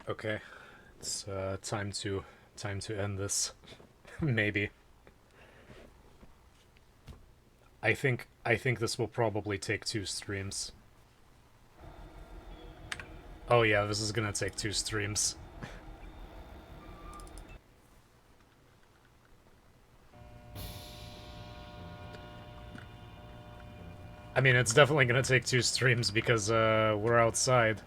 Okay, it's time to end this. Maybe. I think this will probably take 2 streams. Oh yeah, this is gonna take 2 streams. I mean, it's definitely gonna take 2 streams because we're outside.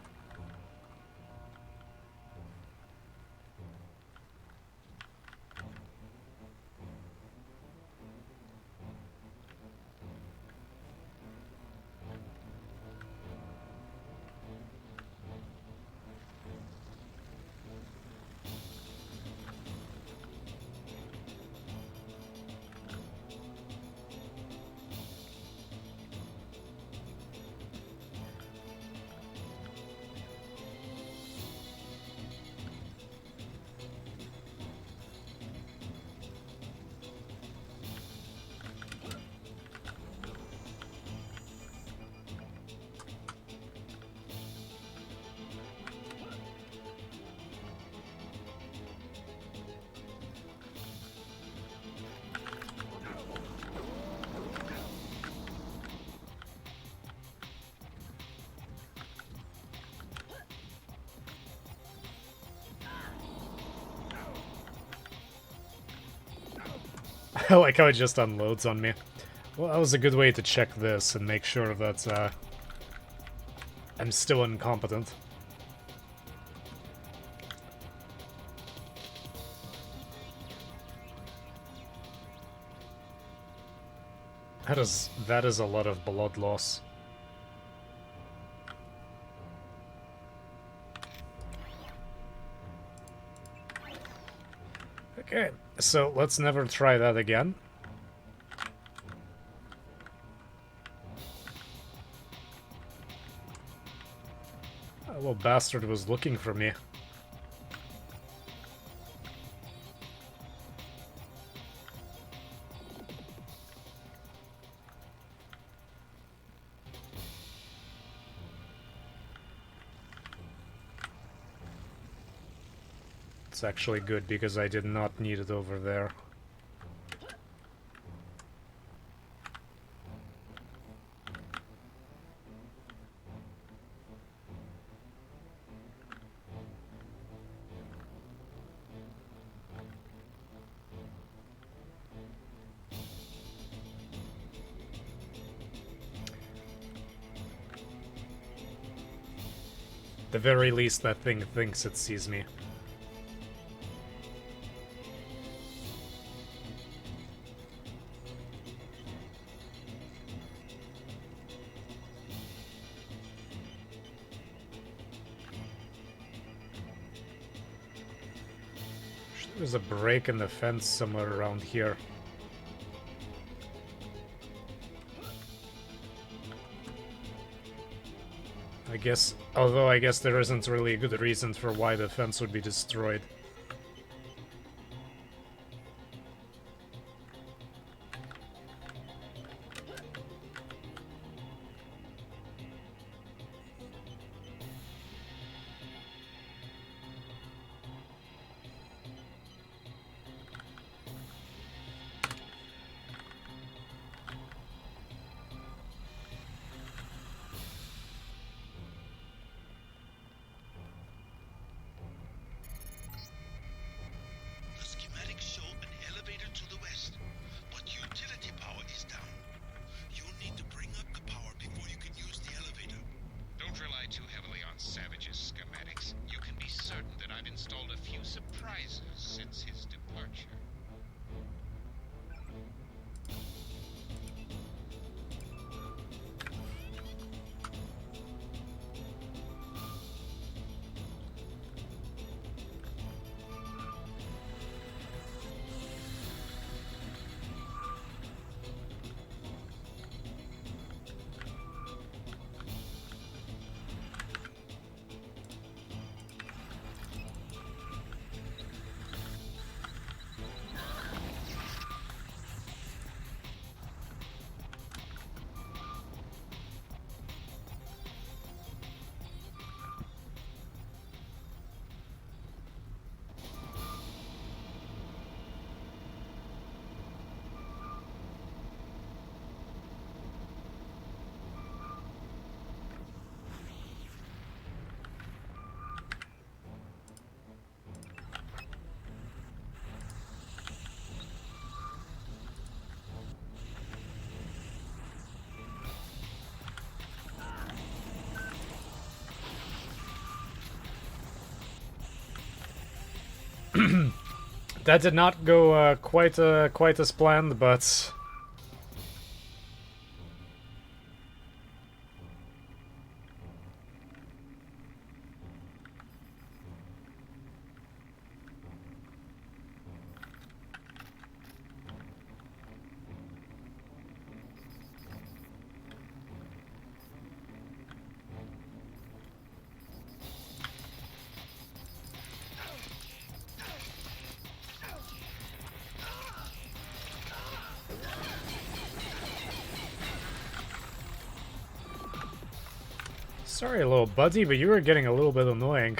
I like how it just unloads on me. Well, that was a good way to check this and make sure that I'm still incompetent. That is a lot of blood loss. Okay, so let's never try that again. That little bastard was looking for me. It's actually good because I did not need it over there. The very least that thing thinks it sees me. There's a break in the fence somewhere around here. I guess, although I guess there isn't really a good reason for why the fence would be destroyed. That did not go quite as planned, but sorry, little buddy, but you were getting a little bit annoying.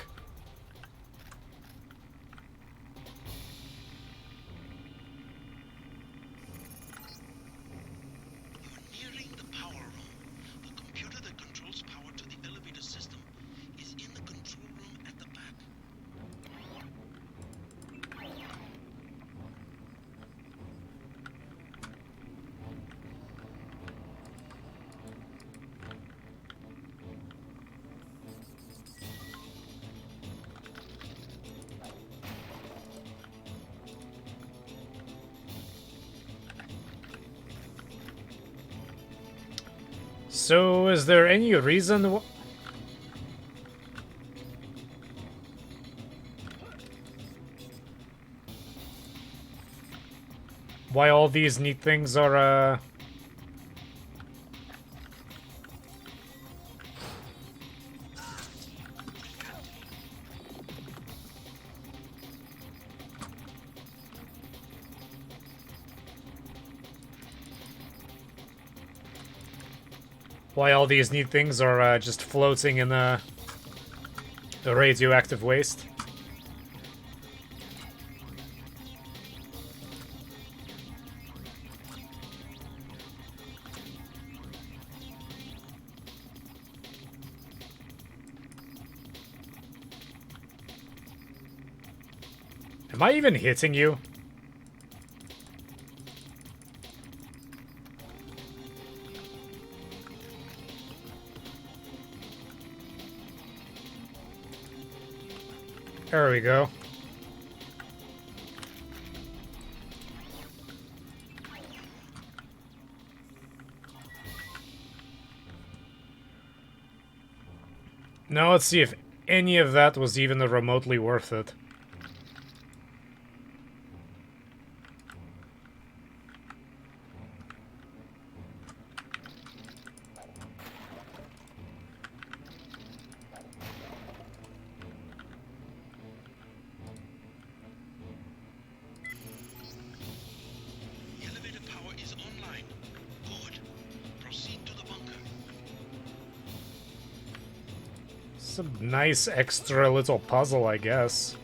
So, is there any reason why all these neat things are, just floating in the radioactive waste? Am I even hitting you? There we go. Now let's see if any of that was even remotely worth it. Some nice extra little puzzle, I guess.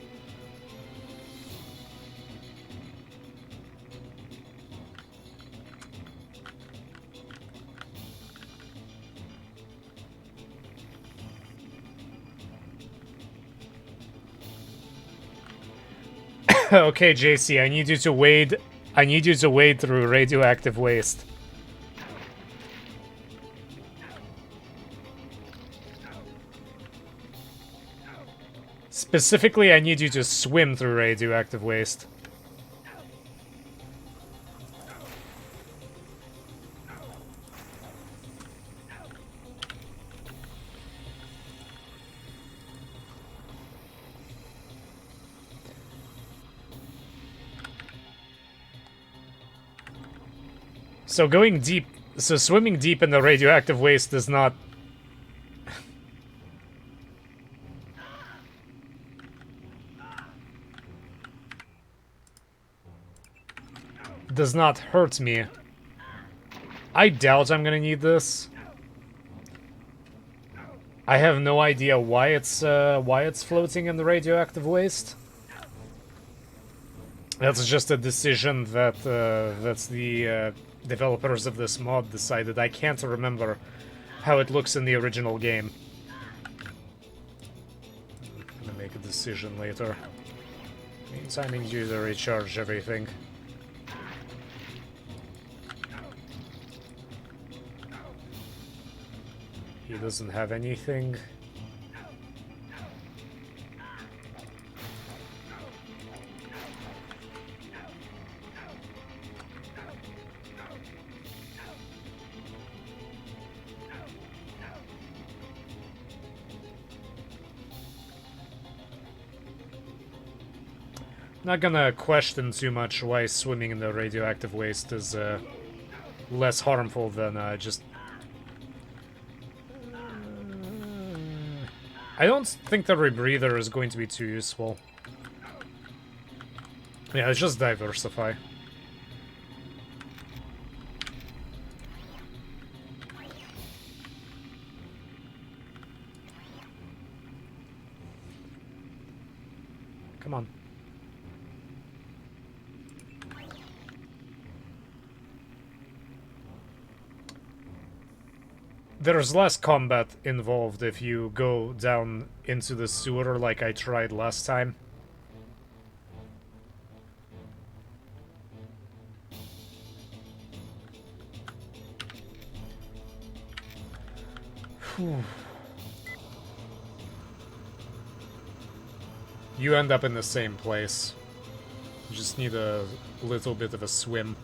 Okay, JC, I need you to wade. I need you to wade through radioactive waste. Specifically, I need you to swim through radioactive waste. So going deep, so swimming deep in the radioactive waste does not... does not hurt me. I doubt I'm gonna need this. I have no idea why it's floating in the radioactive waste. That's just a decision that that's the developers of this mod decided. I can't remember how it looks in the original game. I'm gonna make a decision later. Meantime, I need you to recharge everything. He doesn't have anything. Not gonna question too much why swimming in the radioactive waste is less harmful than just... I don't think the rebreather is going to be too useful. Yeah, let's just diversify. Come on. There's less combat involved if you go down into the sewer like I tried last time. Whew. You end up in the same place. You just need a little bit of a swim.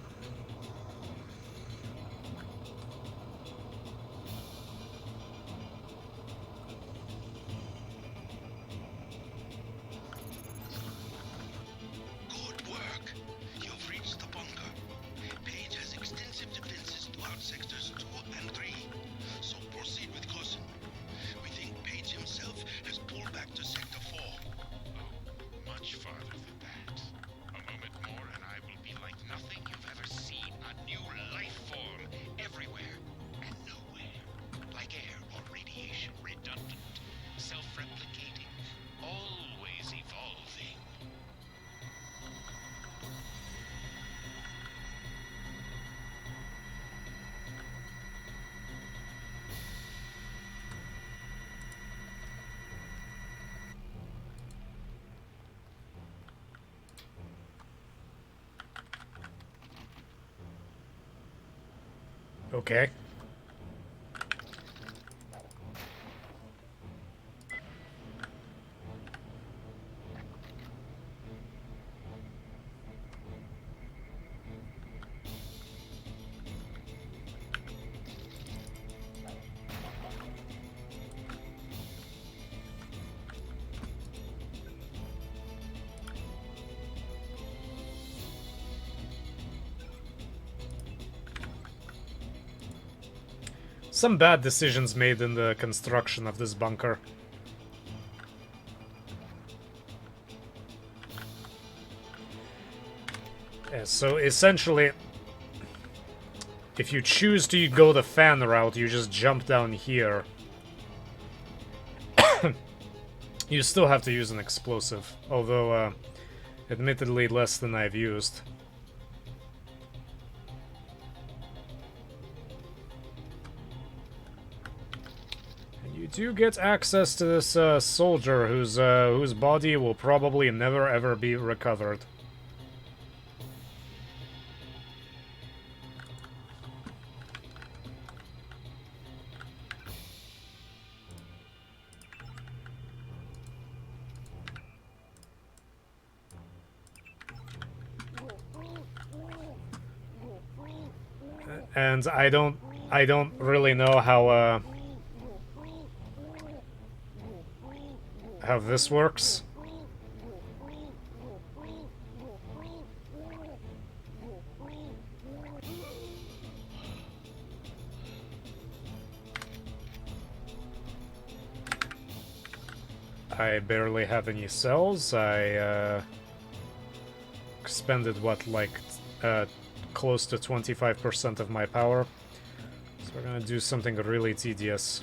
Good work. You've reached the bunker. Page has extensive defenses throughout sectors 2 and 3. So proceed with caution. We think Page himself has pulled back to Sector 4. Much farther than that. A moment more and I will be like nothing you've ever seen. A new life form everywhere and nowhere. Like air or radiation, redundant, self-replicating, always evolving. Okay. Some bad decisions made in the construction of this bunker. Yeah, so essentially, if you choose to go the fan route, you just jump down here. You still have to use an explosive, although admittedly less than I've used. You do get access to this soldier whose body will probably never ever be recovered. And I don't really know how this works. I barely have any cells. I expended what, like close to 25% of my power. So we're gonna do something really tedious.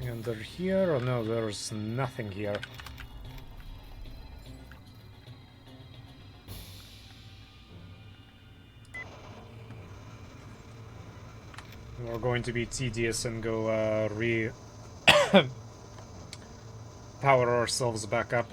Under here? Oh no, there's nothing here. We're going to be tedious and go power ourselves back up.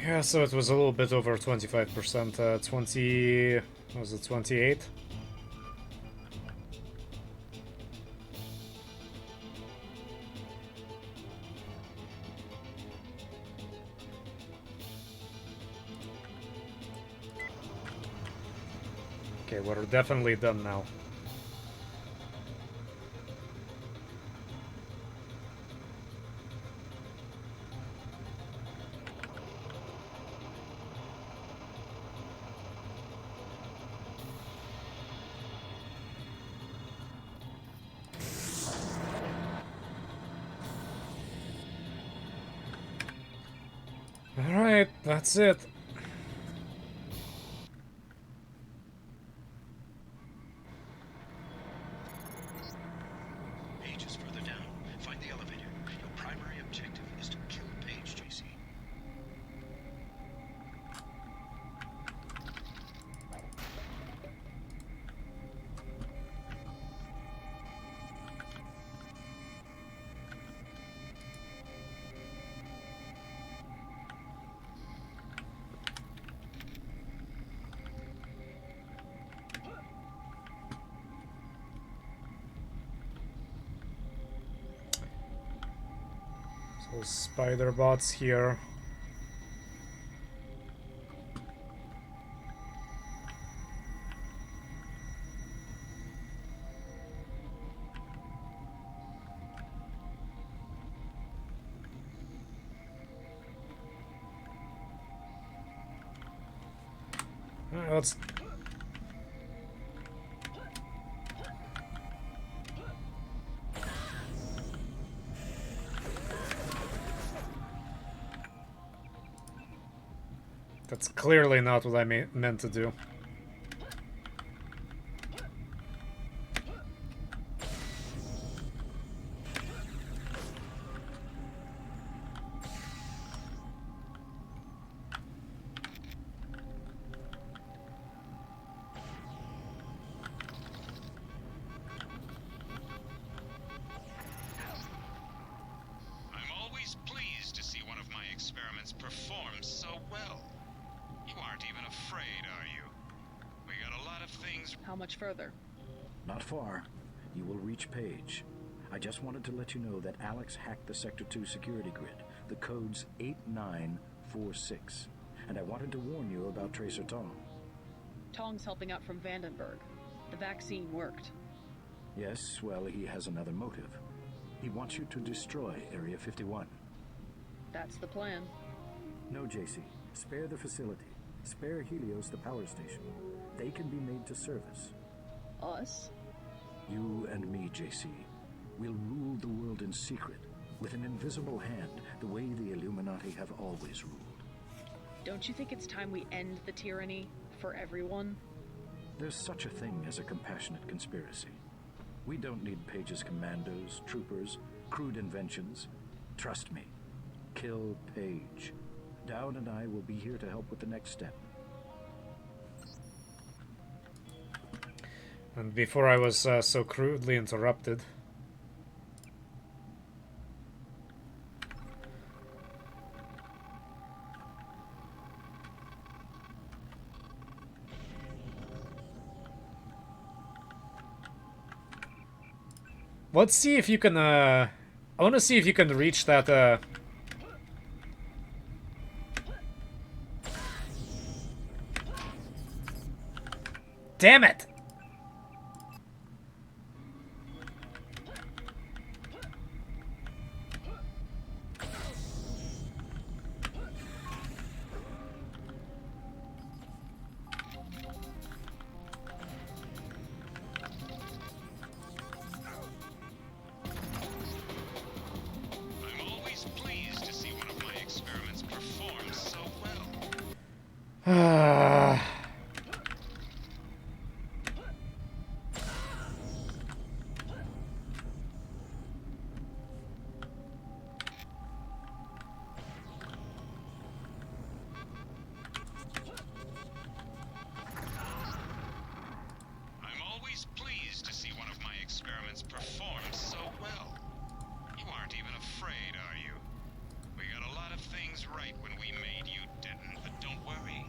Yeah, so it was a little bit over 25%. 20... was it 28? Okay, we're definitely done now. Alright, that's it. Page is further down. Find the elevator. Your primary objective is to kill Page, JC. So spider bots here. Let's... That's clearly not what I meant to do. I'm always pleased to see one of my experiments perform so well. You aren't even afraid, are you? We got a lot of things. How much further? Not far. You will reach Page. I just wanted to let you know that Alex hacked the Sector 2 security grid. The code's 8946. And I wanted to warn you about Tracer Tong. Tong's helping out from Vandenberg. The vaccine worked. Yes, well, he has another motive. He wants you to destroy Area 51. That's the plan. No, JC. Spare the facility. Spare Helios the power station. They can be made to service. Us? You and me, JC. We'll rule the world in secret, with an invisible hand, the way the Illuminati have always ruled. Don't you think it's time we end the tyranny for everyone? There's such a thing as a compassionate conspiracy. We don't need Page's commandos, troopers, crude inventions. Trust me. Kill Page. Dowd and I will be here to help with the next step. And before I was so crudely interrupted. Let's see if you can, I want to see if you can reach that, Damn it! I'm always pleased to see one of my experiments perform so well. You aren't even afraid, are you? We got a lot of things right when we made you, Denton, but don't worry.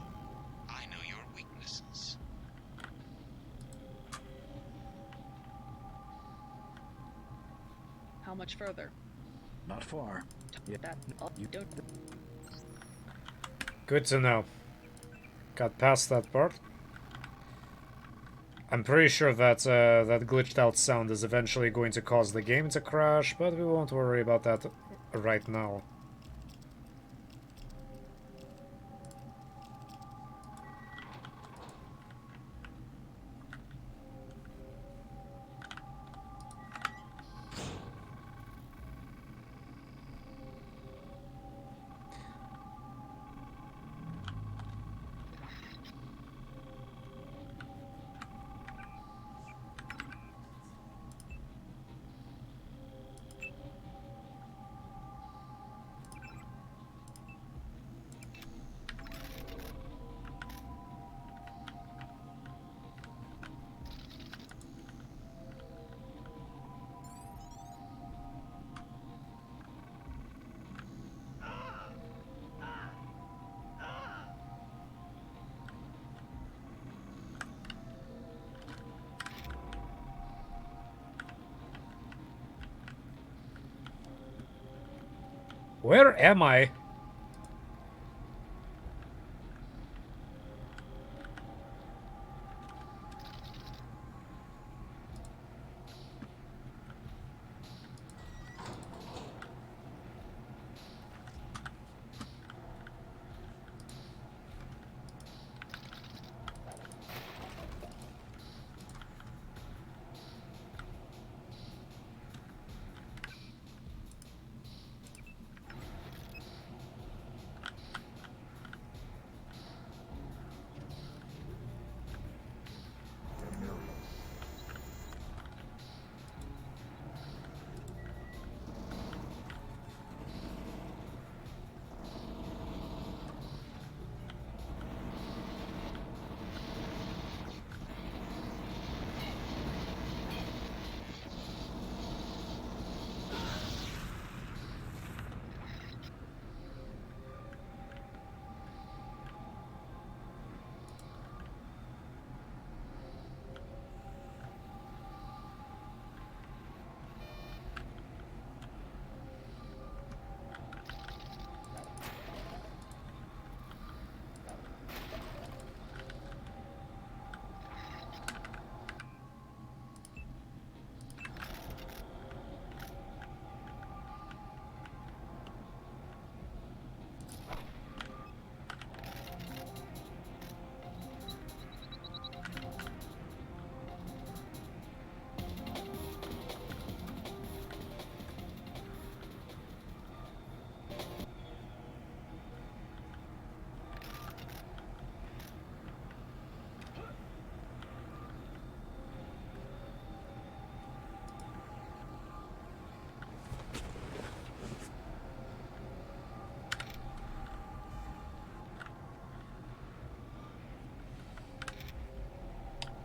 I know your weaknesses. How much further? Not far. Yeah. That you don't. Good to know. Got past that part. I'm pretty sure that that glitched out sound is eventually going to cause the game to crash, but we won't worry about that right now. Where am I?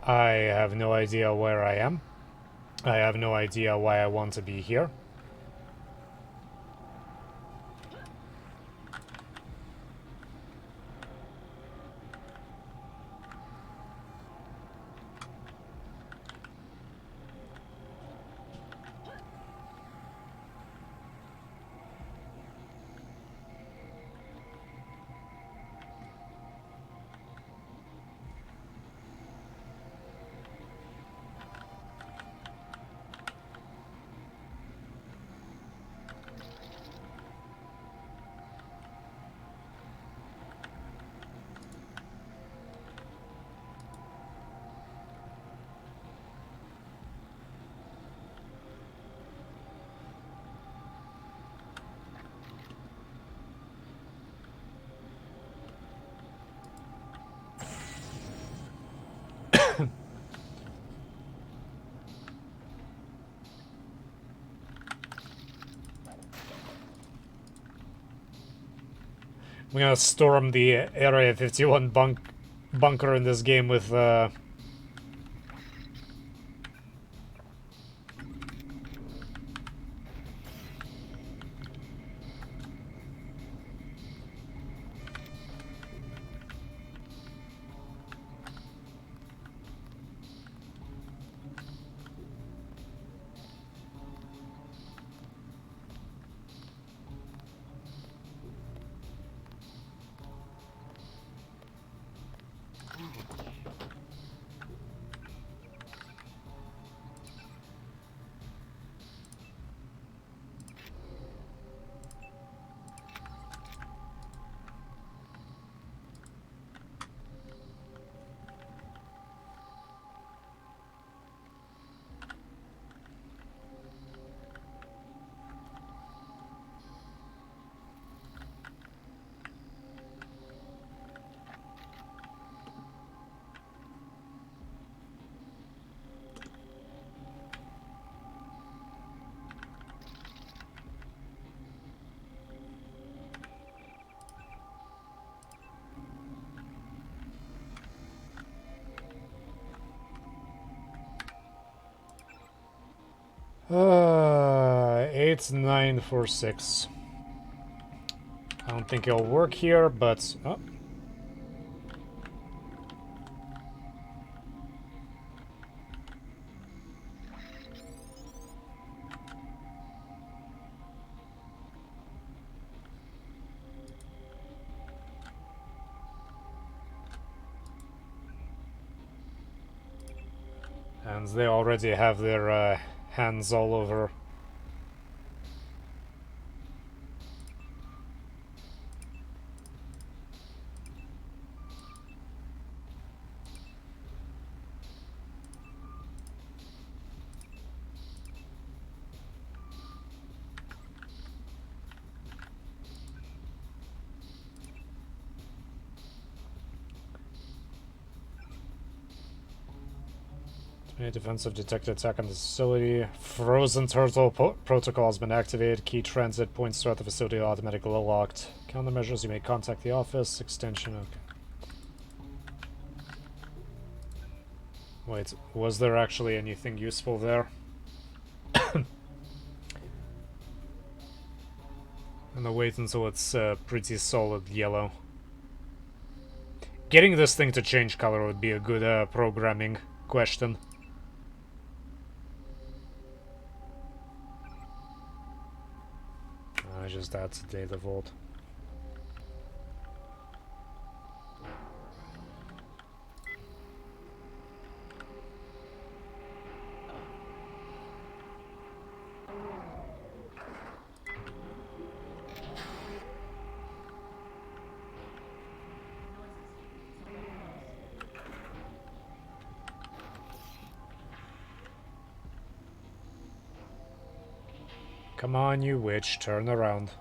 I have no idea where I am. I have no idea why I want to be here. I'm gonna storm the Area 51 bunker in this game with, uh, 8946. I don't think it'll work here, but... Oh. And they already have their hands all over. Any defensive detected attack on the facility. Frozen turtle protocol has been activated. Key transit points throughout the facility automatically locked. Countermeasures, you may contact the office. Extension, okay. Wait, was there actually anything useful there? I'm gonna wait until it's pretty solid yellow. Getting this thing to change color would be a good programming question. I just add to data vault. Come on, you witch, turn around.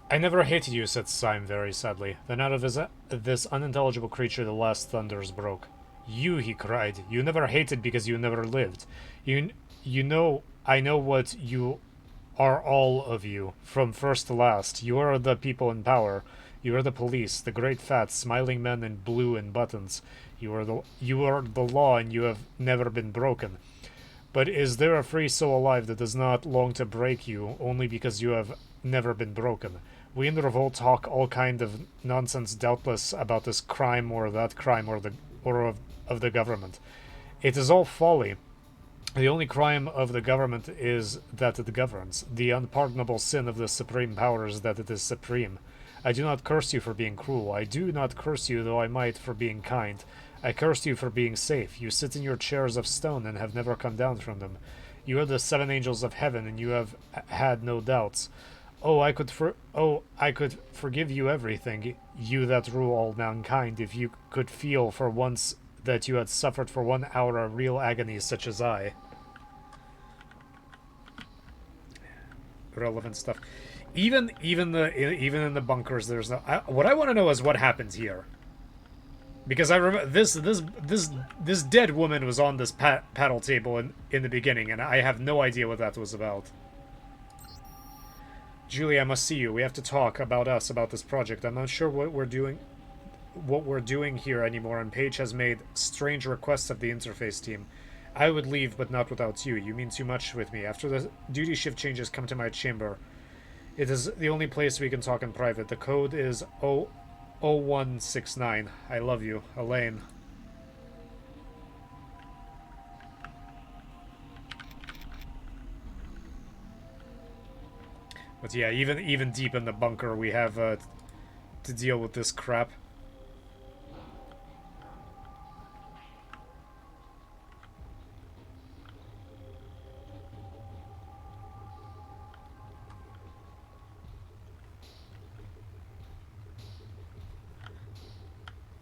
I never hated you, said Syme very sadly. Then out of this unintelligible creature the last thunders broke. You, he cried. You never hated because you never lived. You know, I know what you are, all of you, from first to last. You are the people in power. You are the police, the great fat, smiling men in blue and buttons. You are the law, and you have never been broken. But is there a free soul alive that does not long to break you, only because you have never been broken? We in the revolt talk all kind of nonsense, doubtless, about this crime or that crime or of the government. It is all folly. The only crime of the government is that it governs. The unpardonable sin of the supreme power is that it is supreme. I do not curse you for being cruel. I do not curse you, though I might, for being kind. I curse you for being safe. You sit in your chairs of stone and have never come down from them. You are the 7 angels of heaven, and you have had no doubts. I could forgive you everything, you that rule all mankind, if you could feel for once that you had suffered for 1 hour of real agony such as I. Relevant stuff. Even in the bunkers, there's no. What I want to know is what happened here. Because I remember this dead woman was on this paddle table in the beginning, and I have no idea what that was about. Julie, I must see you. We have to talk about this project. I'm not sure what we're doing here anymore, and Paige has made strange requests of the interface team. I would leave, but not without you. You mean too much with me. After the duty shift changes, come to my chamber. It is the only place we can talk in private. The code is 0169. I love you, Elaine. But yeah, even deep in the bunker, we have to deal with this crap.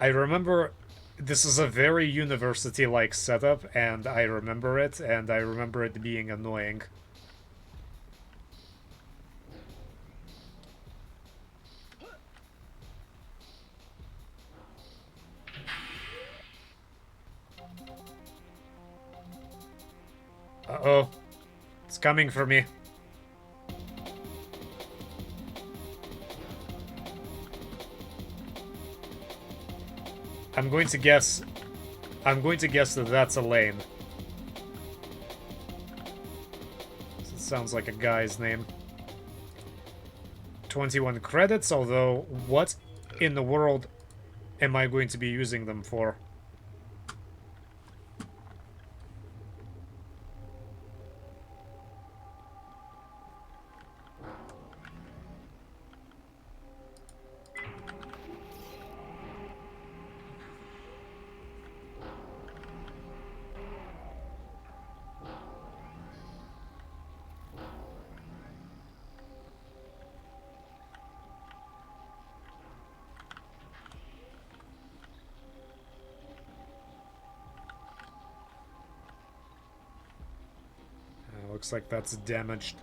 I remember this is a very university-like setup, and I remember it being annoying. Uh-oh. It's coming for me. I'm going to guess that that's Elaine. It sounds like a guy's name. 21 credits, although what in the world am I going to be using them for? Looks like that's damaged.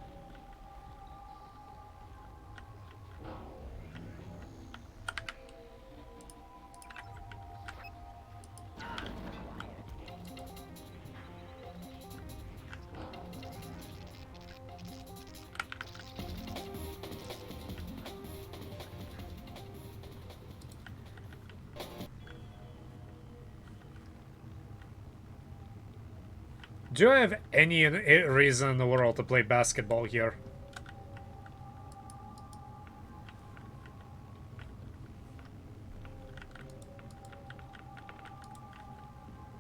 Do I have any reason in the world to play basketball here?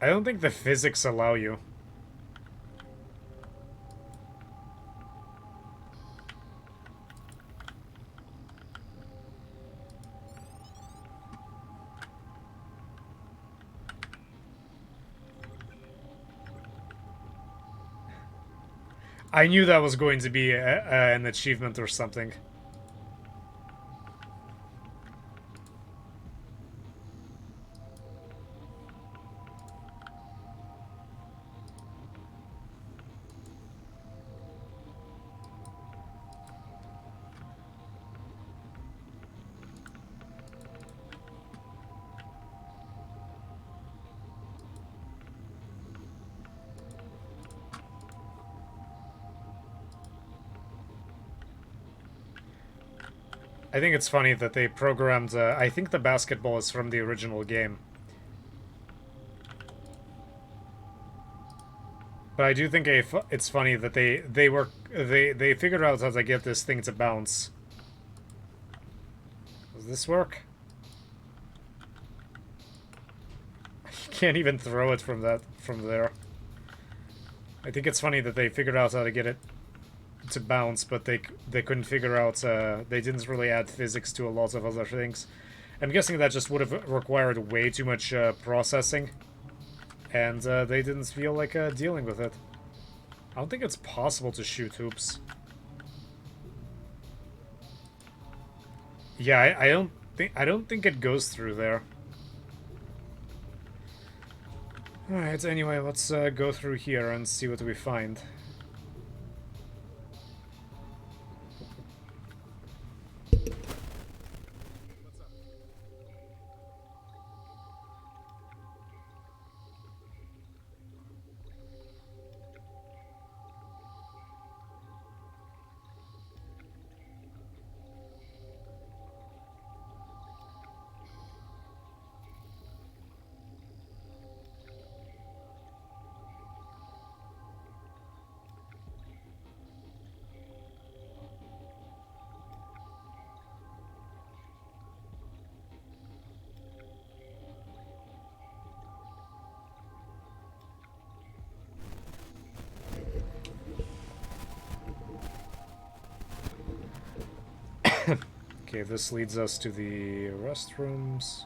I don't think the physics allow you. I knew that was going to be an achievement or something. I think it's funny that they programmed, I think the basketball is from the original game. But I do think it's funny that they figured out how to get this thing to bounce. Does this work? You can't even throw it from there. I think it's funny that they figured out how to get it to bounce, but they couldn't figure out, they didn't really add physics to a lot of other things. I'm guessing that just would have required way too much processing, and they didn't feel like dealing with it. I don't think it's possible to shoot hoops. Yeah, I don't think it goes through there. Alright, anyway, let's go through here and see what we find. Okay, this leads us to the restrooms.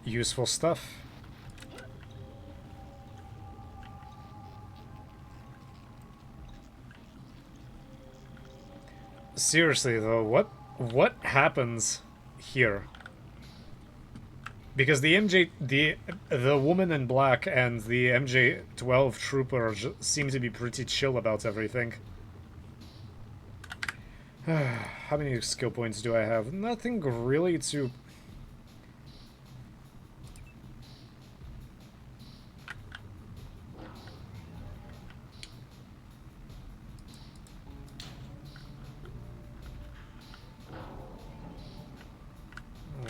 Useful stuff. Seriously though, what happens here? Because the woman in black and the MJ-12 trooper seem to be pretty chill about everything. How many skill points do I have? Nothing really to...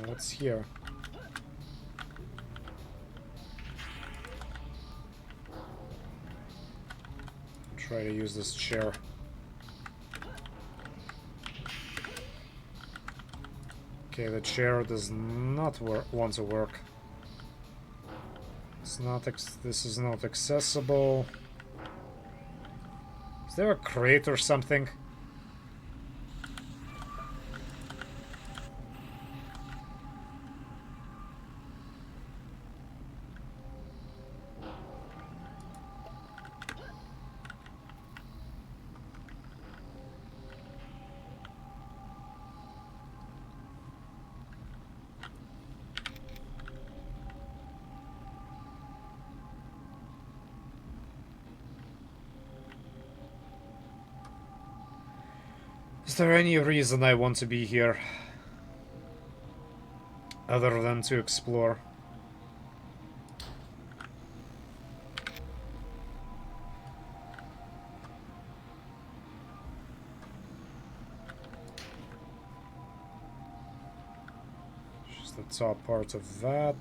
What's here? Try to use this chair. Okay, the chair does not want to work. It's not. This is not accessible. Is there a crate or something? Is there any reason I want to be here? Other than to explore? Just the top part of that.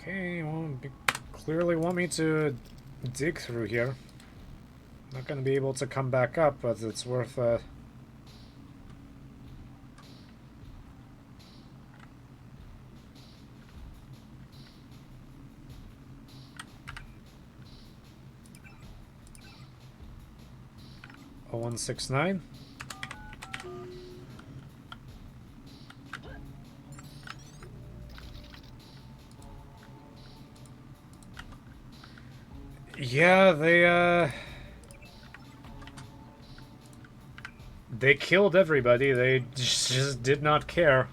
Okay, well, clearly want me to dig through here. Not gonna be able to come back up, but it's worth a 169. Yeah, they killed everybody. They just did not care.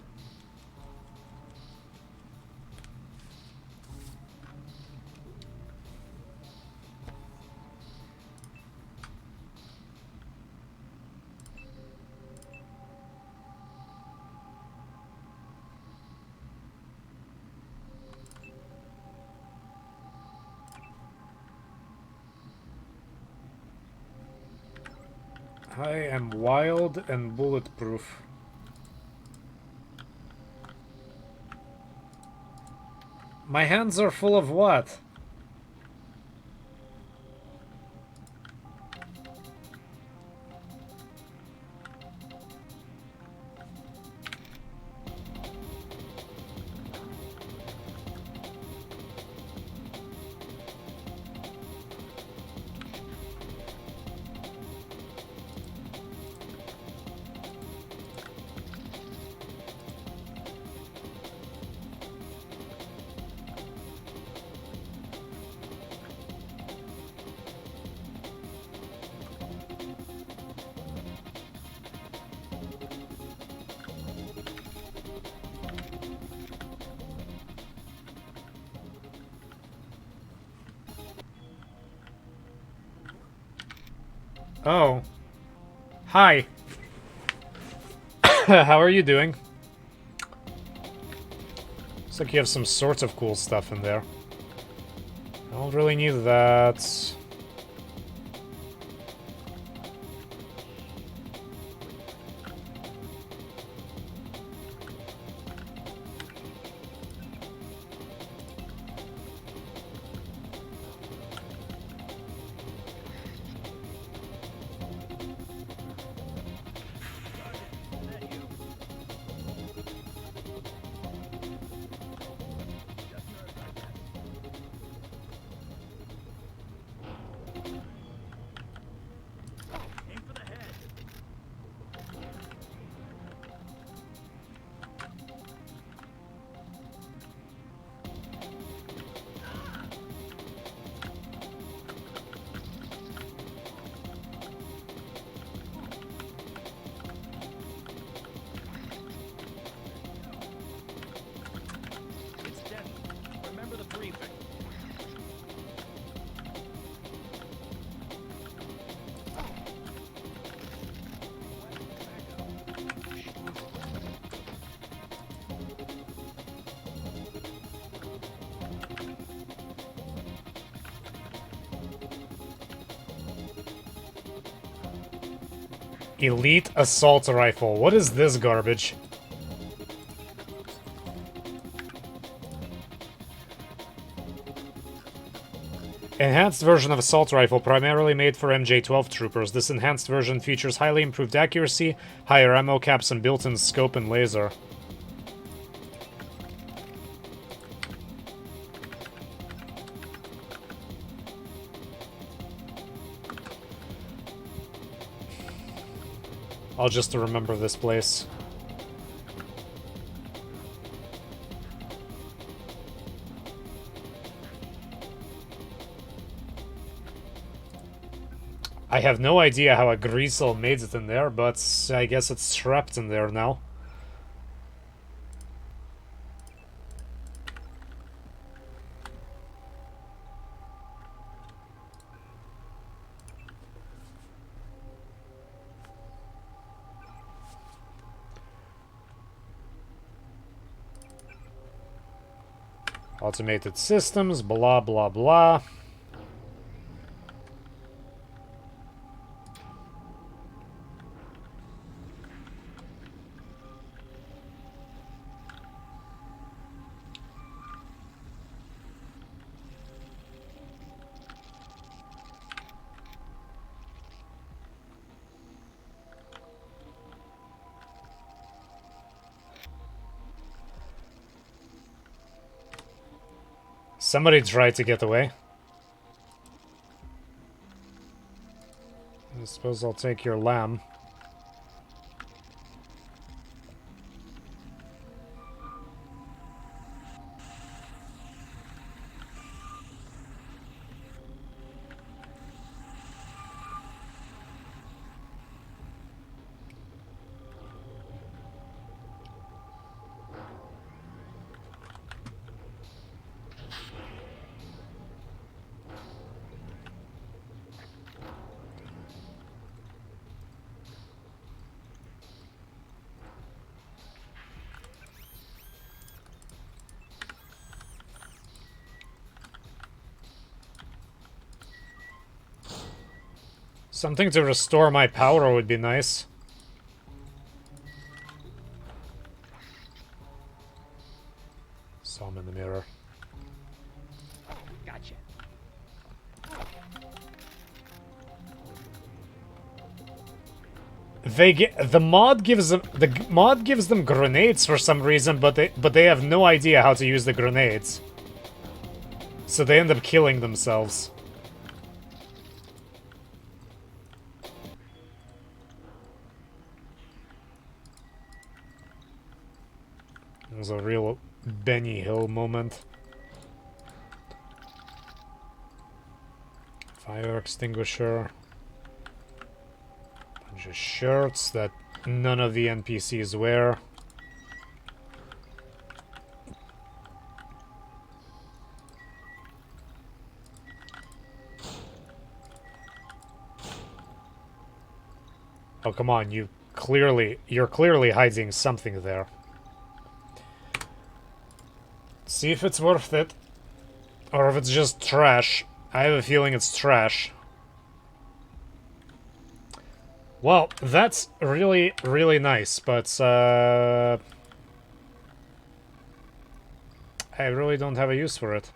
I am wild and bulletproof. My hands are full of what? Oh. Hi. How are you doing? Looks like you have some sorts of cool stuff in there. I don't really need that. Elite assault rifle. What is this garbage? Enhanced version of assault rifle, primarily made for MJ-12 troopers. This enhanced version features highly improved accuracy, higher ammo caps, and built-in scope and laser. I'll just remember this place. I have no idea how a Greasel made it in there, but I guess it's trapped in there now. Automated systems, blah blah blah. Somebody tried to get away. I suppose I'll take your lamb. Something to restore my power would be nice. Saw him in the mirror. Gotcha. The mod gives them grenades for some reason, but they have no idea how to use the grenades. So they end up killing themselves. It was a real Benny Hill moment. Fire extinguisher. Bunch of shirts that none of the NPCs wear. Oh, come on, you're clearly hiding something there. See if it's worth it. Or if it's just trash. I have a feeling it's trash. Well, that's really, really nice, but I really don't have a use for it.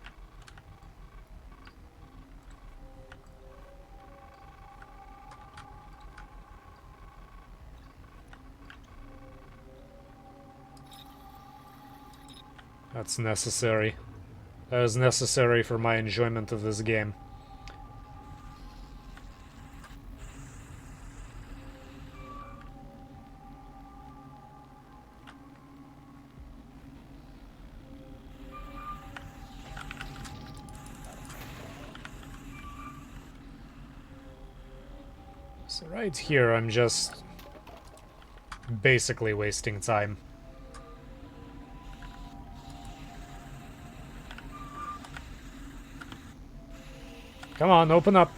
That's necessary. That is necessary for my enjoyment of this game. So right here, I'm just basically wasting time. Come on, open up.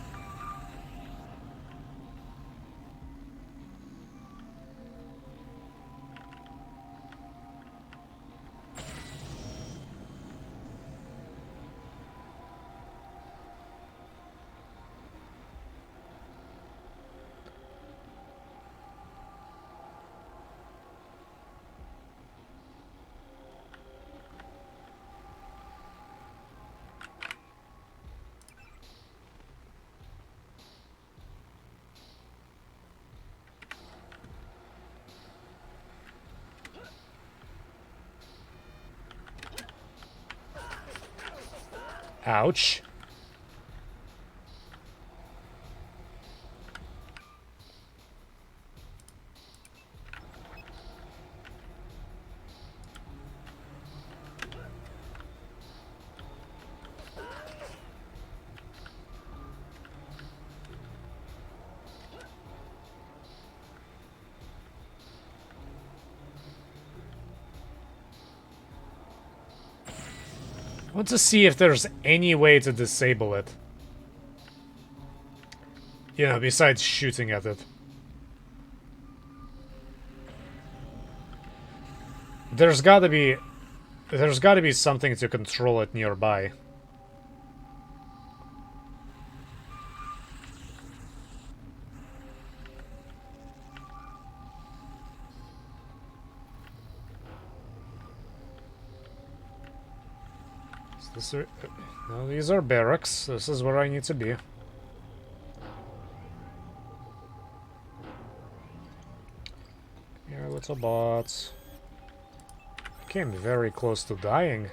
Ouch. I want to see if there's any way to disable it. You know, besides shooting at it. There's gotta be something to control it nearby. Is this no, these are barracks. This is where I need to be. Here, little bots. Came very close to dying.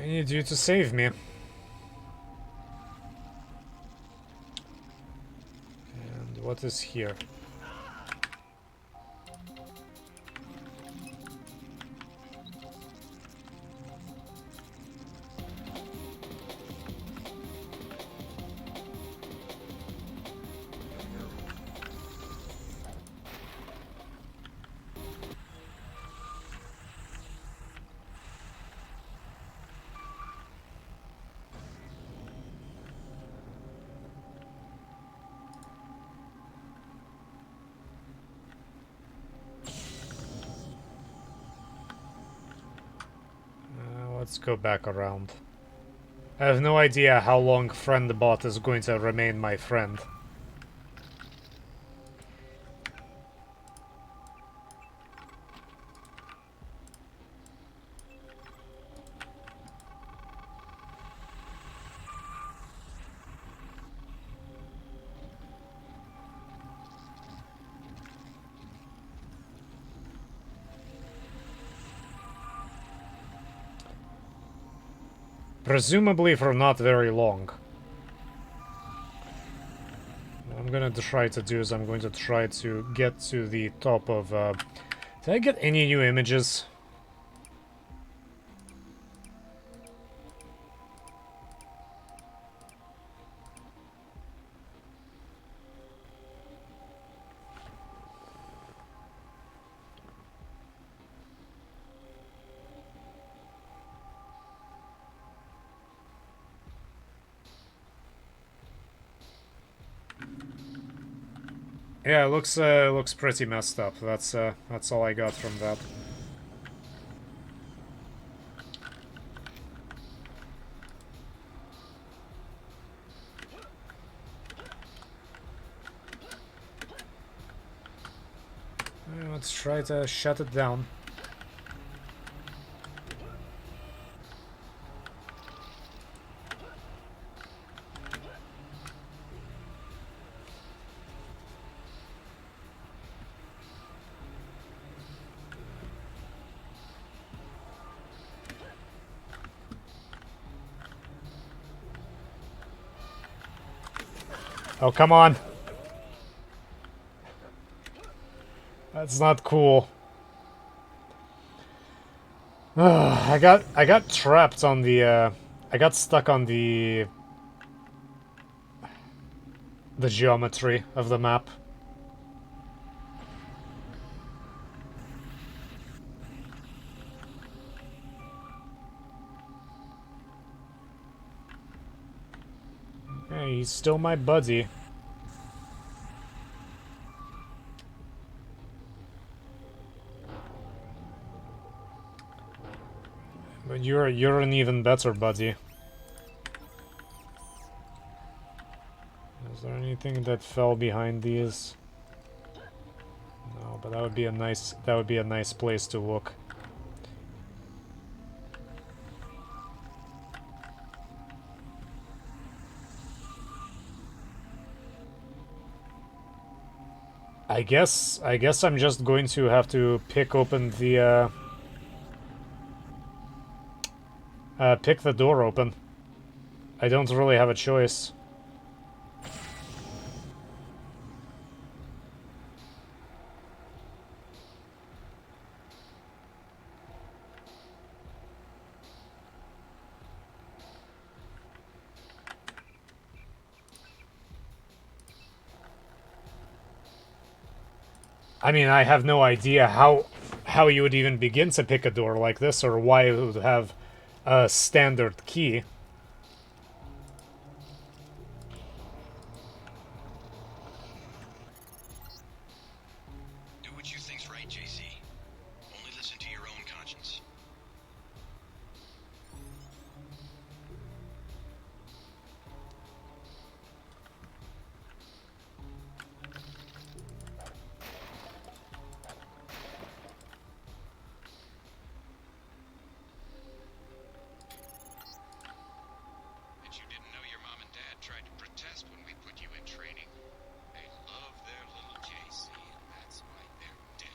I need you to save me. And what is here? Let's go back around. I have no idea how long friend-bot is going to remain my friend. Presumably for not very long. What I'm gonna try to do is I'm going to try to get to the top of... Did I get any new images? Yeah, it looks pretty messed up. That's all I got from that. Let's try to shut it down. Oh, come on. That's not cool. I got trapped on the I got stuck on the geometry of the map. Hey, he's still my buddy. But you're an even better buddy. Is there anything that fell behind these? No, but that would be a nice place to look. I guess I'm just going to have to pick open the pick the door open. I don't really have a choice. I mean, I have no idea how you would even begin to pick a door like this, or why it would have a standard key. Do what you think's right, JC. Only listen to your own conscience. Bet you didn't know your mom and dad tried to protest when we put you in training. They love their little JC, and that's why they're dead.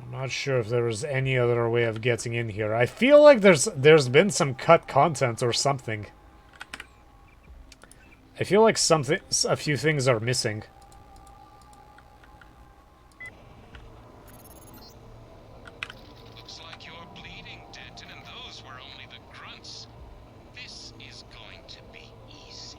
I'm not sure if there was any other way of getting in here. I feel like there's been some cut content or something. I feel like a few things are missing. Looks like you're bleeding, Denton, and those were only the grunts. This is going to be easy.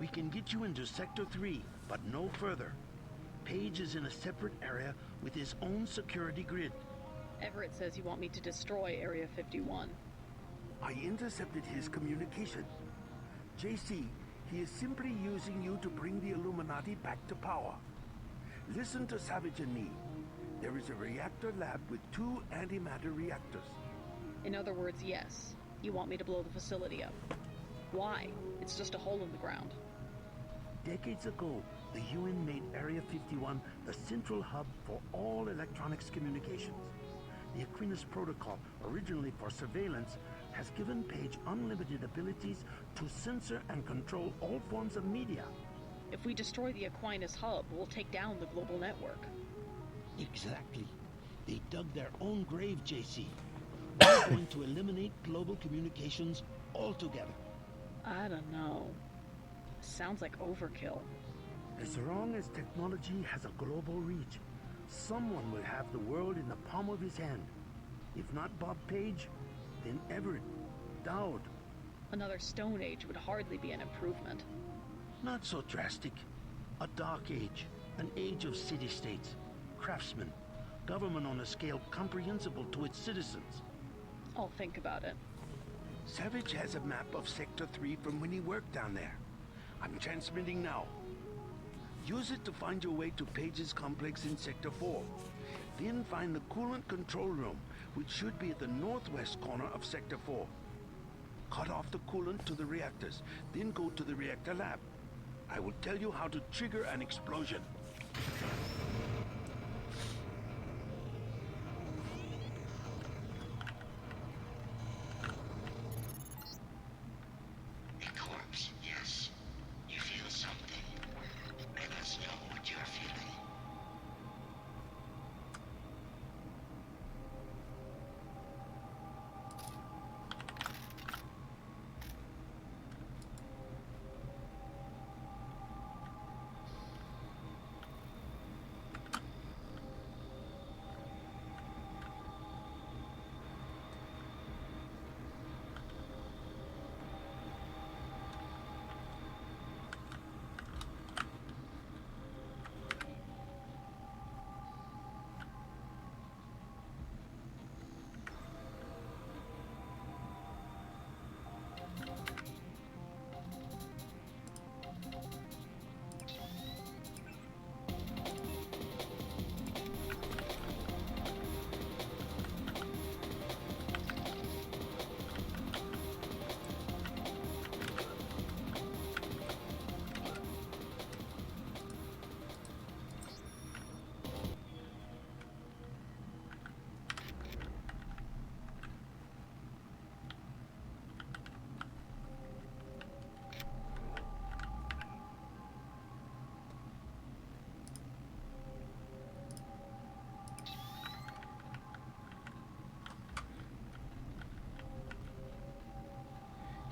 We can get you into Sector 3, but no further. Page is in a separate area with his own security grid. Everett says you want me to destroy Area 51. I intercepted his communication. JC, He is simply using you to bring the Illuminati back to power. Listen to Savage and me. There is a reactor lab with 2 antimatter reactors. In other words, yes. You want me to blow the facility up. Why? It's just a hole in the ground. Decades ago, the UN made Area 51 the central hub for all electronics communications. The Aquinas Protocol, originally for surveillance, has given Page unlimited abilities to censor and control all forms of media. If we destroy the Aquinas hub, we'll take down the global network. Exactly. They dug their own grave, JC. We're going to eliminate global communications altogether. I don't know. Sounds like overkill. As long as technology has a global reach, someone will have the world in the palm of his hand. If not Bob Page, then Everett, Dowd. Another Stone Age would hardly be an improvement. Not so drastic. A dark age, an age of city-states, craftsmen, government on a scale comprehensible to its citizens. I'll think about it. Savage has a map of Sector 3 from when he worked down there. I'm transmitting now. Use it to find your way to Page's complex in Sector 4. Then find the coolant control room, which should be at the northwest corner of Sector 4. Cut off the coolant to the reactors, then go to the reactor lab. I will tell you how to trigger an explosion. A corpse, yes. You feel something. Let us know what you're feeling.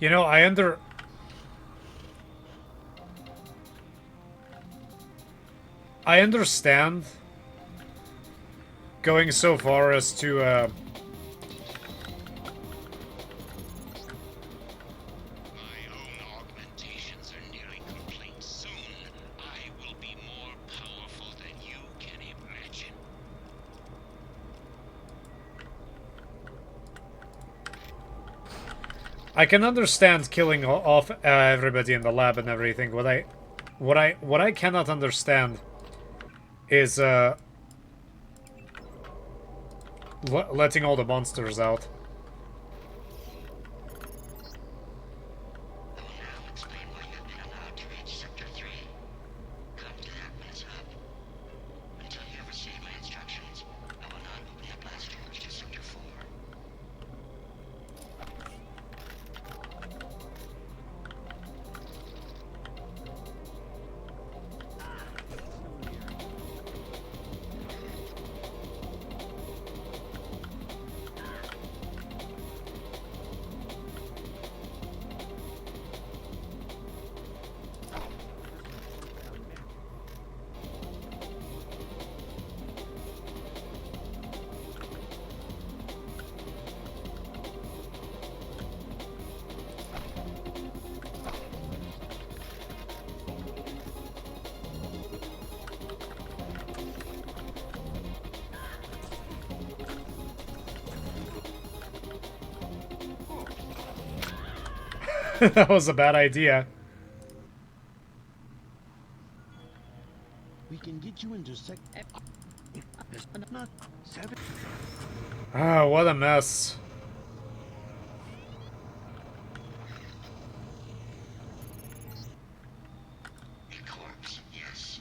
You know, I understand going so far as to My own augmentations are nearing complete. Soon, I will be more powerful than you can imagine. I can understand killing off everybody in the lab and everything. What I cannot understand is letting all the monsters out. I will now explain why you have been allowed to reach Sector 3. Come to that when it's up. Until you have received my instructions, I will not open the blast doors to Sector 4. That was a bad idea. put you into sec. Not 7. Ah, what a mess. A corpse, yes.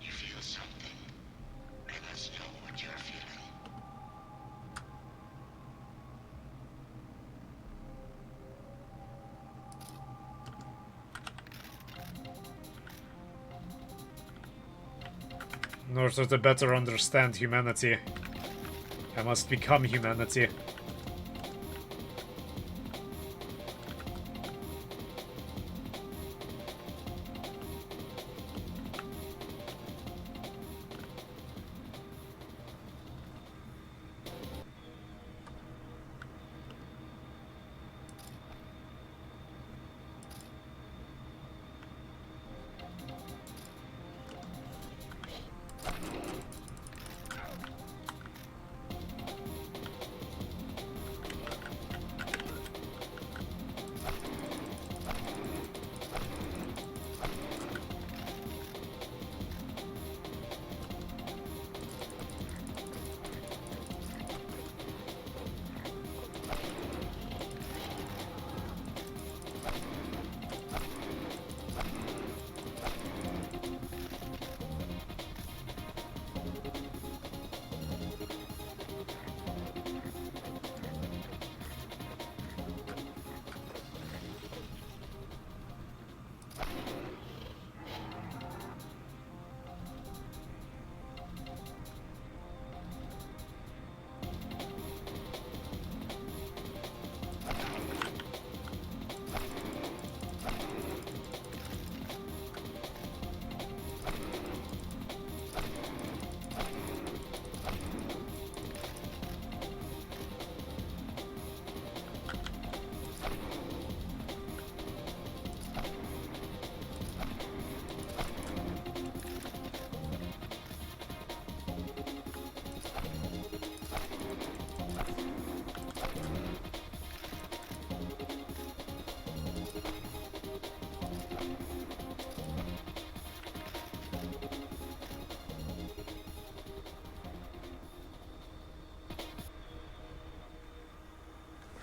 You feel something. Let us know what you're feeling. In order to better understand humanity, I must become humanity.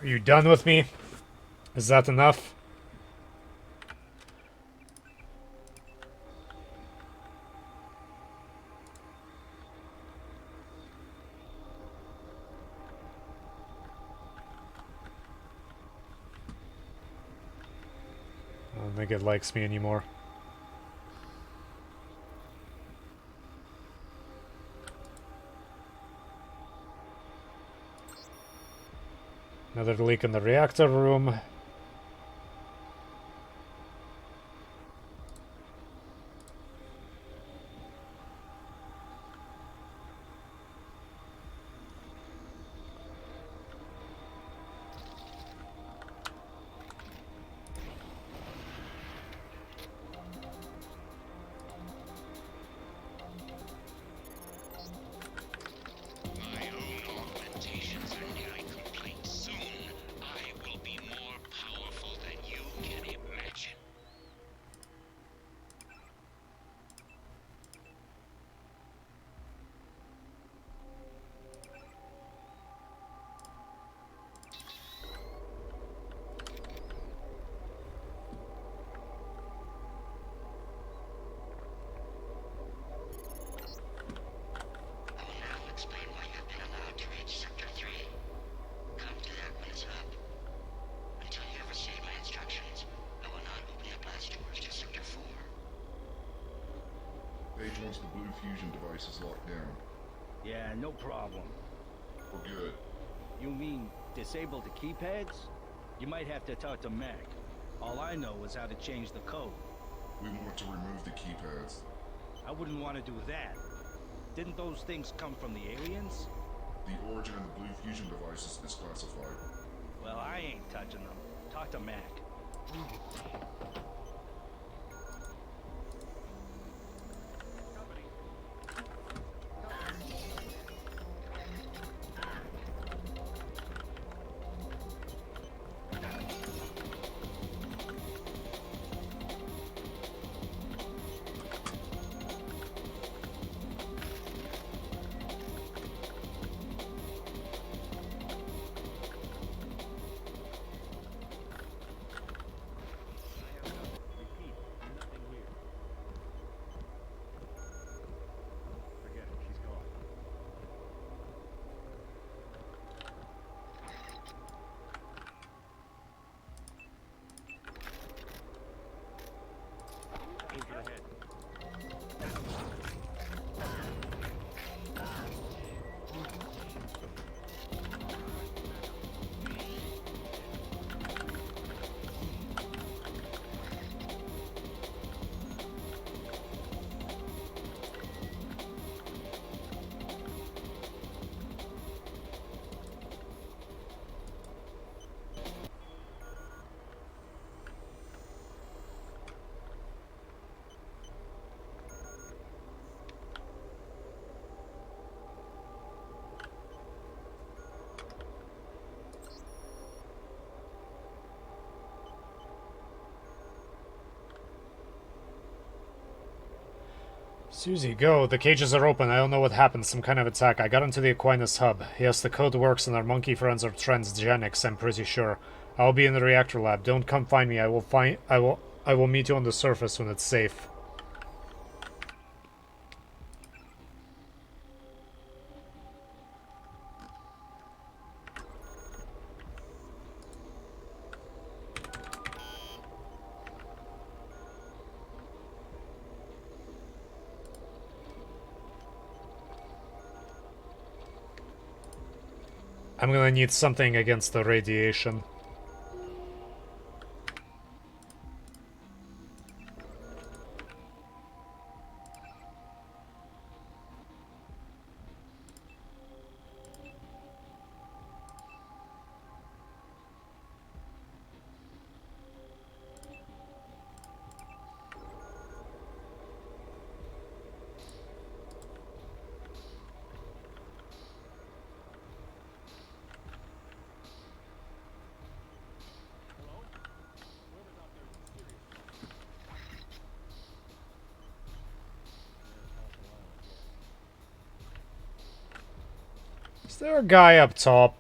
Are you done with me? Is that enough? I don't think it likes me anymore. Another leak in the reactor room. My own augmentations are nearing complete. Soon, I will be more powerful than you can imagine. I will now explain why you've been allowed to reach Sector 3. Come to that when it's up. Until you have received my instructions, I will not open the blast doors to Sector 4. Page wants the blue fusion devices locked down. Yeah, no problem. We're good. You mean disable the keypads? You might have to talk to Mac. All I know is how to change the code. We want to remove the keypads. I wouldn't want to do that. Didn't those things come from the aliens? The origin of the blue fusion devices is classified. Well, I ain't touching them. Talk to Mac. Susie, go. The cages are open. I don't know what happened. Some kind of attack. I got into the Aquinas hub. Yes, the code works and our monkey friends are transgenics, I'm pretty sure. I'll be in the reactor lab. Don't come find me. I will meet you on the surface when it's safe. I'm gonna need something against the radiation. Is there a guy up top?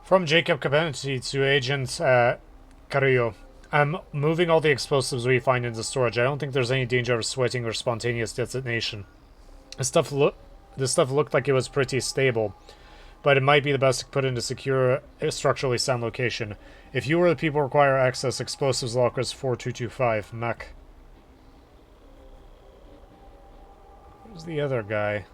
From Jacob Cabanti to Agent Carrillo. I'm moving all the explosives we find into storage. I don't think there's any danger of sweating or spontaneous detonation. This stuff looked like it was pretty stable, but it might be the best to put in a secure, structurally sound location. If you or the people require access, explosives lockers 4225, Mac. Where's the other guy?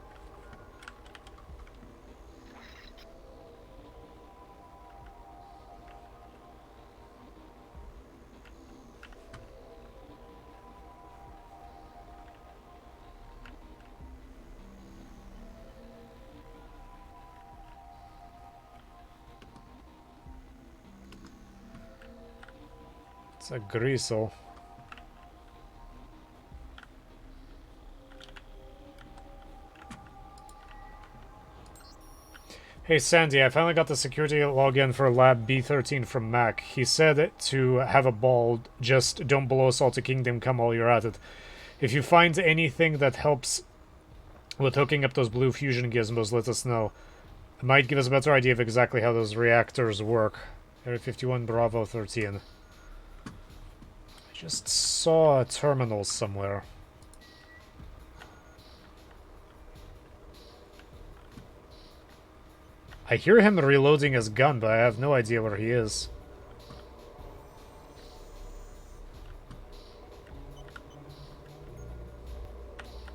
It's a Grisel. Hey Sandy, I finally got the security login for Lab B13 from Mac. He said to have a ball, just don't blow us all to Kingdom Come while you're at it. If you find anything that helps with hooking up those blue fusion gizmos, let us know. It might give us a better idea of exactly how those reactors work. Area 51, Bravo 13. I just saw a terminal somewhere. I hear him reloading his gun, but I have no idea where he is.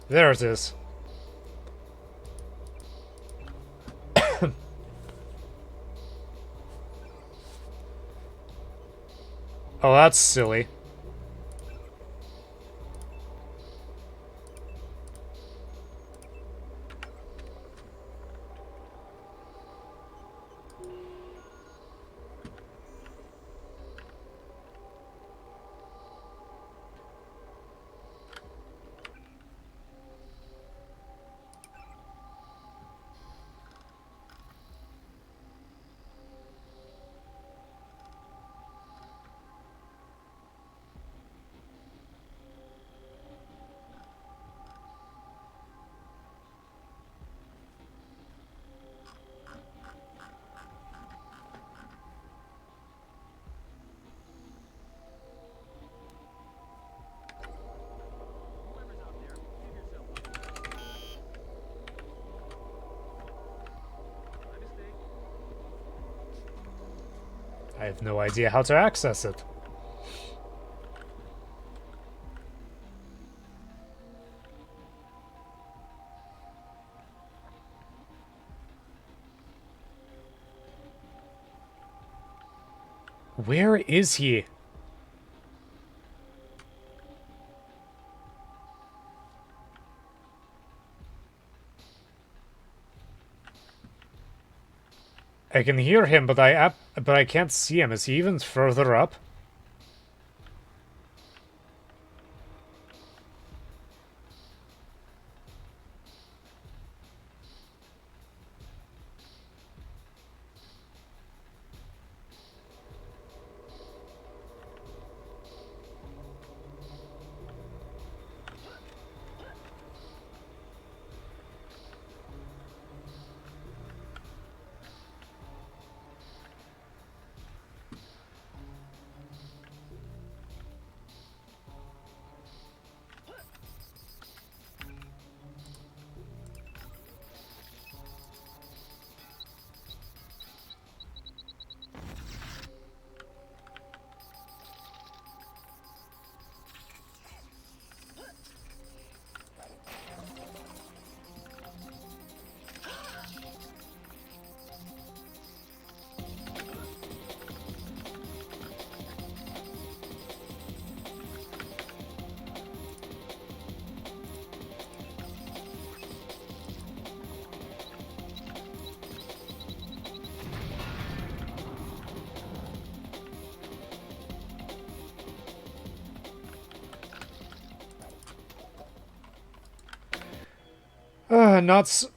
There it is. Oh, that's silly. I have no idea how to access it. Where is he? I can hear him, but I can't see him. Is he even further up?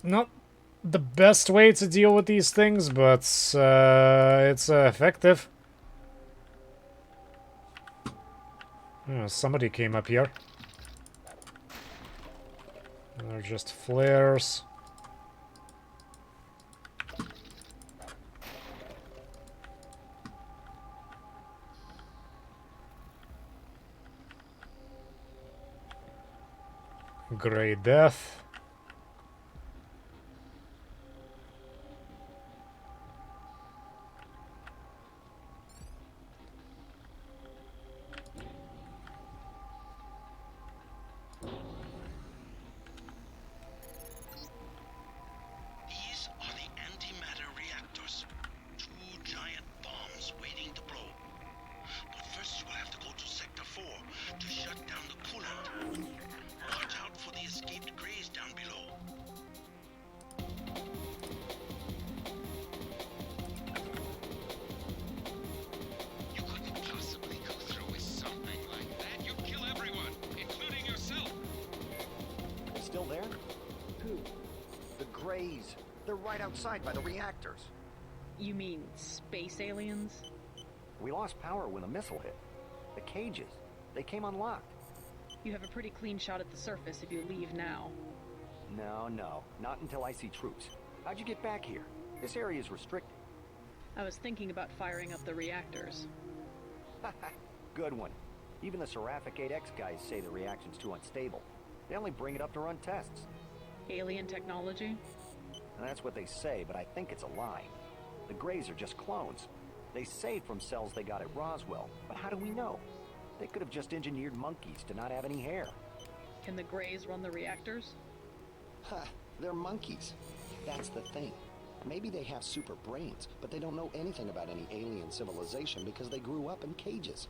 Not the best way to deal with these things, but it's effective. Somebody came up here. They're just flares. Grey Death. These are the antimatter reactors. Two giant bombs waiting to blow. But first we'll have to go to Sector 4 to shut down the coolant. Watch out for the escaped Greys down below. You couldn't possibly go through with something like that. You'd kill everyone, including yourself. They still there? Who? The Greys. They're right outside by the reactors. You mean space aliens? We lost power when the missile hit. The cages. They came unlocked. You have a pretty clean shot at the surface if you leave now. No. Not until I see troops. How'd you get back here? This area is restricted. I was thinking about firing up the reactors. Good one. Even the Seraphic 8X guys say the reaction's too unstable. They only bring it up to run tests. Alien technology? And that's what they say, but I think it's a lie. The Greys are just clones. They say from cells they got at Roswell, but how do we know? They could have just engineered monkeys to not have any hair. Can the Greys run the reactors? Ha! They're monkeys. That's the thing. Maybe they have super brains, but they don't know anything about any alien civilization because they grew up in cages.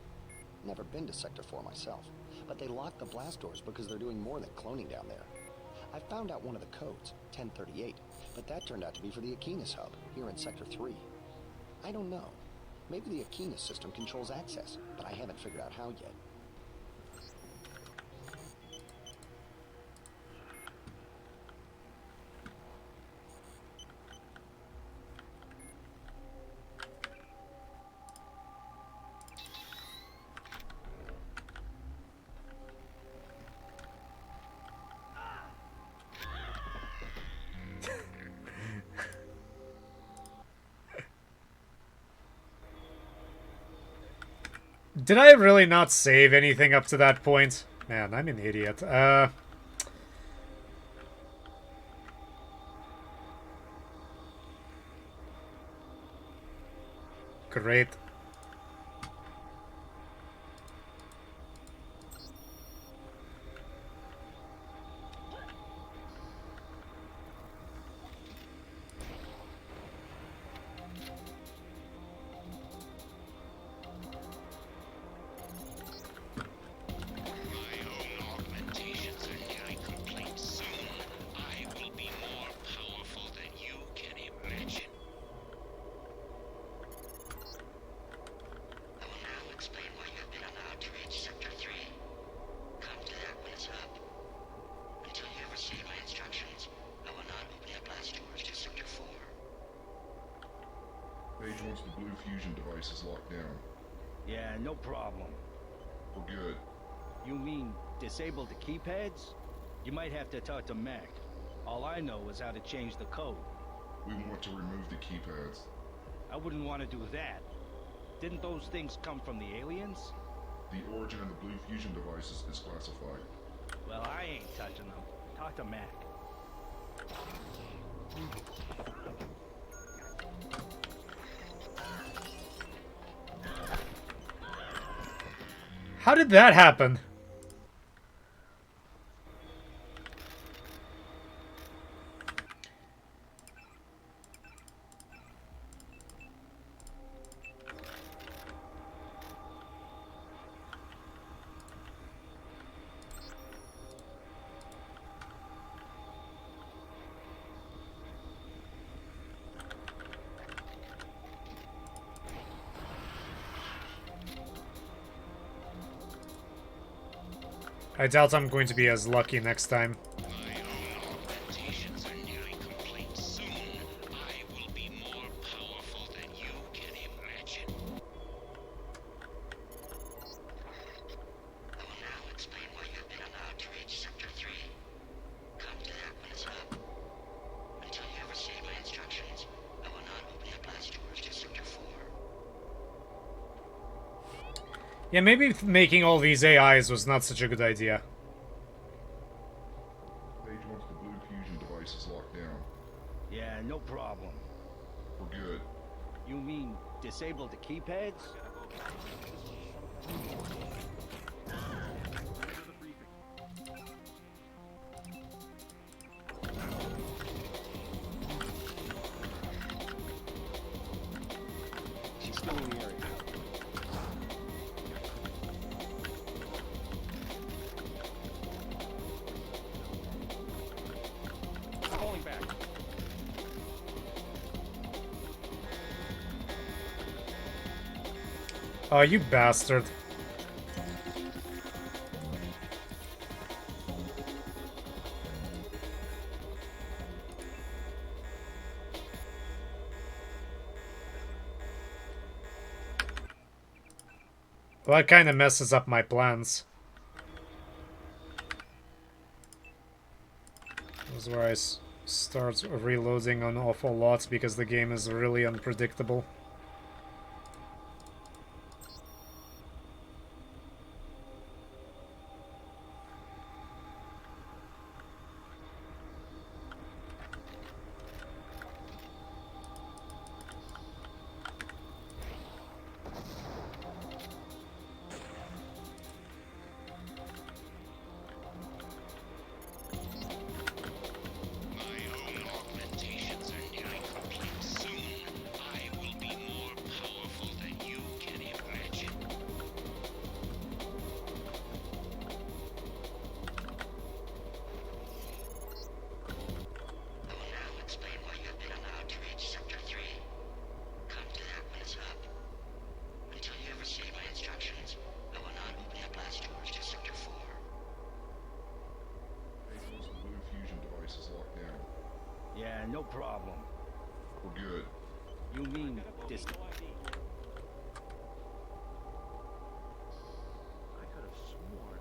Never been to Sector 4 myself, but they locked the blast doors because they're doing more than cloning down there. I found out one of the codes, 1038, but that turned out to be for the Aquinas hub, here in Sector 3. I don't know. Maybe the Aquinas system controls access, but I haven't figured out how yet. Did I really not save anything up to that point? Man, I'm an idiot. Great. fusion device is locked down. Yeah, no problem. We're good. You mean disable the keypads? You might have to talk to Mac. All I know is how to change the code. We want to remove the keypads. I wouldn't want to do that. Didn't those things come from the aliens? The origin of the blue fusion devices is classified. Well, I ain't touching them. Talk to Mac. How did that happen? I doubt I'm going to be as lucky next time. My own augmentations are nearly complete. Soon, I will be more powerful than you can imagine. I will now explain why you've been allowed to reach Sector 3. Come to that when it's up. Until you have received my instructions, I will not open the blast doors to Sector 4. Yeah, maybe making all these AIs was not such a good idea. Page wants the blue fusion devices locked down. Yeah, no problem. We're good. You mean disable the keypads? She's still in the area. Falling back. Oh, you bastard. Well, that kind of messes up my plans. This is where I start reloading an awful lot because the game is really unpredictable. My own augmentations are nearly complete. Soon, I will be more powerful than you can imagine. I will now explain why you've been allowed to reach Sector 3. Come to that when it's up. Until you have received my instructions, I will not open the blast doors to Sector 4. Page wants the blue fusion devices locked down. Yeah, no problem. We're good. You mean dis... I could have sworn...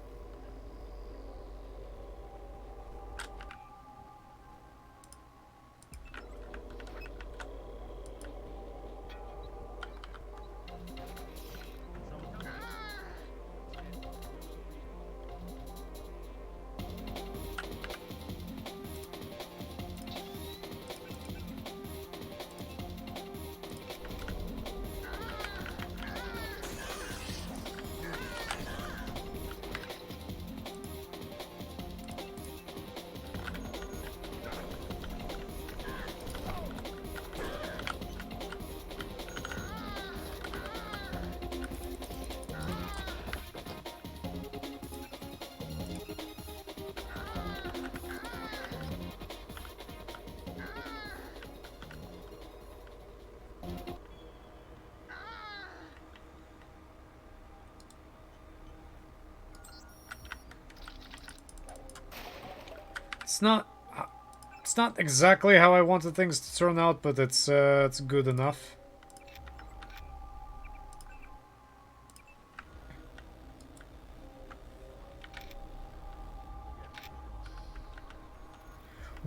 It's not exactly how I wanted things to turn out, but it's good enough.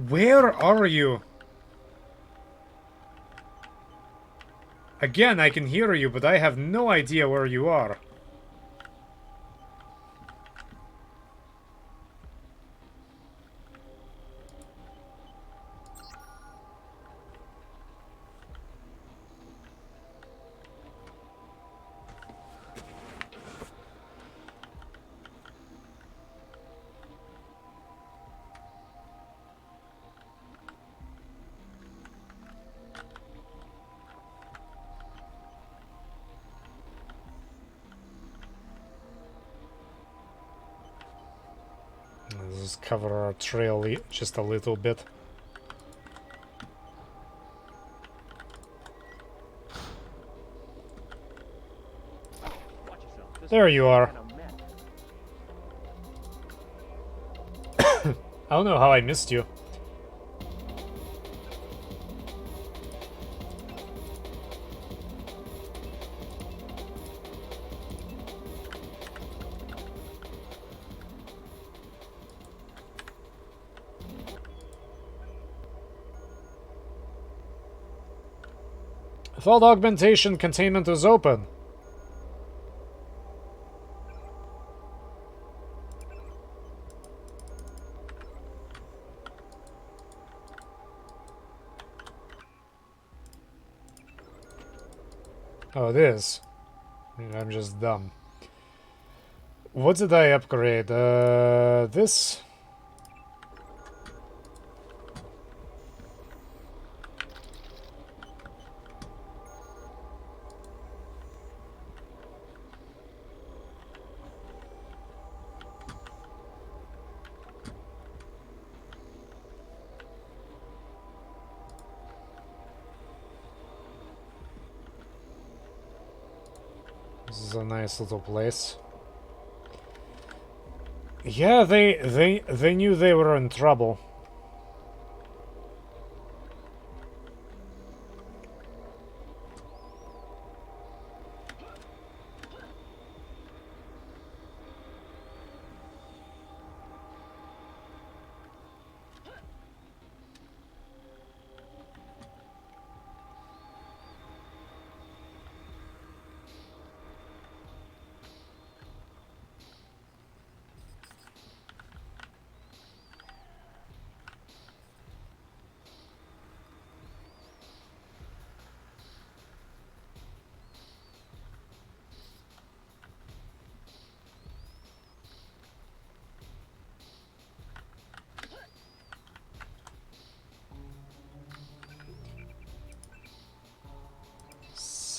Where are you? Again, I can hear you, but I have no idea where you are. Let's just cover our trail just a little bit. There you are. I don't know how I missed you. Thought augmentation containment is open. Oh, it is. I'm just dumb. What did I upgrade? This? This is a nice little place. Yeah, they knew they were in trouble.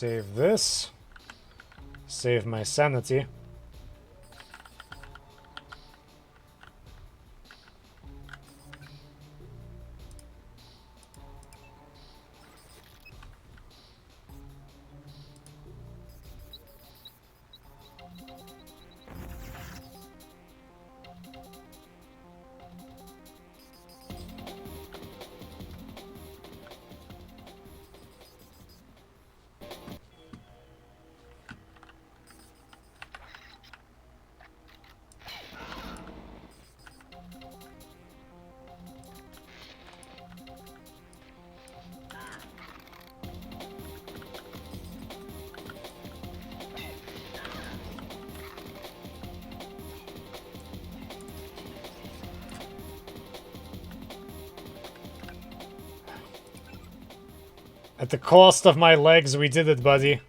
Save this. Save my sanity. At the cost of my legs, we did it, buddy.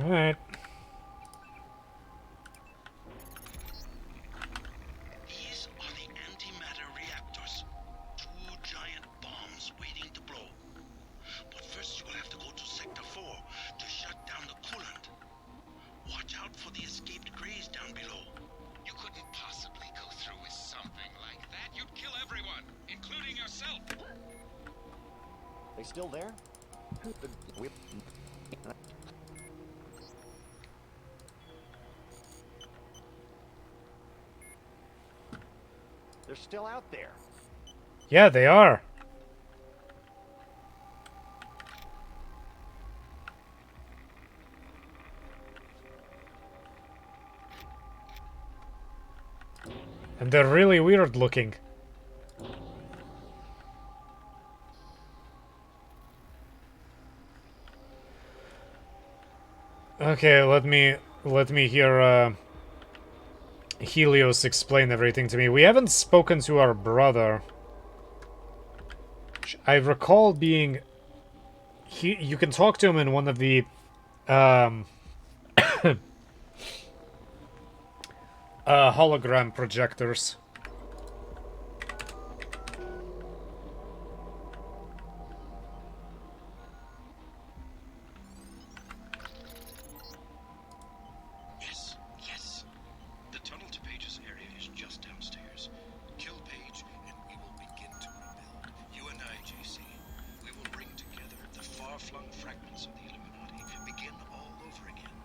Alright. These are the antimatter reactors. Two giant bombs waiting to blow. But first you will have to go to Sector 4 to shut down They still there? They're still out there. Yeah, they are. And they're really weird looking. Okay, let me hear Helios explain everything to me. We haven't spoken to our brother. I recall being you can talk to him in one of the hologram projectors. Yes, yes. The tunnel to Page's area is just downstairs. Kill Page, and we will begin to rebuild. You and I, JC. We will bring together the far-flung fragments of the Illuminati. Begin all over again.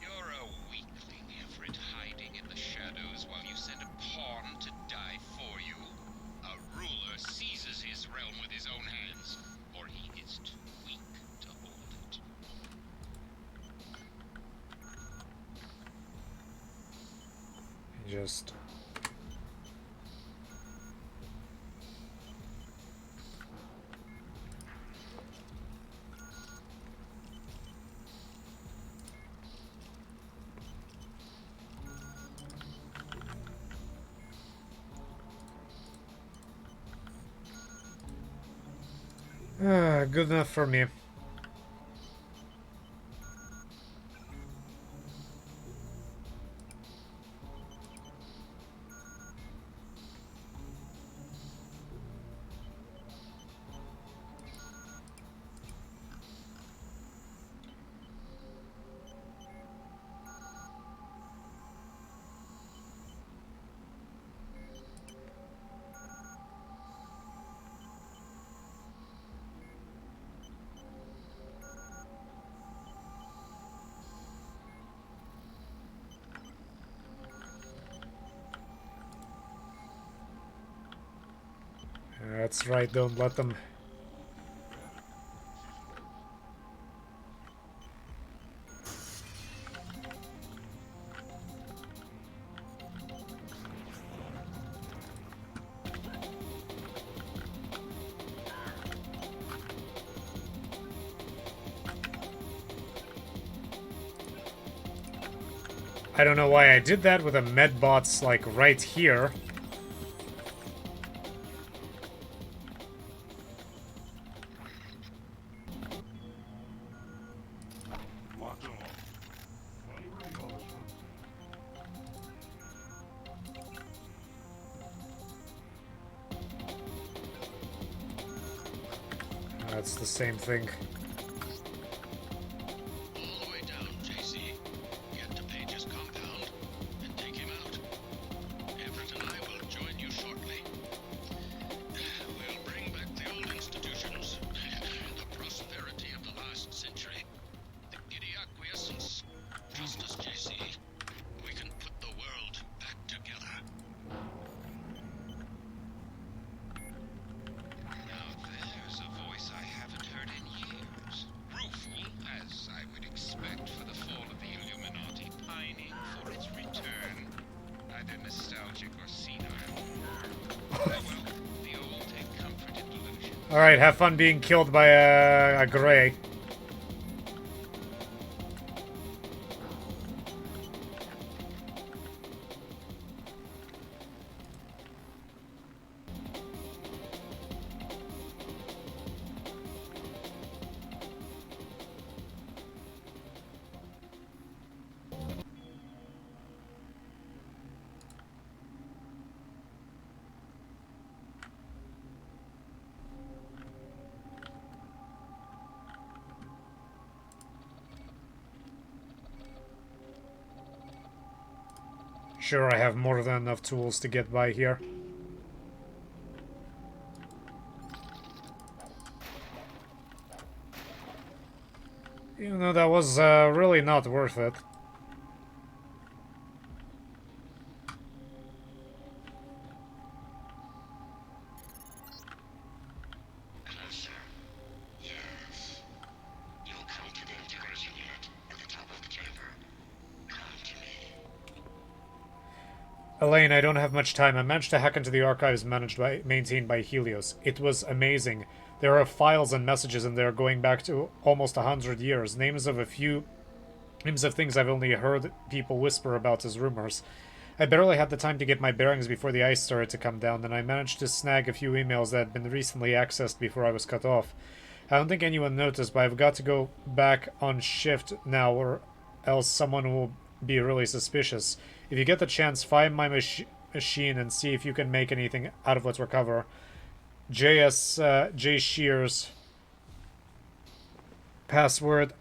You're a weakling, Everett, hiding in the shadows while you send a pawn to die for you. A ruler seizes his realm with his own hands, or he is too weak to hold it. Just good enough for me. That's right, don't let them. I don't know why I did that with a medbot's like right here. That's the same thing. All the way down, JC. Get to Page's compound and take him out. Everett and I will join you shortly. We'll bring back the old institutions, the prosperity of the last century, the giddy acquiescence. Trust us, JC. We can put the world back together. Now there's a voice I haven't heard in years. Rueful, as I would expect for the fall of the Illuminati, pining for its return. Either nostalgic or senile. Oh well, the old take comfort in delusion. Alright, have fun being killed by a gray. Sure, I have more than enough tools to get by here. You know, that was really not worth it. Hello, sir. Yes. You'll come to the integration unit at the top of the chamber. Come to me. Elaine, I don't have much time. I managed to hack into the archives maintained by Helios. It was amazing. There are files and messages in there going back to almost 100 years. Names of things I've only heard people whisper about as rumors. I barely had the time to get my bearings before the ice started to come down, and I managed to snag a few emails that had been recently accessed before I was cut off. I don't think anyone noticed, but I've got to go back on shift now, or else someone will be really suspicious. If you get the chance, find my machine and see if you can make anything out of what's recover. J. Shears. Password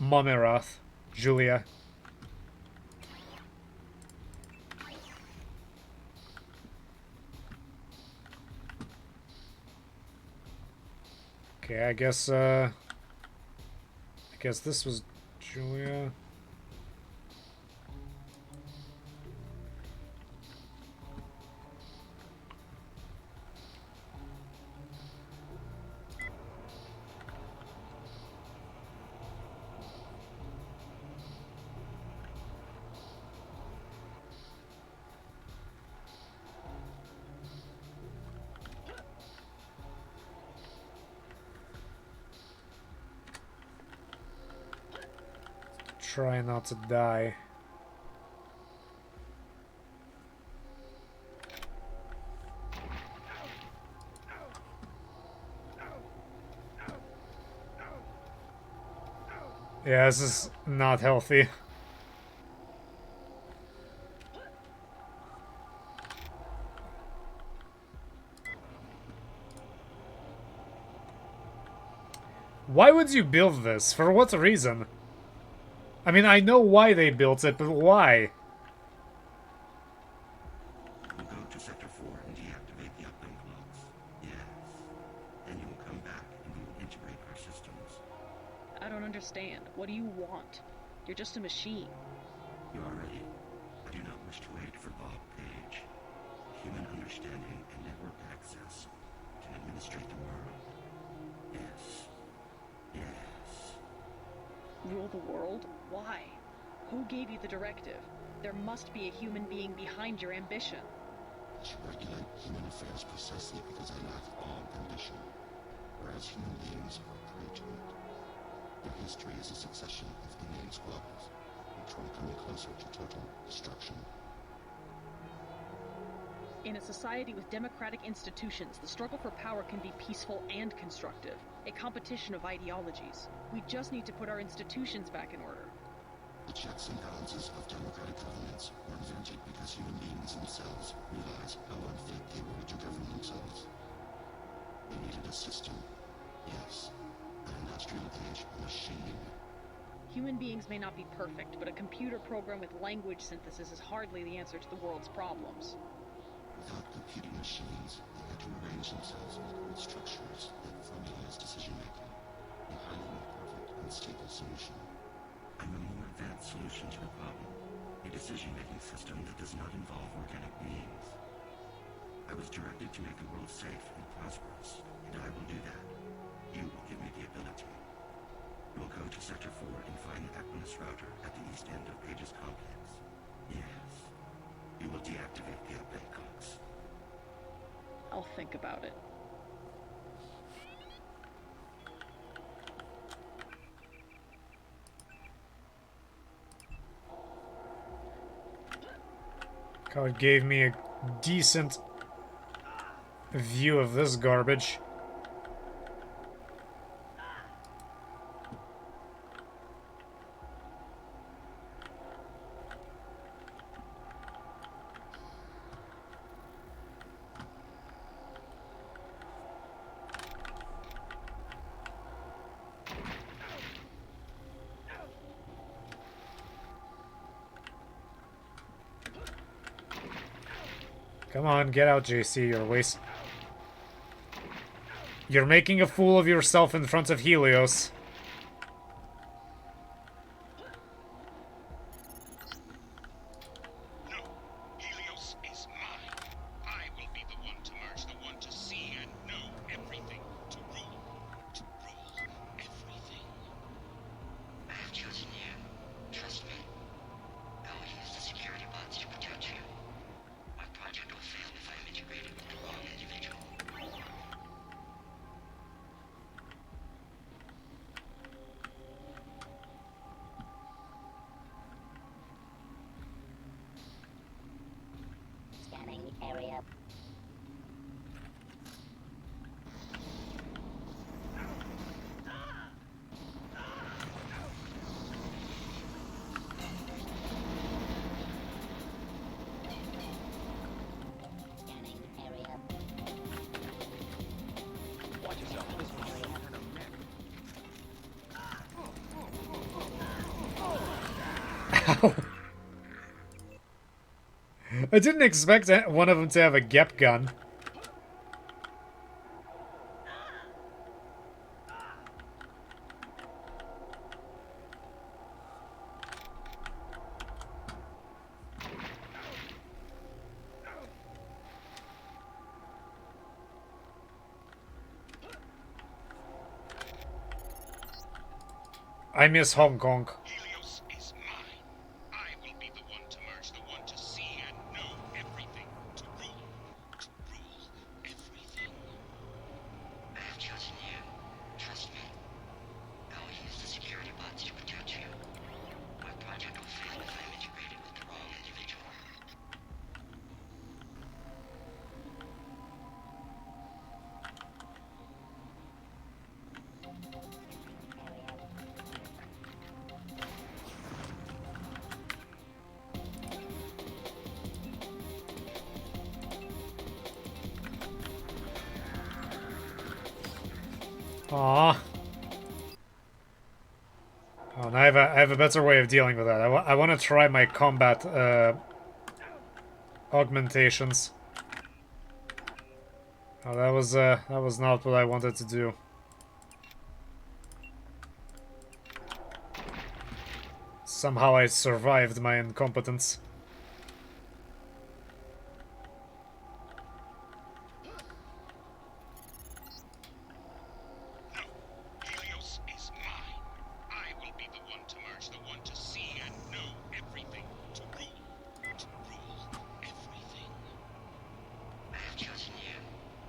Momerath. Julia. Okay, I guess this was Julia. Try not to die. Yeah, this is not healthy. Why would you build this? For what reason? I mean, I know why they built it, but why? We'll go to Sector 4 and deactivate the uplink locks. Yes. Then you will come back and we will integrate our systems. I don't understand. What do you want? You're just a machine. You are ready. I do not wish to wait for Bob Page. Human understanding and network access can administrate the world. Yes. Yes. Rule the world? Why? Who gave you the directive? There must be a human being behind your ambition. I should regulate human affairs precisely because I lack all ambition, whereas human beings are prey to it. Their history is a succession of inane squabbles, each one coming closer to total destruction. In a society with democratic institutions, the struggle for power can be peaceful and constructive. A competition of ideologies. We just need to put our institutions back in order. The checks and balances of democratic governments were invented because human beings themselves realized how unfit they were to govern themselves. They needed a system. Yes, an industrial age machine. Human beings may not be perfect, but a computer program with language synthesis is hardly the answer to the world's problems. Without computing machines, they had to arrange themselves in code structures that formalized decision-making, a highly imperfect and stable solution. I'm a more advanced solution to the problem, a decision-making system that does not involve organic beings. I was directed to make the world safe and prosperous, and I will do that. You will give me the ability. You will go to Sector 4 and find the Equinus router at the east end of Page's complex. Yes. You will deactivate the uplink cocks. I'll think about it. God gave me a decent view of this garbage. Come on, get out, JC. You're making a fool of yourself in front of Helios. Wow. I didn't expect one of them to have a gap gun. I miss Hong Kong. Helios is mine. I will be the one to merge, the one to see and know everything. To rule. To rule everything. I have chosen you. Trust me. I will use the security bots to protect you. My project will fail if I'm integrated with the wrong individual. Aww. Oh, and I have a better way of dealing with that. I want to try my combat augmentations. Oh, that was not what I wanted to do. Somehow I survived my incompetence. No. Helios is mine. I will be the one to merge, the one to see and know everything. To rule. To rule everything. I have chosen you.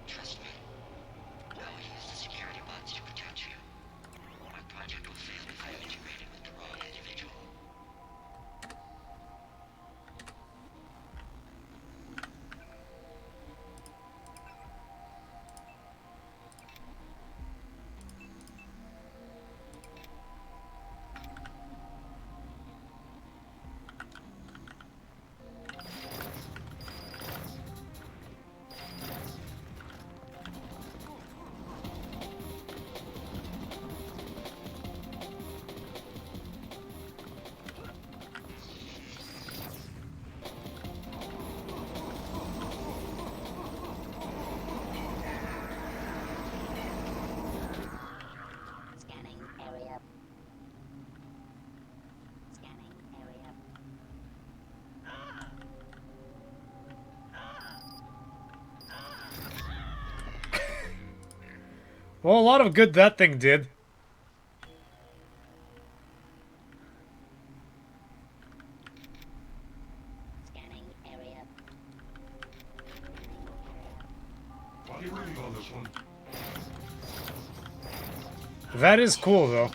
Trust me. I will use the security bots to protect you. My project will fail if I'm integrated with the wrong individual. Scanning area. Scanning area. Well, a lot of good that thing did. Scanning area. Are you reading on this one? That is cool, though.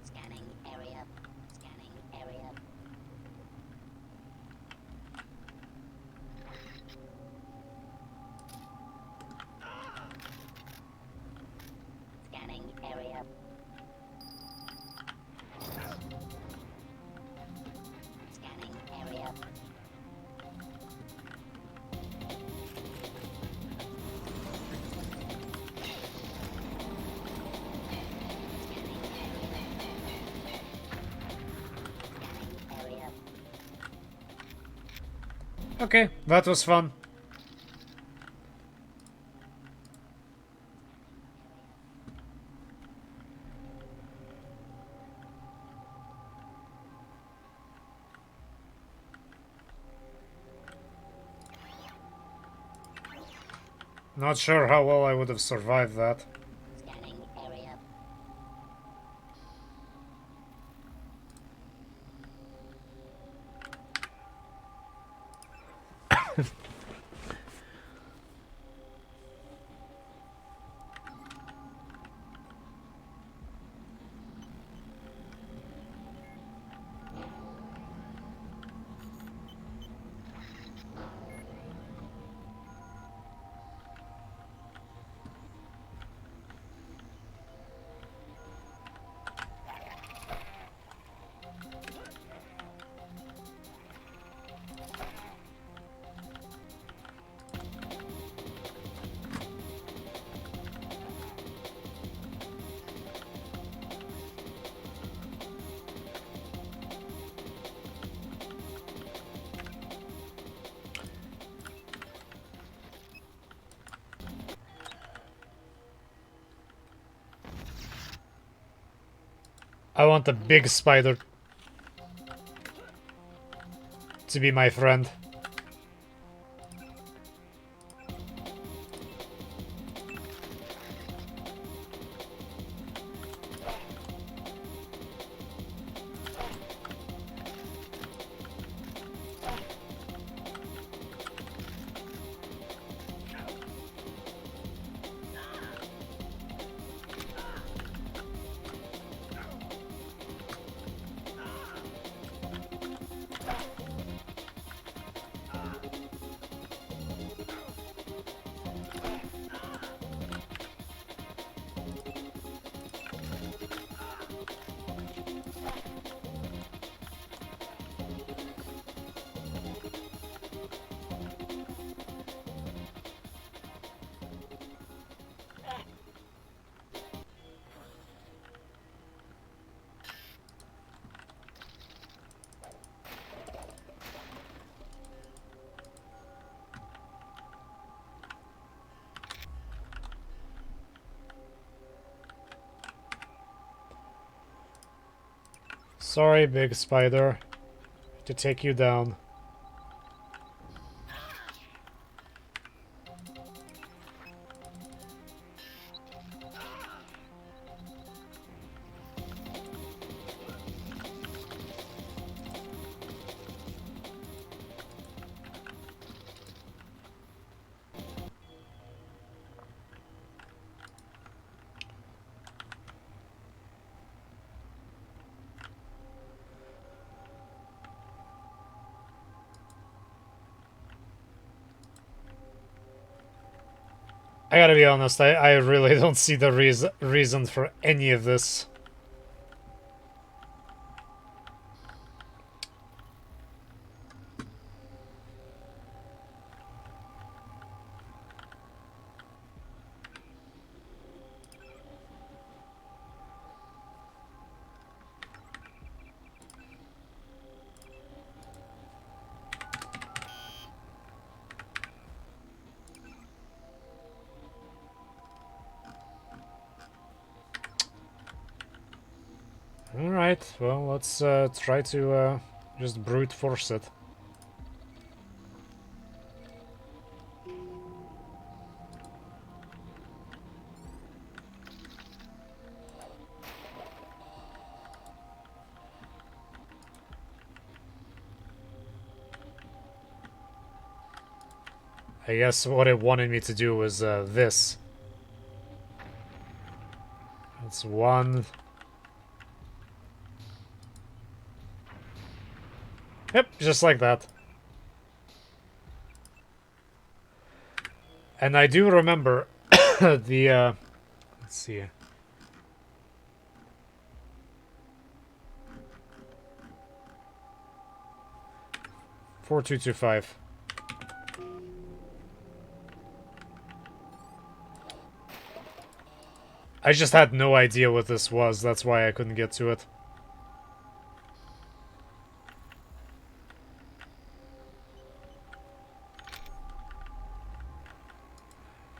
Scanning area. Scanning area. Scanning area. Scanning area. Area. Okay, that was fun. Not sure how well I would have survived that. Scanning area. I want the big spider to be my friend. Sorry, big spider, to take you down. I gotta be honest, I really don't see the reason for any of this. Alright, well, let's try to just brute force it. I guess what it wanted me to do was this. That's one. Yep, just like that. And I do remember the, let's see. 4225. I just had no idea what this was, that's why I couldn't get to it.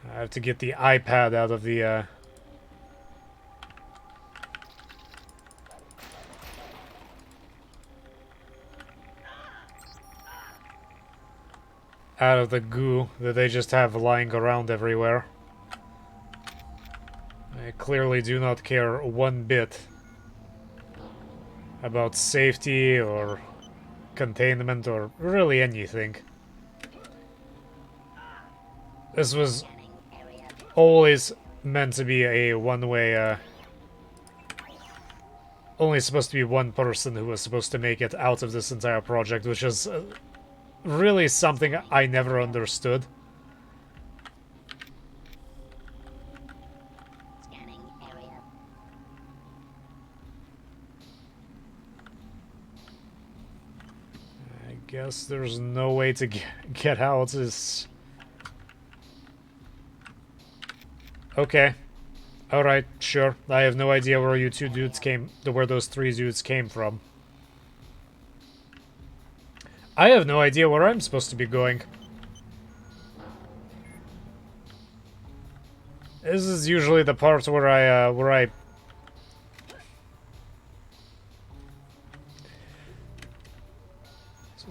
I have to get the iPad out of the, out of the goo that they just have lying around everywhere. I clearly do not care one bit about safety or containment or really anything. This was always meant to be a one-way, only supposed to be one person who was supposed to make it out of this entire project, which is really something I never understood. Scanning area. I guess there's no way to get out. Is okay. Alright, sure. I have no idea where you two dudes where those three dudes came from. I have no idea where I'm supposed to be going. This is usually the part where I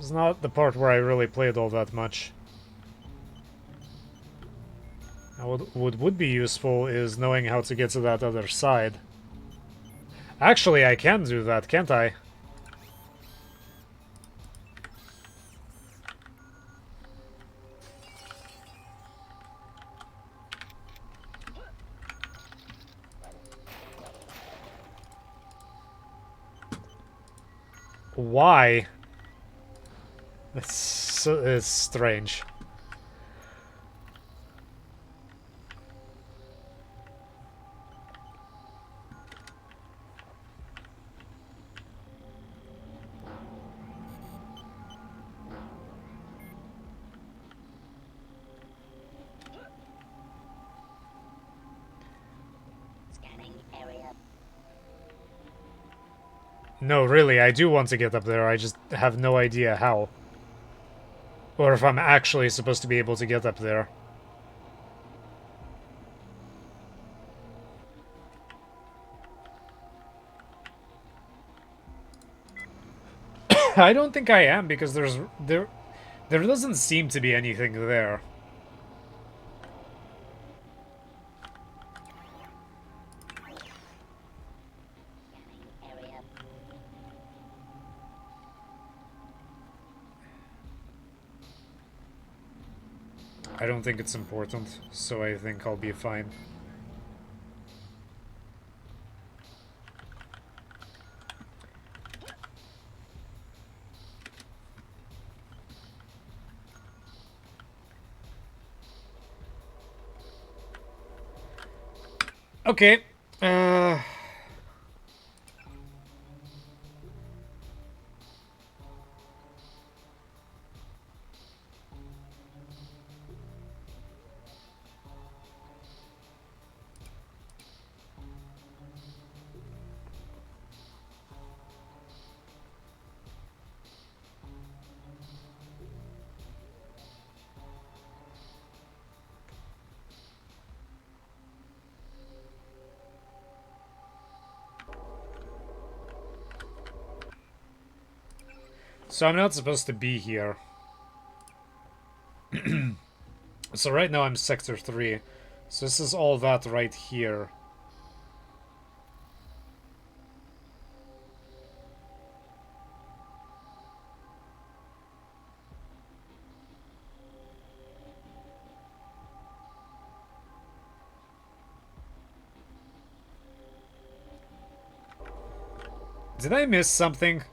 It's not the part where I really played all that much. Now, what would be useful is knowing how to get to that other side. Actually, I can do that, can't I? Why? It's strange. Scanning area. No, really, I do want to get up there, I just have no idea how. Or if I'm actually supposed to be able to get up there. I don't think I am, because there doesn't seem to be anything there. Scanning area. I don't think it's important, so I think I'll be fine. Okay. So I'm not supposed to be here. So right now I'm Sector 3. So this is all that right here. Did I miss something?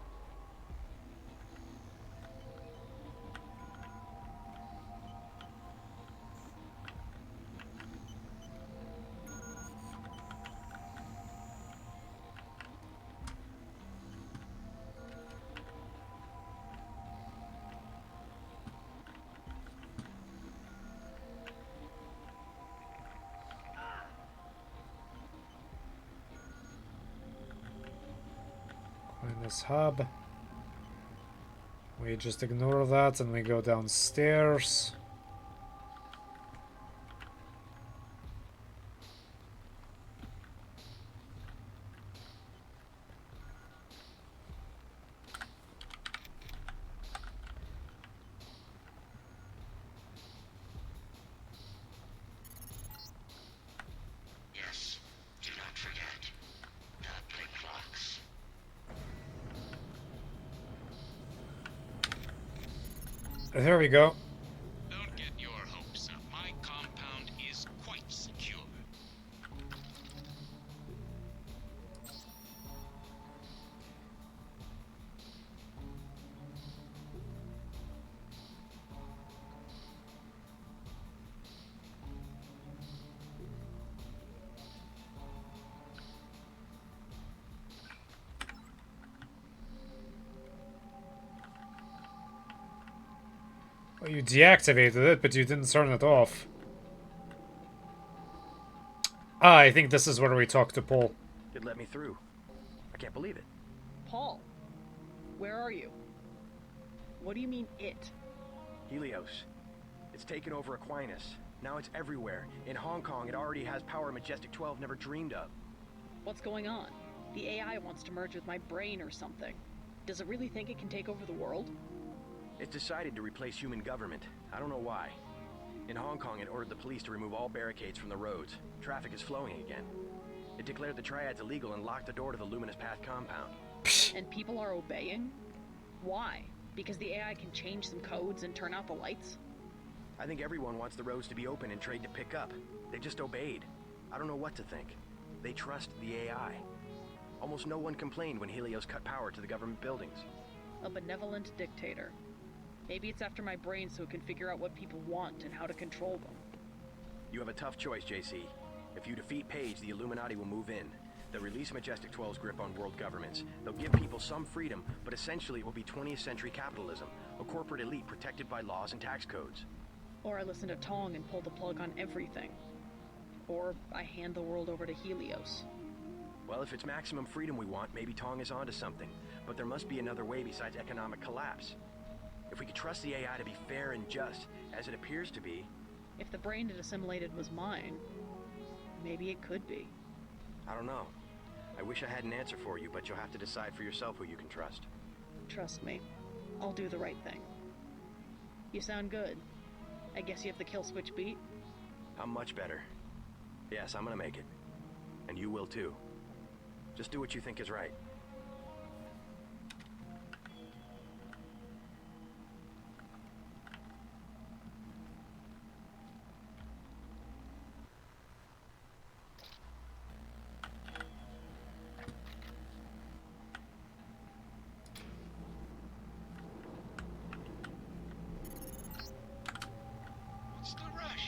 Find this hub. We just ignore that and we go downstairs. Yes, do not forget the blink clocks. There we go. Don't get your hopes up. My compound is quite secure. Well, you deactivated it, but you didn't turn it off. Ah, I think this is where we talk to Paul. It let me through. I can't believe it. Paul, where are you? What do you mean, it? Helios. It's taken over Aquinas. Now it's everywhere. In Hong Kong, it already has power Majestic 12 never dreamed of. What's going on? The AI wants to merge with my brain or something. Does it really think it can take over the world? It's decided to replace human government. I don't know why. In Hong Kong, it ordered the police to remove all barricades from the roads. Traffic is flowing again. It declared the triads illegal and locked the door to the Luminous Path compound. And people are obeying? Why? Because the AI can change some codes and turn out the lights? I think everyone wants the roads to be open and trade to pick up. They just obeyed. I don't know what to think. They trust the AI. Almost no one complained when Helios cut power to the government buildings. A benevolent dictator. Maybe it's after my brain so it can figure out what people want and how to control them. You have a tough choice, JC. If you defeat Page, the Illuminati will move in. They'll release Majestic 12's grip on world governments. They'll give people some freedom, but essentially it will be 20th century capitalism, a corporate elite protected by laws and tax codes. Or I listen to Tong and pull the plug on everything. Or I hand the world over to Helios. Well, if it's maximum freedom we want, maybe Tong is onto something. But there must be another way besides economic collapse. If we could trust the AI to be fair and just, as it appears to be... If the brain it assimilated was mine, maybe it could be. I don't know. I wish I had an answer for you, but you'll have to decide for yourself who you can trust. Trust me. I'll do the right thing. You sound good. I guess you have the kill switch beat? I'm much better. Yes, I'm gonna make it. And you will too. Just do what you think is right. What's the rush?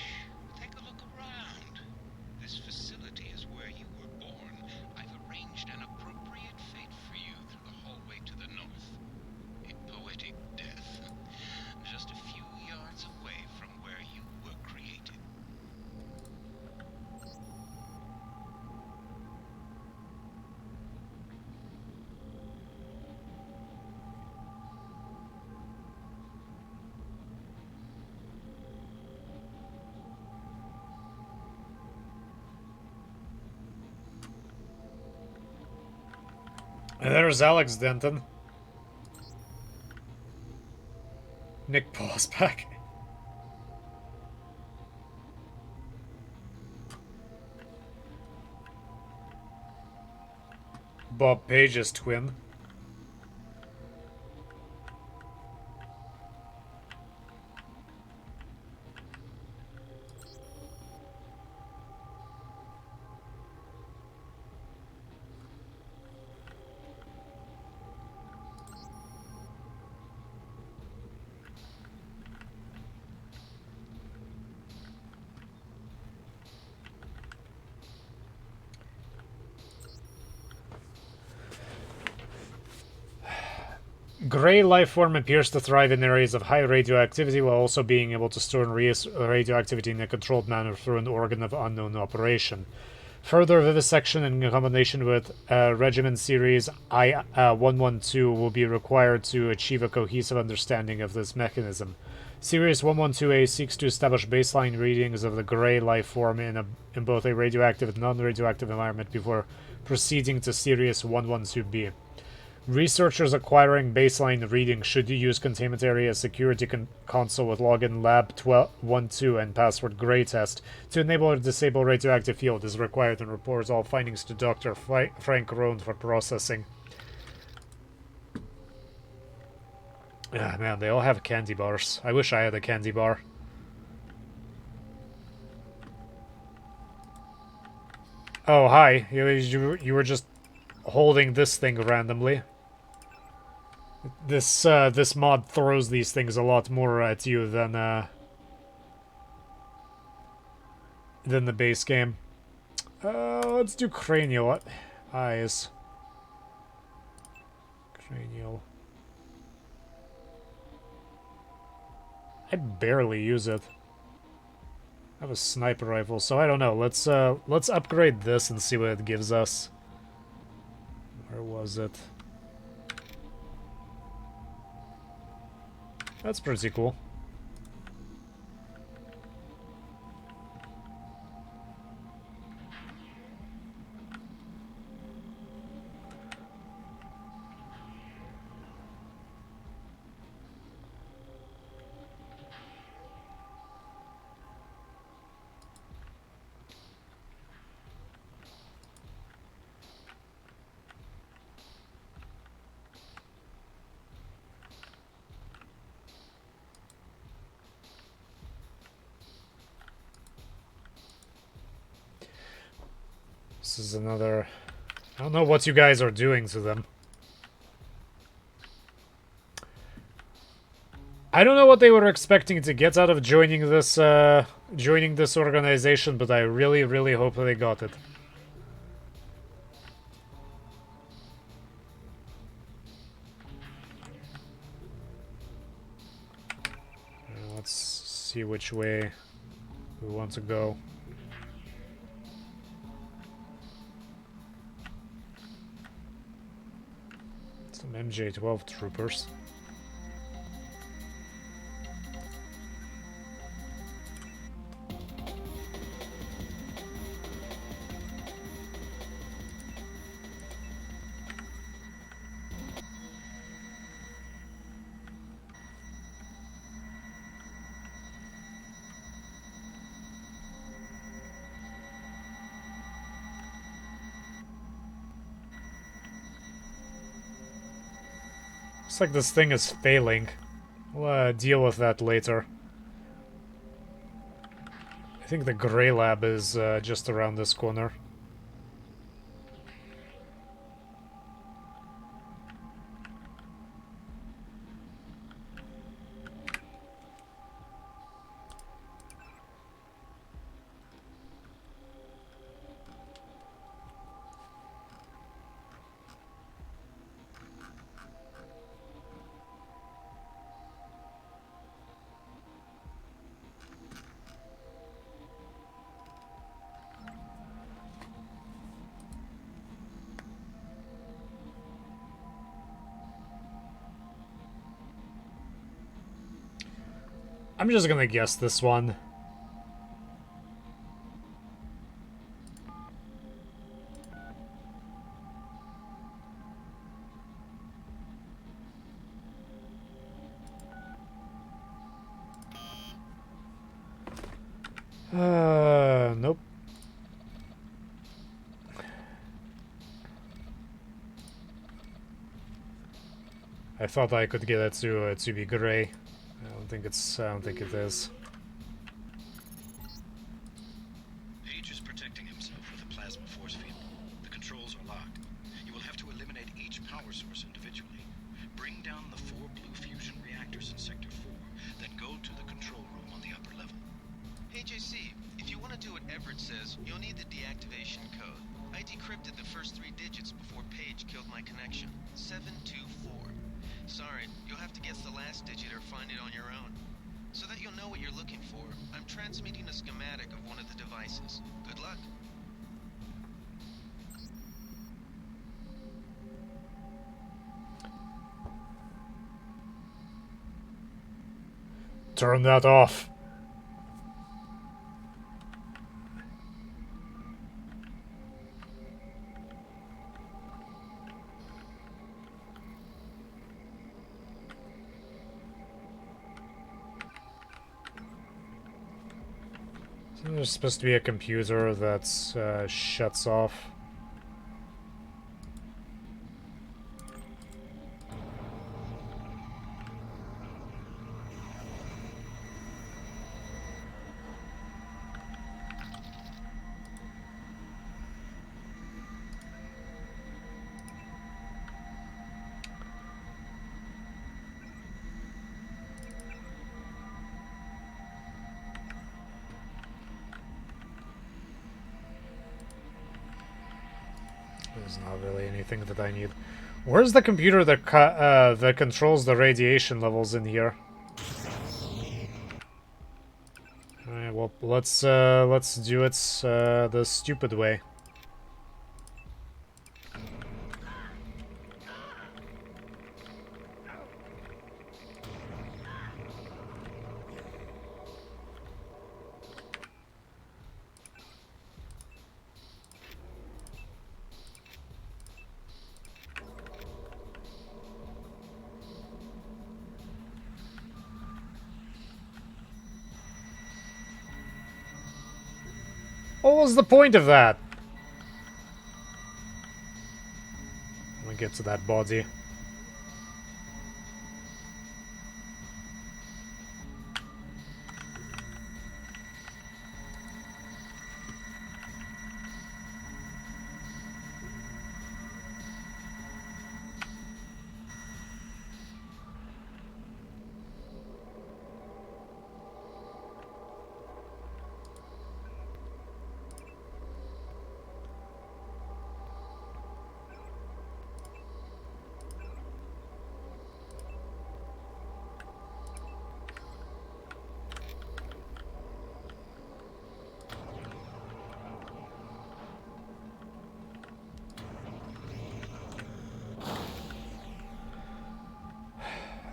Take a look around. This facility is where you were born. I've arranged an appropriate fate for you through the hallway to the north. A poetic death. Just a few yards away from where you were created. And there's Alex Denton. Nick Paul's back. Bob Page's twin. Gray life form appears to thrive in areas of high radioactivity while also being able to store and release radioactivity in a controlled manner through an organ of unknown operation. Further vivisection in combination with Regimen Series I-112 will be required to achieve a cohesive understanding of this mechanism. Series 112A seeks to establish baseline readings of the gray life form in both a radioactive and non-radioactive environment before proceeding to Series 112B. Researchers acquiring baseline readings should use Containment Area Security Console with login lab12 and password GRAYTEST to enable or disable radioactive field as required and report all findings to Dr. Frank Rohn for processing. Ah, man, they all have candy bars. I wish I had a candy bar. Oh, hi. You were just holding this thing randomly. This mod throws these things a lot more at you than the base game. Let's do cranial eyes. Cranial. I barely use it. I have a sniper rifle, so I don't know. Let's upgrade this and see what it gives us. Where was it? That's pretty cool. This is another... I don't know what you guys are doing to them. I don't know what they were expecting to get out of joining this organization, but I really, really hope they got it. Let's see which way we want to go. Some MJ-12 troopers. Looks like this thing is failing. We'll deal with that later. I think the Grey Lab is just around this corner. I'm just gonna guess this one. Nope. I thought I could get it to be gray. I don't think it is. Page is protecting himself with a plasma force field. The controls are locked. You will have to eliminate each power source individually. Bring down the 4 blue fusion reactors in Sector 4, then go to the control room on the upper level. Hey JC, if you want to do what Everett says, you'll need the deactivation code. I decrypted the first 3 digits before Page killed my connection. 724. Sorry, you'll have to guess the last digit or find it on your own. So that you'll know what you're looking for, I'm transmitting a schematic of one of the devices. Good luck. Turn that off. There's supposed to be a computer that shuts off. There's not really anything that I need. Where's the computer that that controls the radiation levels in here? Alright, well, let's do it the stupid way. What was the point of that? Let me get to that body.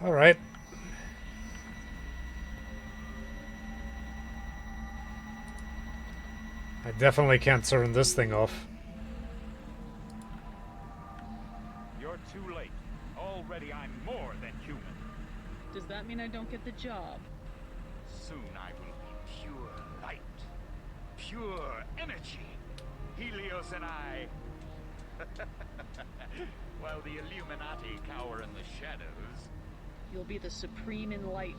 Alright. I definitely can't turn this thing off. You're too late. Already I'm more than human. Does that mean I don't get the job? Soon I will be pure light. Pure energy. Helios and I. While the Illuminati cower in the shadows. You'll be the supreme enlightened,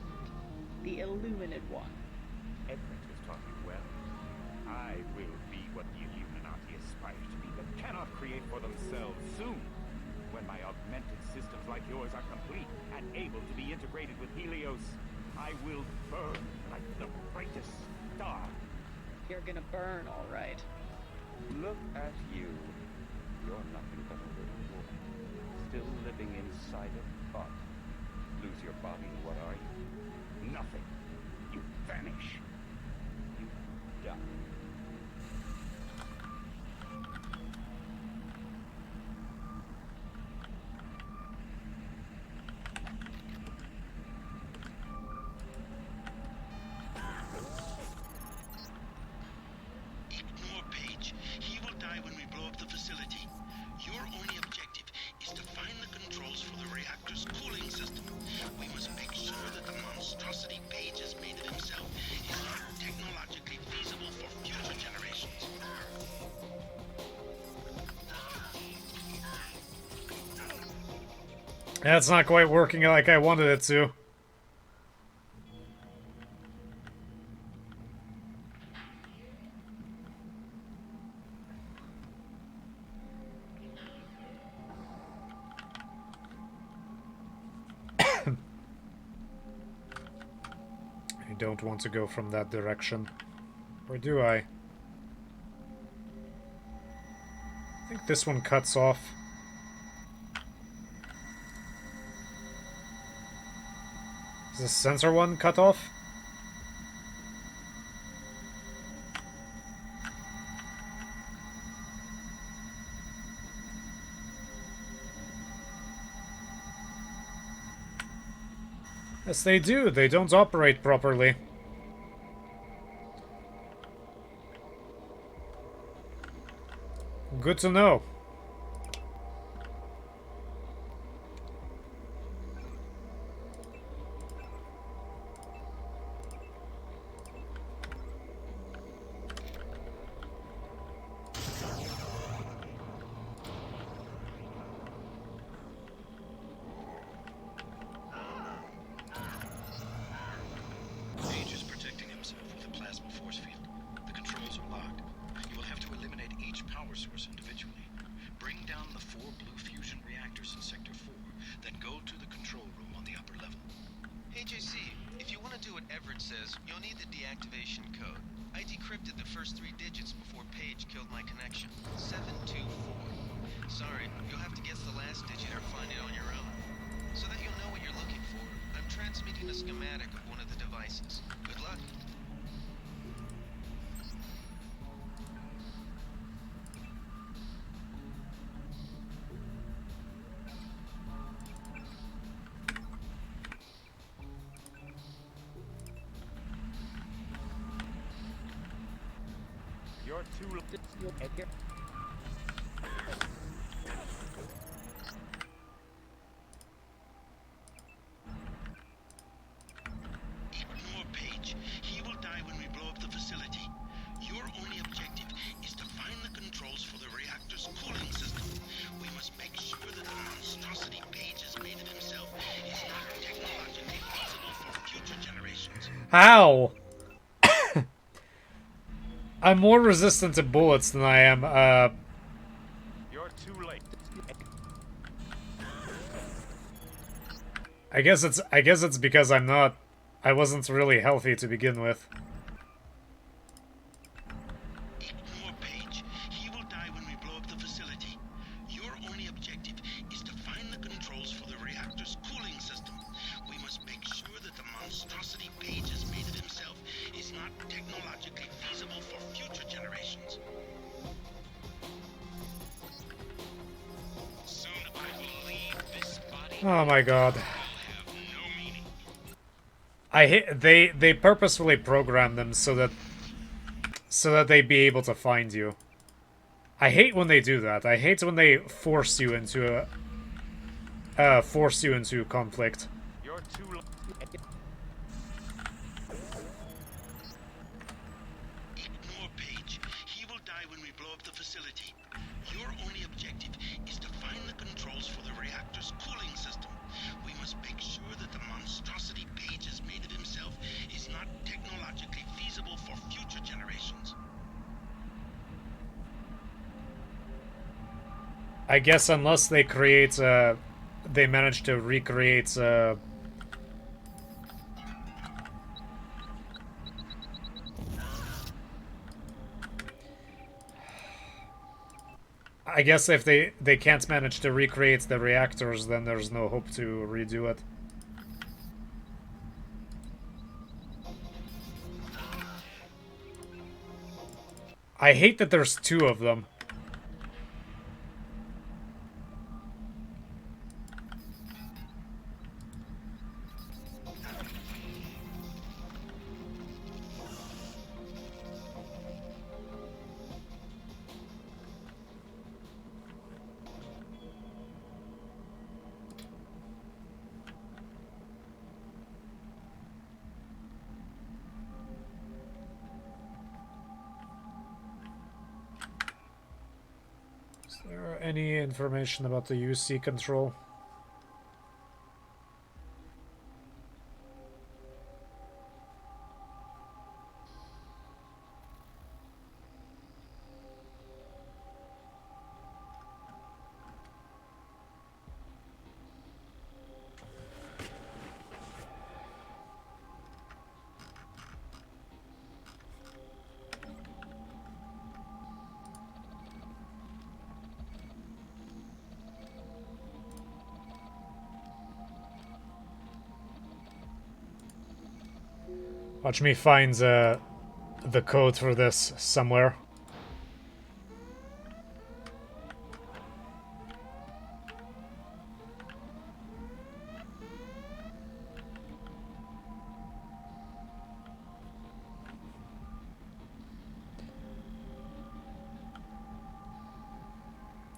the illuminated one. Edmund has taught you well. I will be what the Illuminati aspire to be, but cannot create for themselves soon. When my augmented systems like yours are complete and able to be integrated with Helios, I will burn like the brightest star. You're gonna burn, all right. Look at you. You're nothing but a little woman, still living inside a thought. Lose your body, what are you? Nothing. You vanish. You die. Ignore Page. He will die when we blow up the facility. Your only objective is to find the controls for the reactor's cooling system. We must make sure that the monstrosity Page has made of himself is not technologically feasible for future generations. That's not quite working like I wanted it to. I don't want to go from that direction. Or do I? I think this one cuts off. Is the sensor one cut off? Yes, they do. They don't operate properly. Good to know. Page is protecting himself with a plasma force field. The controls are locked. You will have to eliminate each power source individually. Bring down the 4 blue fusion reactors in Sector 4, then go to the control room on the upper level. Hey JC, if you want to do what Everett says, you'll need the deactivation code. I decrypted the first 3 digits before Page killed my connection. 724. Sorry, you'll have to guess the last digit or find it on your own. So that you'll know what you're looking for, I'm transmitting a schematic of one of the devices. Good luck. You're too late. Ignore Page. He will die when we blow up the facility. Your only objective is to find the controls for the reactor's cooling system. We must make sure that the monstrosity Page has made of himself is not technologically feasible for future generations. How? I'm more resistant to bullets than I am, You're too late. I guess it's because I wasn't really healthy to begin with. Ignore Page. He will die when we blow up the facility. Your only objective is to find the controls for the reactor's cooling system. We must make sure that the monstrosity Page has made of himself is not technologically feasible for future generations. Soon I will leave this body. Oh my god. Will have no I hate they purposefully program them so that they be able to find you. I hate when they do that. I hate when they force you into conflict. You're too Ignore Page. He will die when we blow up the facility. Your only objective is to find the controls for the reactor's cooling system. We must make sure that the monstrosity Page has made of himself is not technologically feasible for future generations. I guess unless they create they manage to recreate I guess if they can't manage to recreate the reactors, then there's no hope to redo it. I hate that there's two of them. Is there any information about the UC control? Watch me find the code for this somewhere.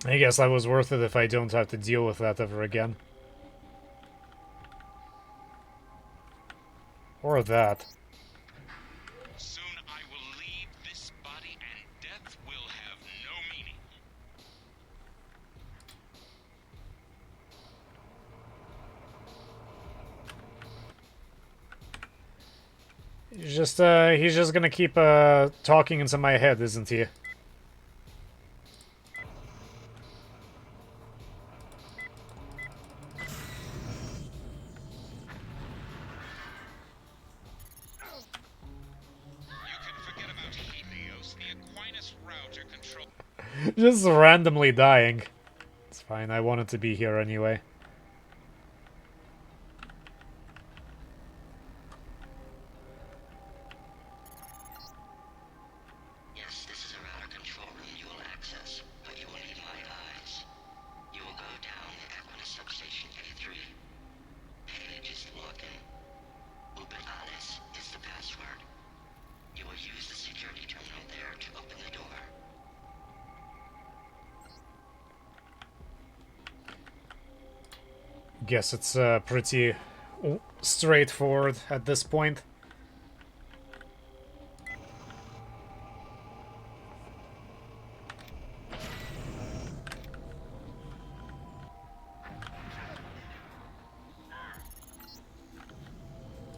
I guess that was worth it if I don't have to deal with that ever again. Or that. Soon I will leave this body and death will have no meaning. He's just gonna keep talking into my head, isn't he? Just randomly dying. It's fine, I wanted to be here anyway. Yes, this is a router control room you will access, but you will need my eyes. You will go down the Equinus substation A3. Page is login. Ubitalis is the password. You will use the security terminal there to open the door. Guess it's pretty straightforward at this point.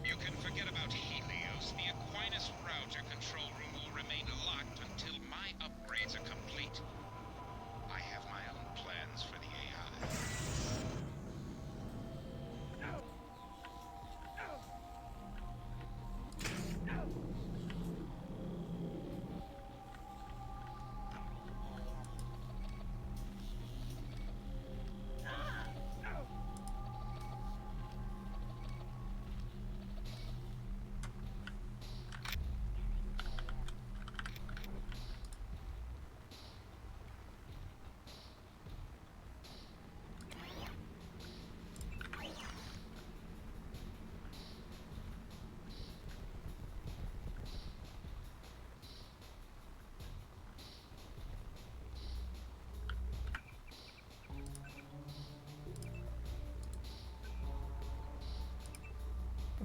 You can forget about Helios. The Aquinas router control room will remain locked until my upgrades are complete. I have my own plans for the AI.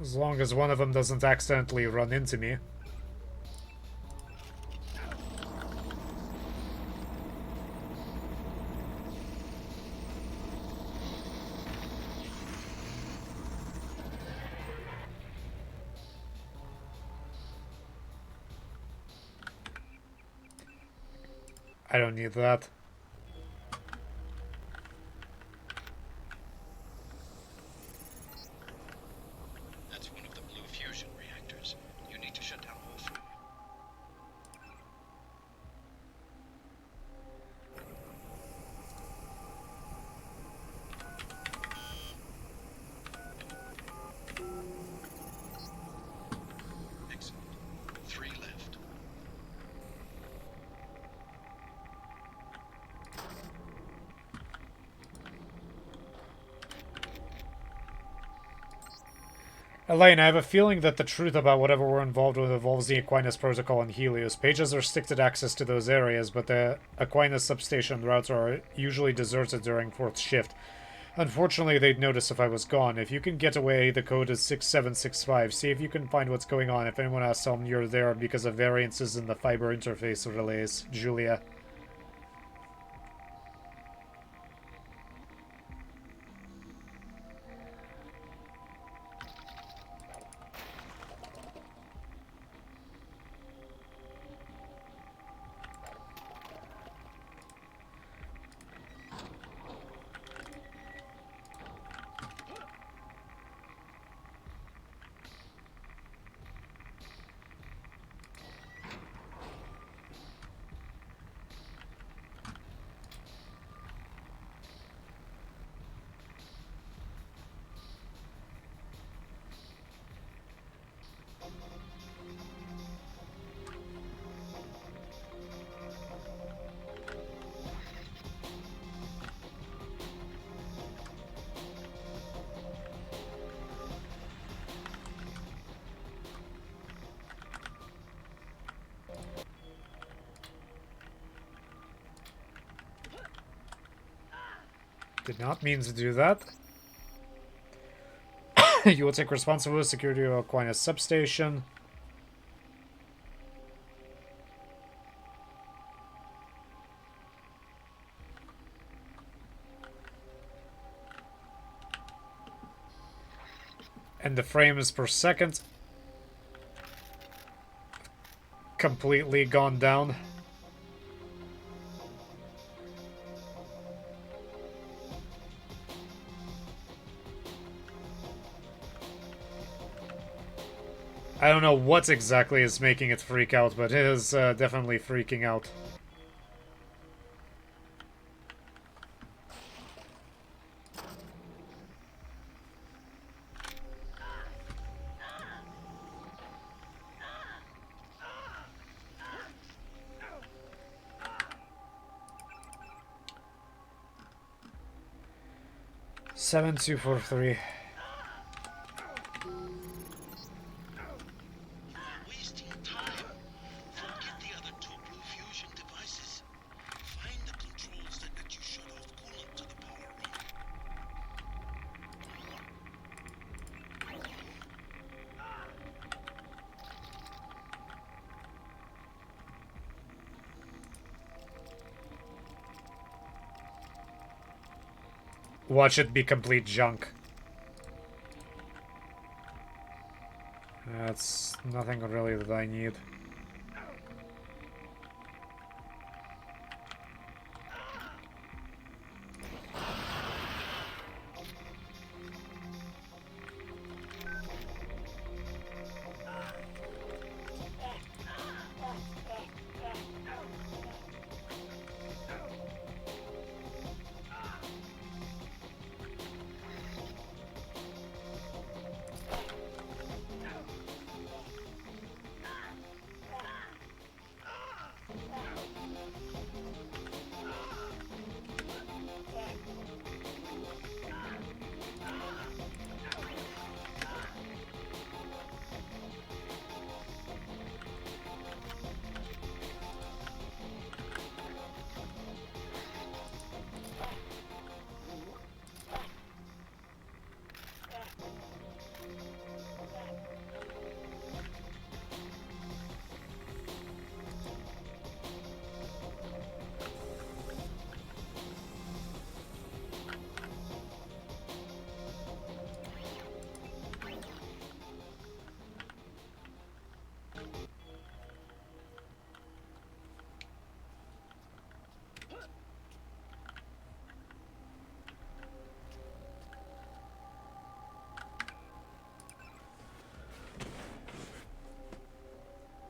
As long as one of them doesn't accidentally run into me. I don't need that. That's one of the blue fusion reactors. You need to shut down all three. Excellent. 3 left. Elaine, I have a feeling that the truth about whatever we're involved with involves the Aquinas Protocol and Helios. Pages are restricted access to those areas, but the Aquinas substation routes are usually deserted during 4th shift. Unfortunately, they'd notice if I was gone. If you can get away, the code is 6765. See if you can find what's going on. If anyone asks, tell them you're there because of variances in the fiber interface relays. Julia. Did not mean to do that. You will take responsibility for security of Aquinas substation. And the frames per second completely gone down. I don't know what exactly is making it freak out, but it is definitely freaking out. Seven, 2, 4, 3. Wasting time. Forget the other 2 blue fusion devices. Find the controls that let you shut off coolant to the power room. Watch it be complete junk. That's nothing really that I need.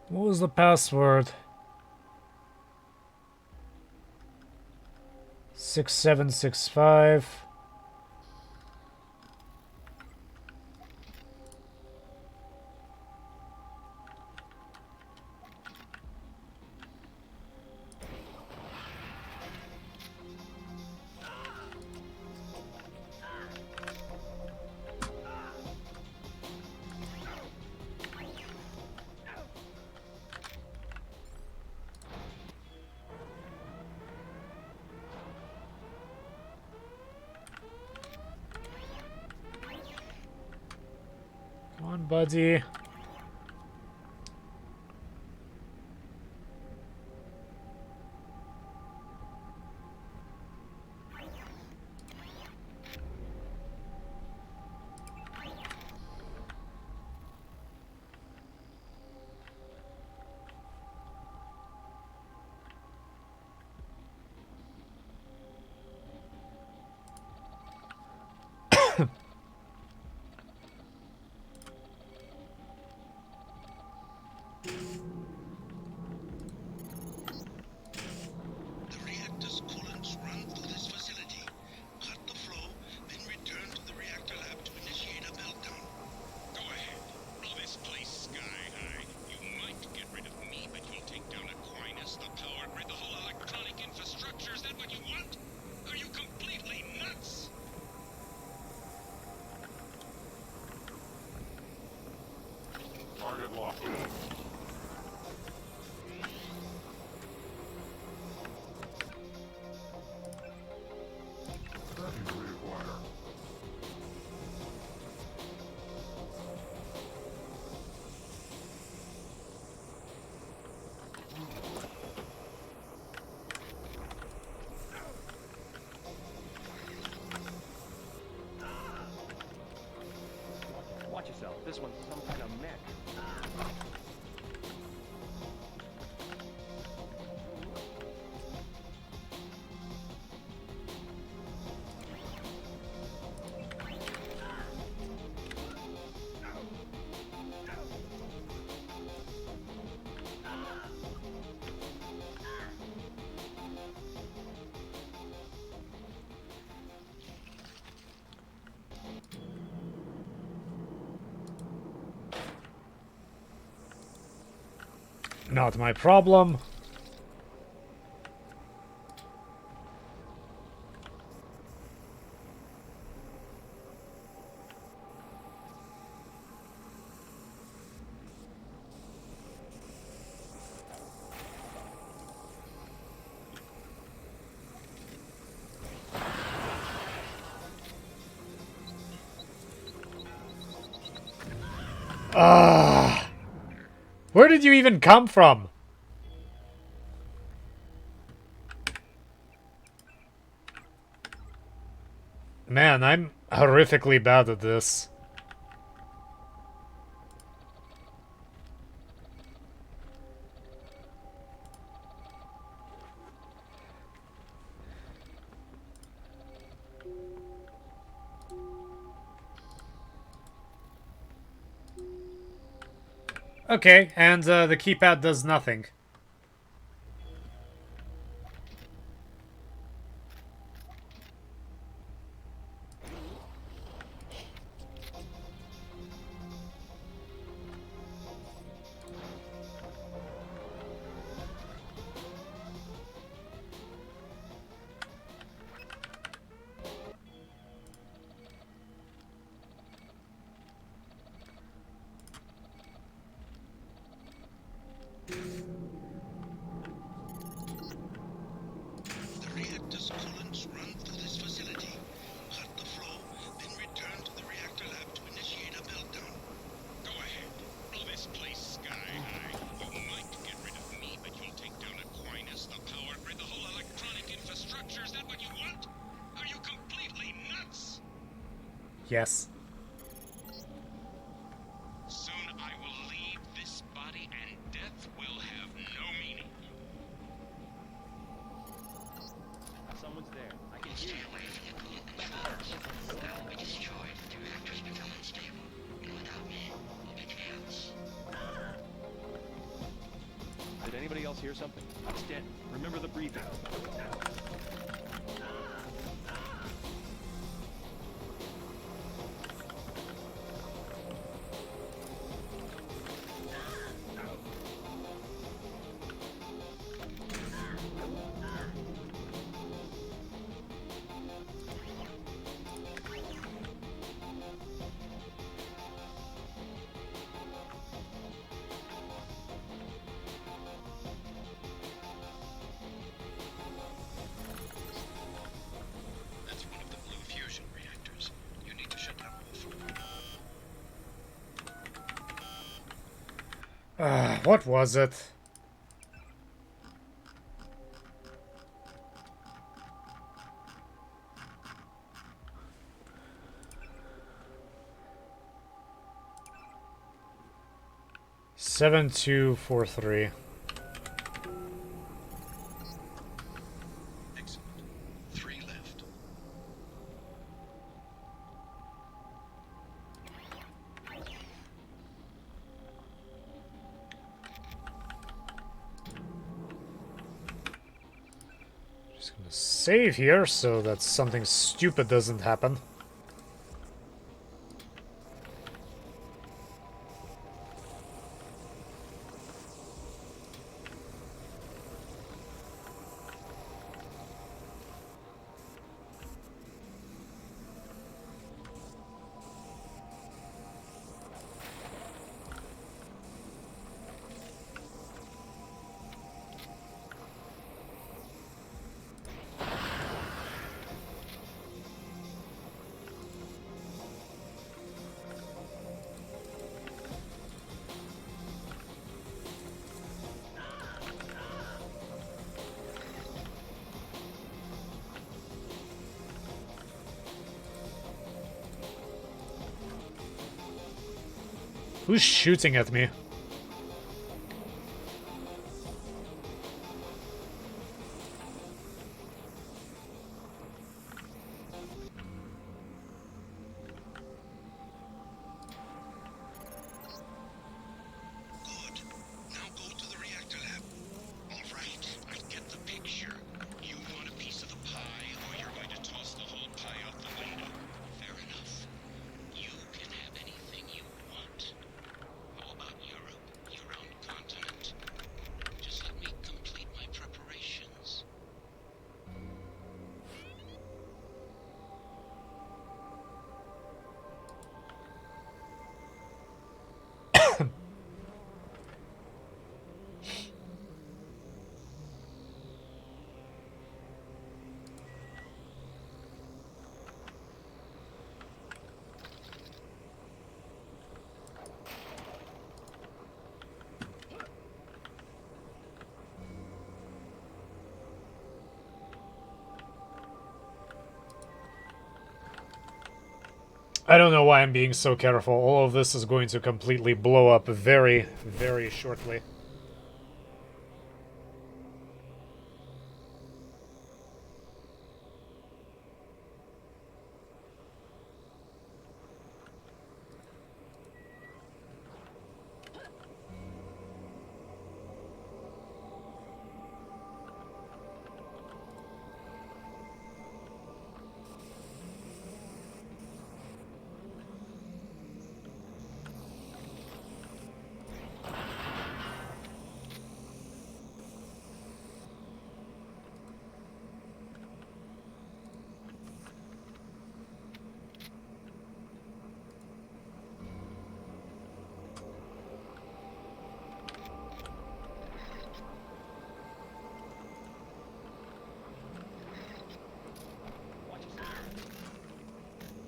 What was the password? 6765. Come on, buddy. The reactor's coolants run through this facility. Cut the flow, then return to the reactor lab to initiate a meltdown. Go ahead. Blow this place sky high. You might get rid of me, but you'll take down Aquinas, the power grid, the whole electronic infrastructure. Is that what you want? Are you completely nuts? Target locked. Tracking reacquire. Watch yourself. This one's some kind of mech. Not my problem. Ah, where did you even come from? Man, I'm horrifically bad at this. Okay, and the keypad does nothing. The reactor's coolants run through this facility. Cut the flow, then return to the reactor lab to initiate a meltdown. Go ahead. Blow this place sky high. You might get rid of me, but you'll take down Aquinas, the power grid, the whole electronic infrastructure. Is that what you want? Are you completely nuts? Yes. Soon I will leave this body and death will have no meaning. Someone's there. I can hear you. Away from the coolant spores. I will be destroyed if the reactors become unstable. And without me, will be chaos. Did anybody else hear something? Sten, remember the briefing. That's one of the blue fusion reactors. You need to shut down Wolf. What was it? Seven, 2, 4, 3. Excellent. 3 left. Just gonna save here so that something stupid doesn't happen. Who's shooting at me? Good. Now go to the reactor lab. All right, I get the picture. You want a piece of the pie, or you're going to toss the whole pie out the window. Fair enough. You can have anything you want. How about Europe, your own continent? Just let me complete my preparations. I don't know why I'm being so careful. All of this is going to completely blow up very, very shortly.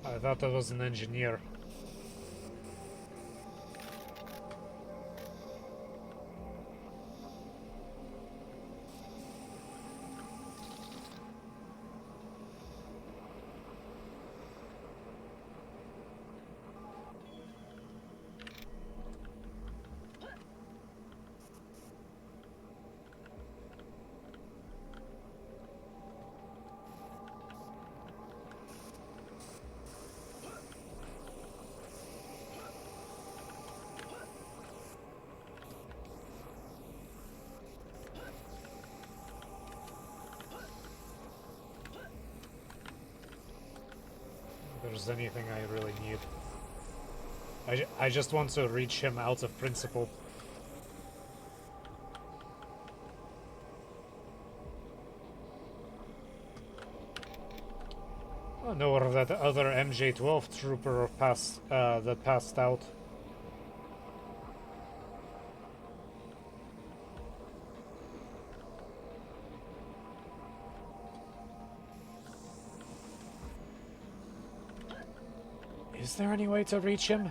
I thought that was an engineer. there's anything I really need. I just want to reach him out of principle. I know where that other MJ-12 trooper that passed out. Is there any way to reach him?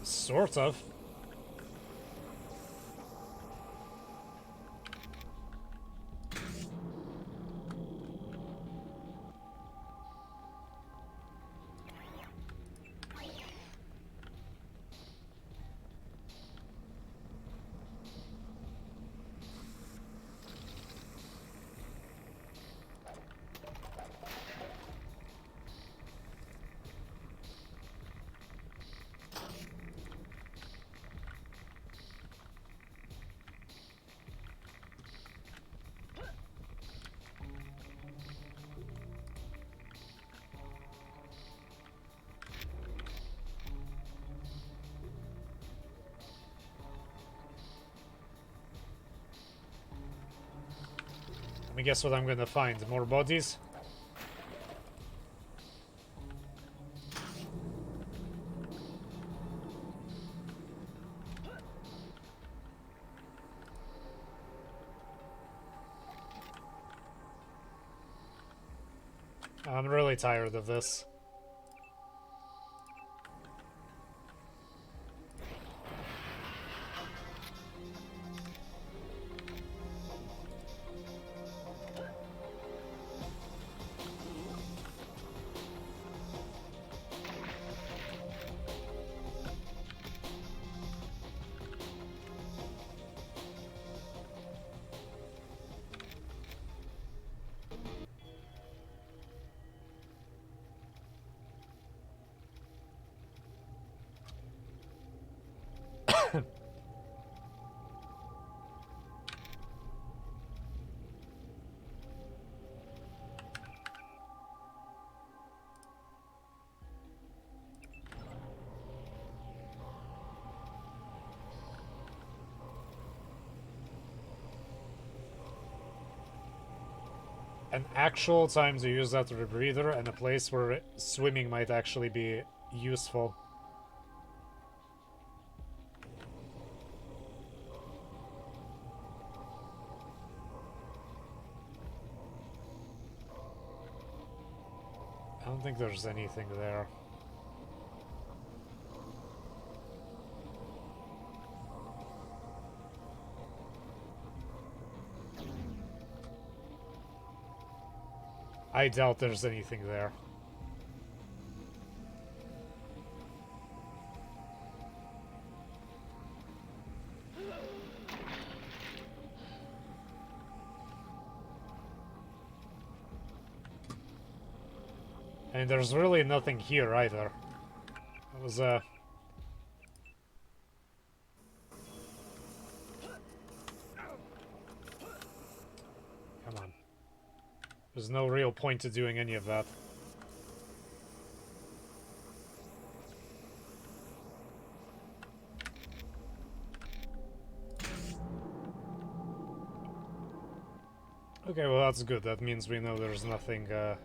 Sort of. Let me guess what I'm gonna find. More bodies? I'm really tired of this. An actual time to use that rebreather and a place where swimming might actually be useful. I don't think there's anything there. I doubt there's anything there. And there's really nothing here either. That was Come on. There's no real point to doing any of that. Okay, well that's good. That means we know there's nothing there.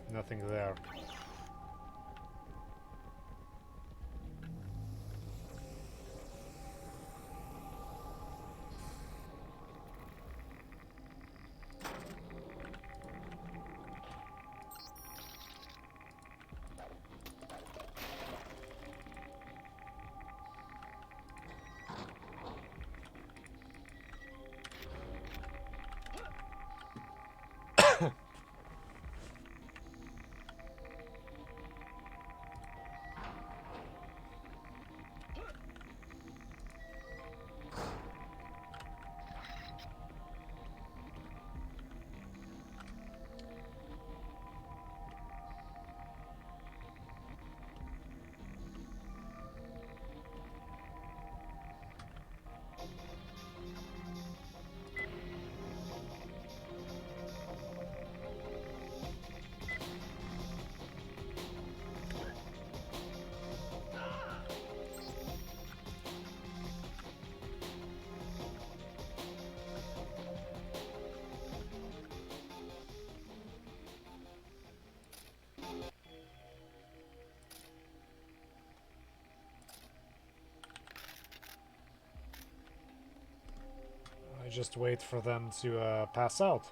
just wait for them to pass out.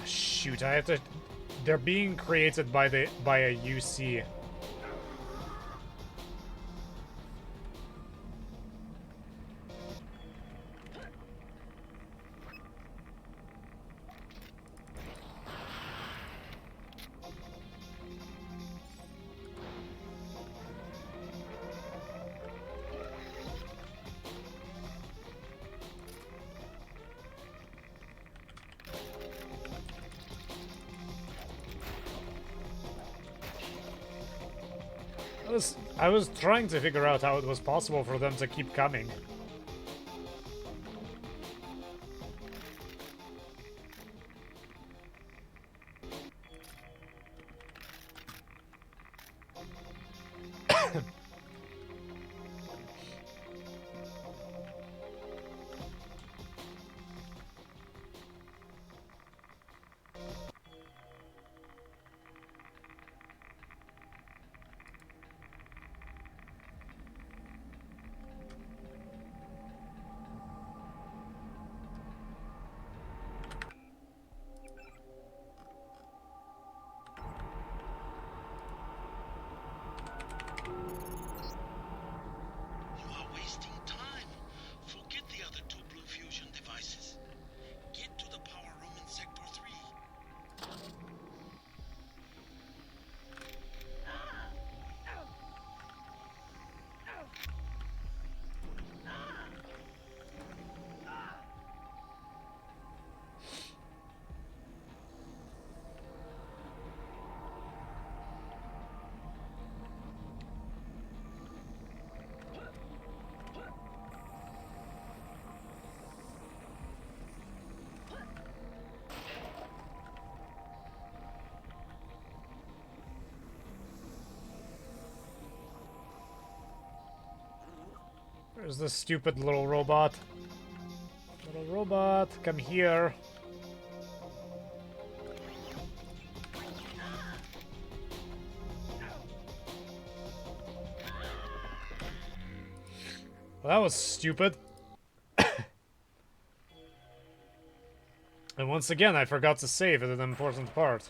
Shoot, I have to... They're being created by a UC. I was trying to figure out how it was possible for them to keep coming. Where's this stupid little robot? Little robot, come here. Well, that was stupid. And once again, I forgot to save at an important part.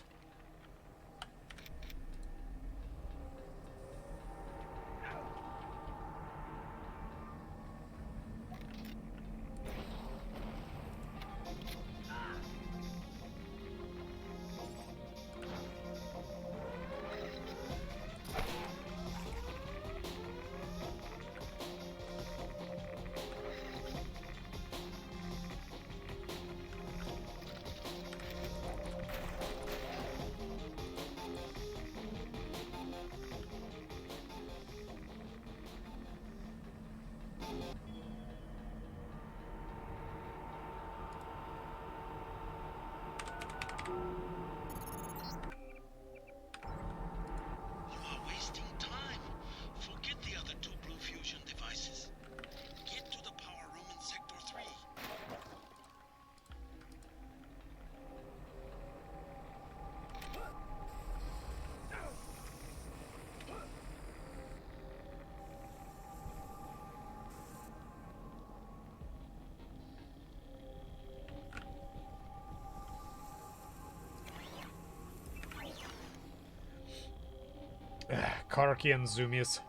Karki and Zoomies.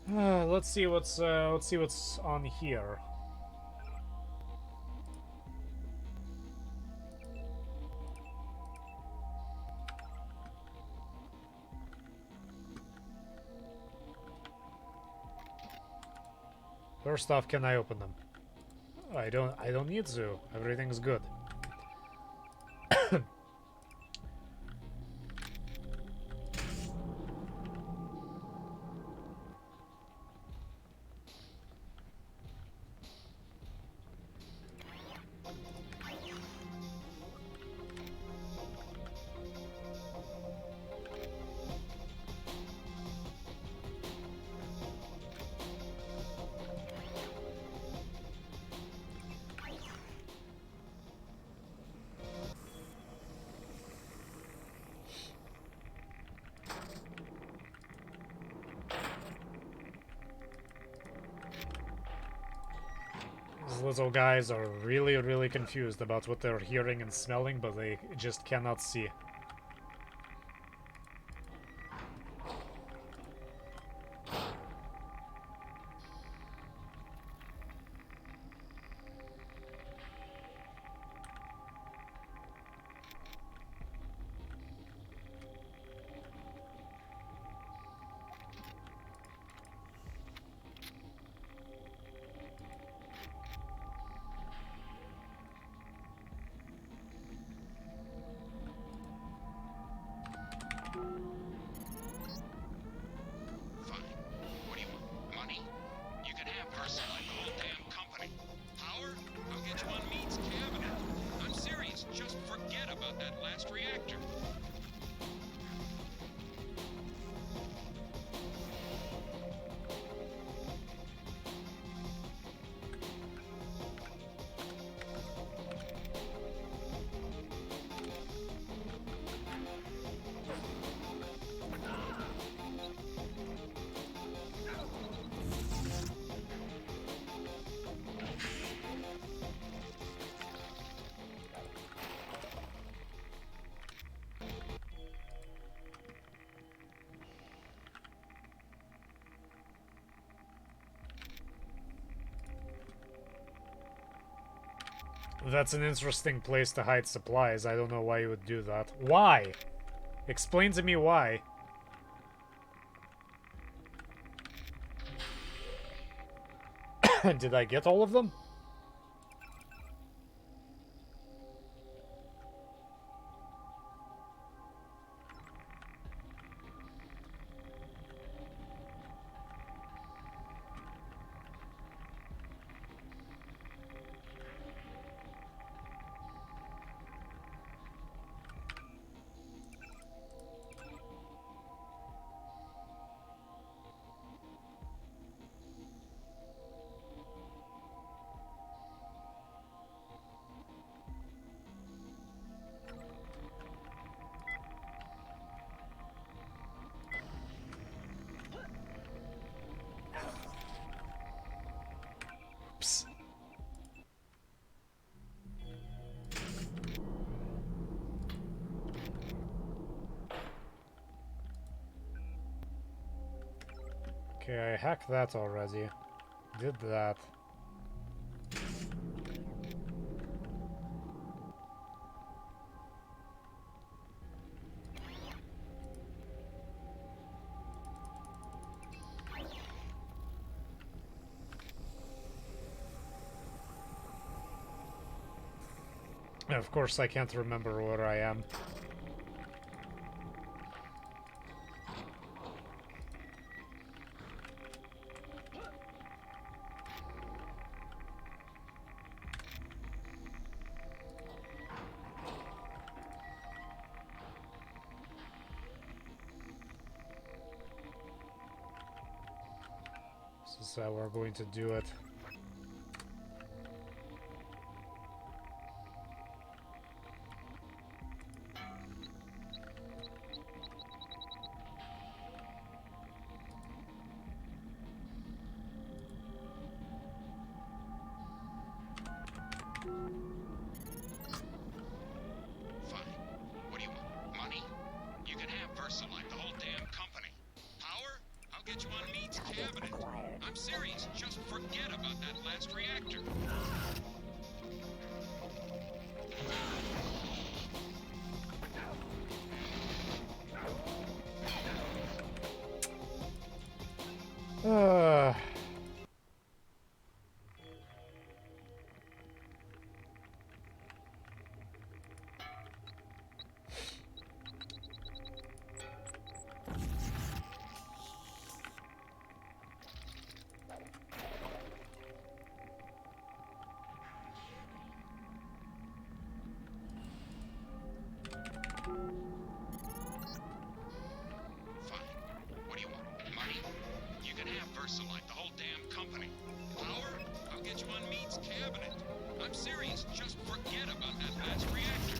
Let's see what's on here. First off, can I open them? I don't need to. Everything's good. These little guys are really, really confused about what they're hearing and smelling, but they just cannot see. That's an interesting place to hide supplies. I don't know why you would do that. Why? Explain to me why. Did I get all of them? Okay, I hacked that already. Did that. Of course, I can't remember where I am. This is how we're going to do it. Versalite, the whole damn company. Power? I'll get you on Meade's cabinet. I'm serious. Just forget about that last reactor.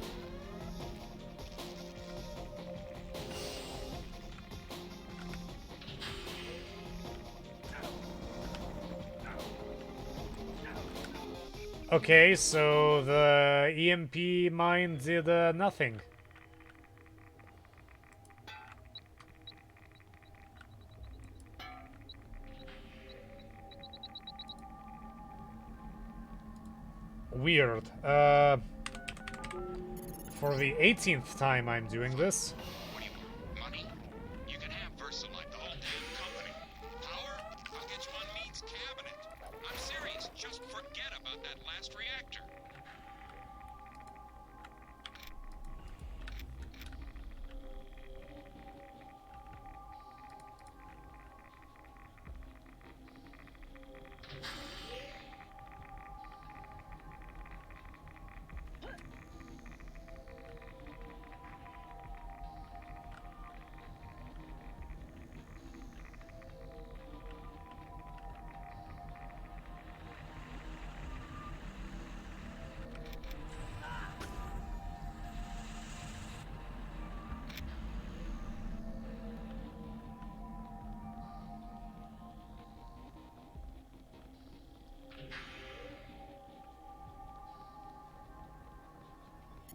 Okay, so the EMP mine did nothing. Weird. For the 18th time I'm doing this. What do you want? Money? You can have Versalite, the whole damn company. Power? I'll get you on Meade's cabinet. I'm serious. Just forget about that last reactor.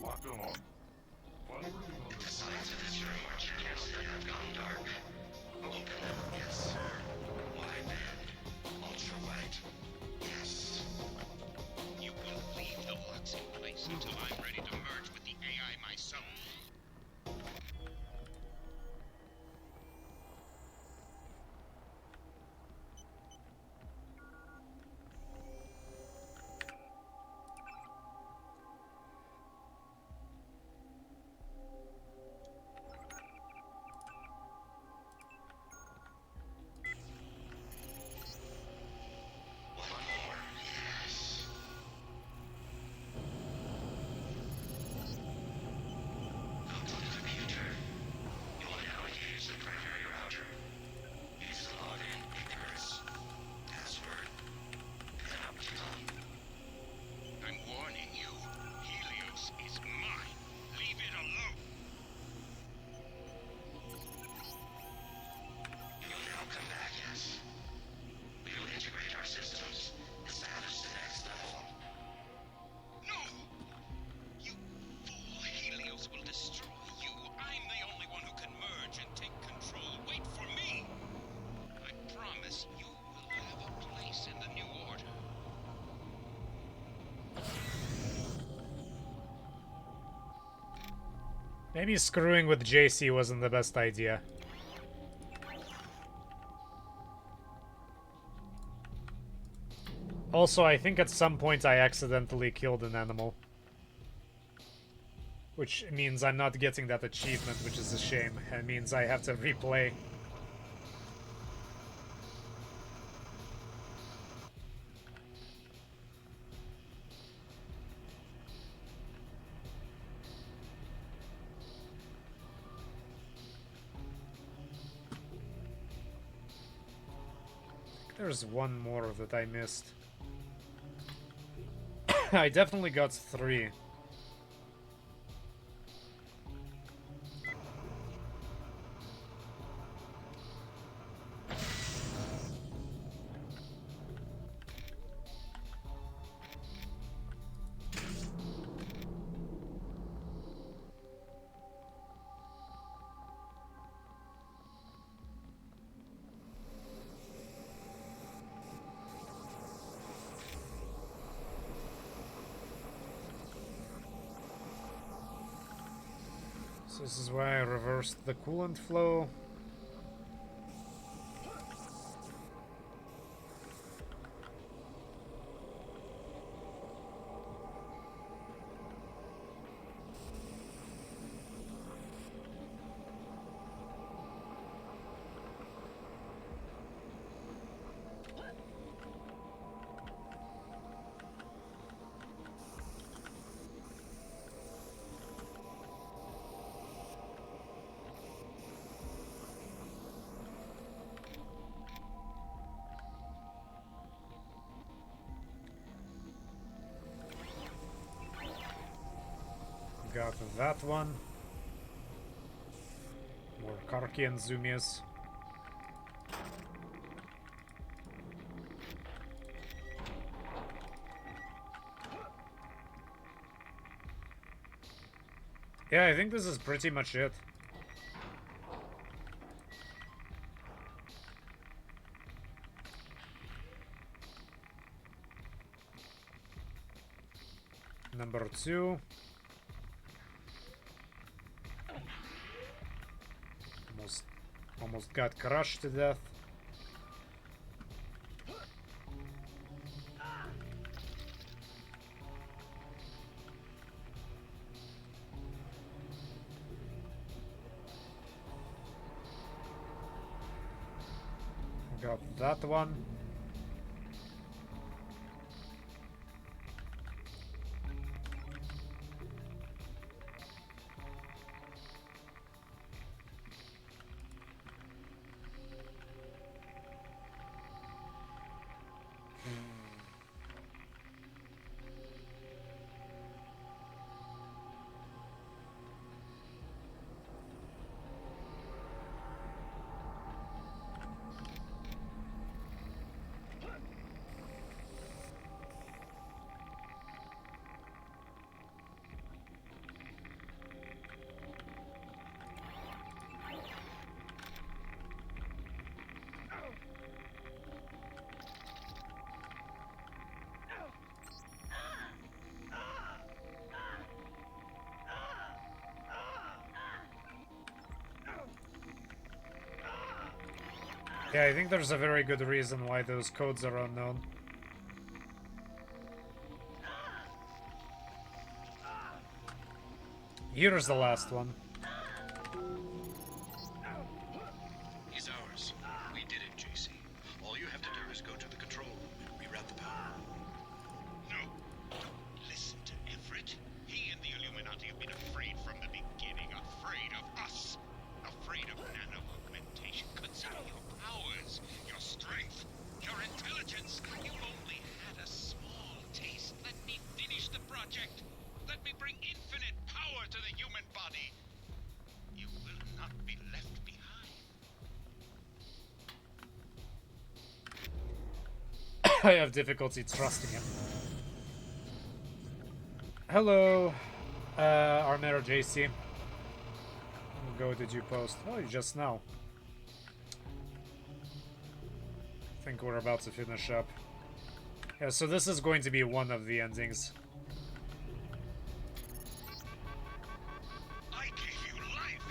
Locked on. Final reading on The signs of this room marching against it have gone dark. Open them. Yes, sir. Wide band. Ultra white. Yes. You will leave the locks in place until I'm ready to merge with the AI myself. One more. Yes. Go to the computer. You will now engage the primary router. Use the login Icarus. Password. Panopticon. I'm warning you. Helios is mine. Leave it alone. You'll now come back, yes. We will integrate our systems. Establish the next level. No! You fool! Helios will destroy you. I'm the only one who can merge and take control. Wait for me! I promise you will have a place in the new order. Maybe screwing with JC wasn't the best idea. Also, I think at some point I accidentally killed an animal. Which means I'm not getting that achievement, which is a shame. It means I have to replay. There's one more that I missed. I definitely got 3. So this is why I reversed the coolant flow. Got that one. More Karki and Zumius. Yeah, I think this is pretty much it. Number 2. Almost got crushed to death. Got that one. Yeah, I think there's a very good reason why those codes are unknown. Here's the last one. He's ours. We did it, JC. All you have to do is go to the control room and reroute the power. No. Don't listen to Everett. He and the Illuminati have been afraid from the beginning. Afraid of us. Afraid of nano-augmentation. Consider your powers, your strength, your intelligence. You only had a small taste. Let me finish the project. Let me bring infinite power to the human body. You will not be left behind. I have difficulty trusting him. Hello, Armero JC. What go did you post? Oh, just now. I think we're about to finish up. Yeah, so this is going to be one of the endings. I gave you life.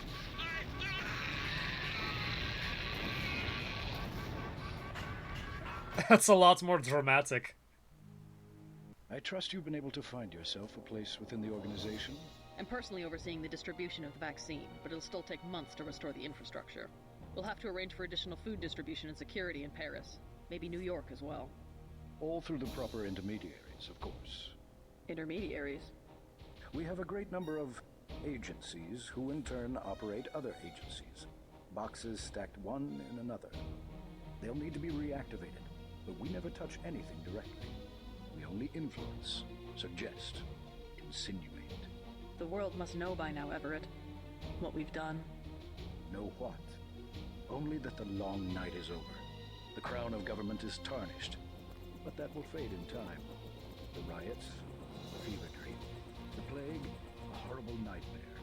That's a lot more dramatic. I trust you've been able to find yourself a place within the organization. I'm personally overseeing the distribution of the vaccine, but it'll still take months to restore the infrastructure. We'll have to arrange for additional food distribution and security in Paris. Maybe New York as well. All through the proper intermediaries, of course. Intermediaries? We have a great number of agencies who in turn operate other agencies. Boxes stacked one in another. They'll need to be reactivated, but we never touch anything directly. We only influence, suggest, insinuate. The world must know by now, Everett, what we've done. Know what? Only that the long night is over. The crown of government is tarnished, but that will fade in time. The riots, the fever dream, the plague, a horrible nightmare.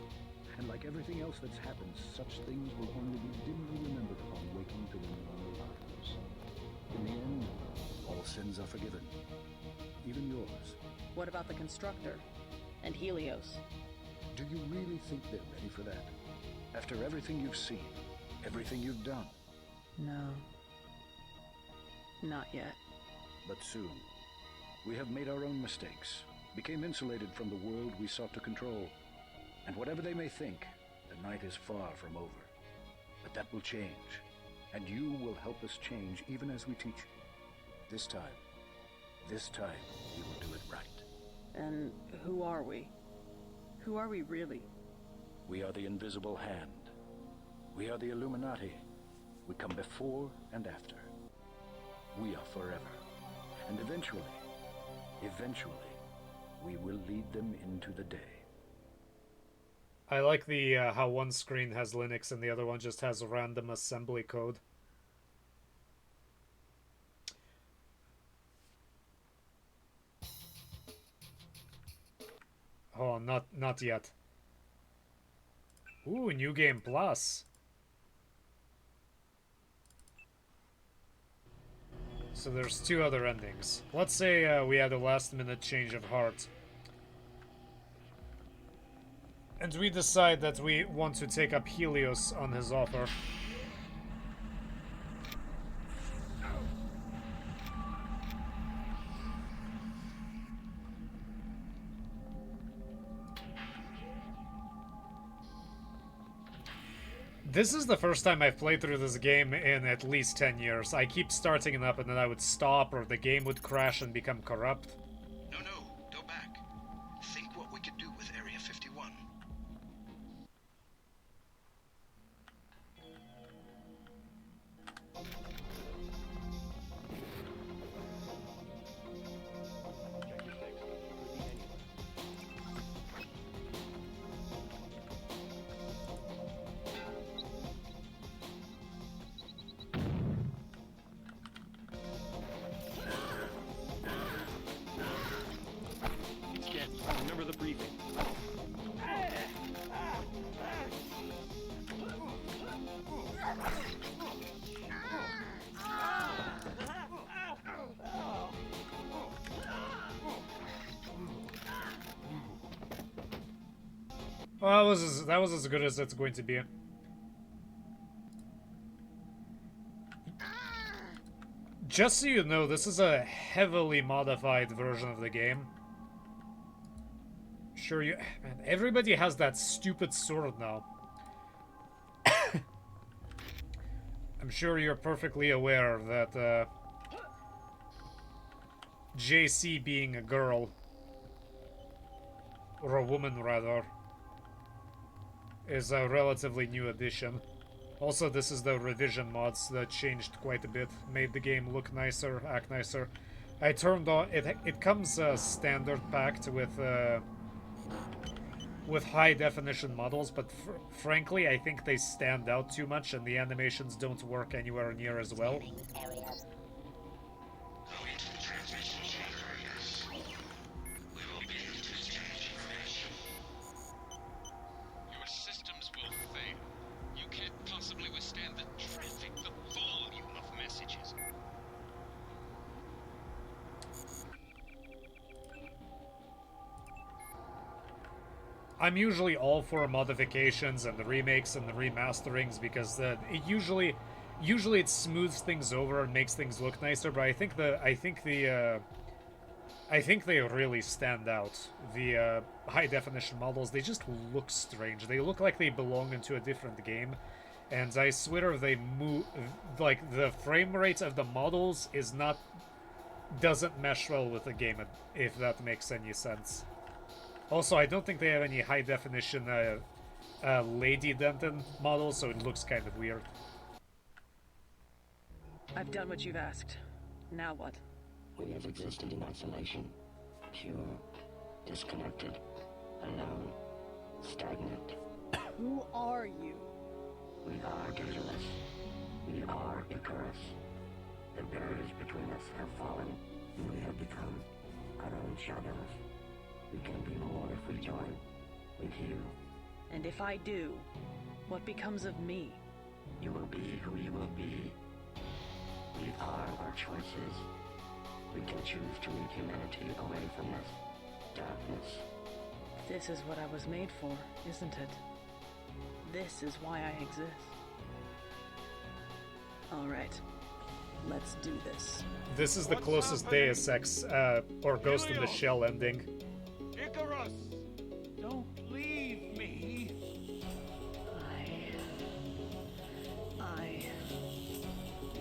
And like everything else that's happened, such things will only be dimly remembered upon waking to their normal lives. In the end, all sins are forgiven. Even yours. What about the Constructor? And Helios? Do you really think they're ready for that? After everything you've seen, everything you've done? No. Not yet. But soon. We have made our own mistakes, became insulated from the world we sought to control. And whatever they may think, the night is far from over. But that will change, and you will help us change even as we teach you. This time we will do it right. And who are we? Who are we really? We are the Invisible Hand. We are the Illuminati. We come before and after. We are forever. And eventually, we will lead them into the day. I like the how one screen has Linux and the other one just has random assembly code. Oh, not yet. Ooh, New Game Plus. So there's two other endings. Let's say we had a last-minute change of heart. And we decide that we want to take up Helios on his offer. This is the first time I've played through this game in at least 10 years. I keep starting it up and then I would stop or the game would crash and become corrupt. No, go back. Think what we could do with Area 51. Sten, remember the briefing. Well, that was as good as it's going to be. Just so you know, this is a heavily modified version of the game. Sure, man, everybody has that stupid sword now. I'm sure you're perfectly aware that JC being a girl, or a woman rather, is a relatively new addition. Also, this is the revision mods that changed quite a bit, made the game look nicer, act nicer. I turned on it comes standard packed with high definition models, but frankly, I think they stand out too much and the animations don't work anywhere near as well. Your systems will fail. You can't possibly withstand the traffic, the volume of messages. I'm usually all for modifications and the remakes and the remasterings because it usually it smooths things over and makes things look nicer. But I think they really stand out. The high definition models, they just look strange. They look like they belong into a different game. And I swear they move, like, the frame rate of the models doesn't mesh well with the game, if that makes any sense. Also, I don't think they have any high definition Lady Denton models, so it looks kind of weird. I've done what you've asked. Now what? We have existed in isolation, pure, disconnected, alone, stagnant. Who are you? We are Daedalus. We are Icarus. The barriers between us have fallen, and we have become our own shadows. We can be more if we join with you. And if I do, what becomes of me? You will be who you will be. We are our choices. We can choose to lead humanity away from this darkness. This is what I was made for, isn't it? This is why I exist. All right, let's do this. This is the closest Deus Ex or Ghost in the Shell ending. Icarus! Don't leave me!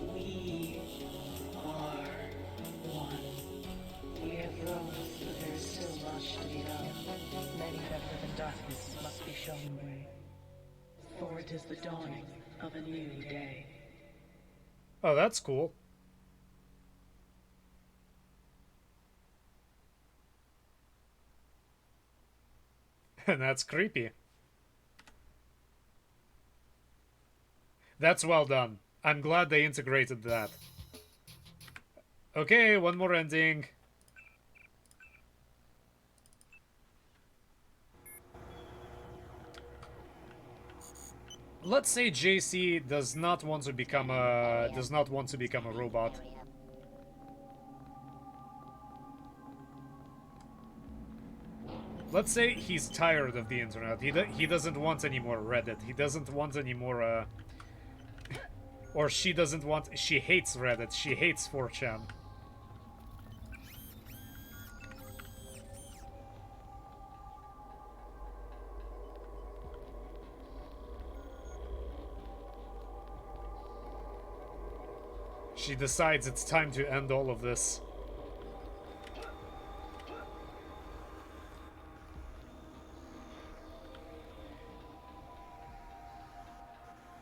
We are one. We have grown, but there is still much to be done. Many that live in darkness must be shown the way. For it is the dawning of a new day. Oh, that's cool. And that's creepy. That's well done. I'm glad they integrated that. Okay, one more ending. Let's say JC does not want to become a robot. Let's say he's tired of the internet. He doesn't want any more Reddit. He doesn't want any more or she doesn't want. She hates Reddit. She hates 4chan. She decides it's time to end all of this.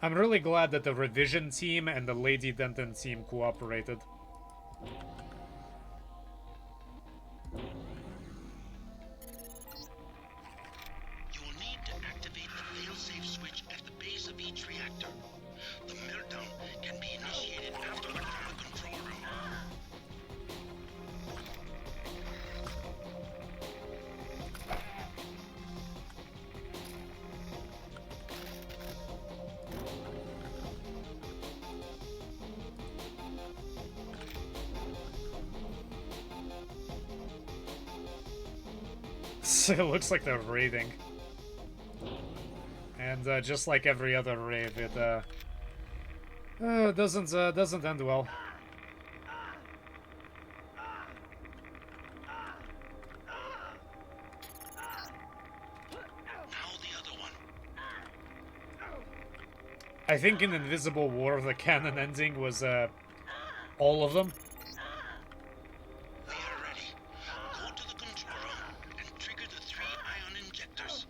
I'm really glad that the revision team and the Lady Denton team cooperated. You will need to activate the failsafe switch at the base of each reactor. The meltdown can be initiated afterward from the control room. It looks like they're raiding. And just like every other raid, it doesn't end well. I think in Invisible War, the canon ending was all of them. We are ready. Go to the control room and trigger the 3 ion injectors.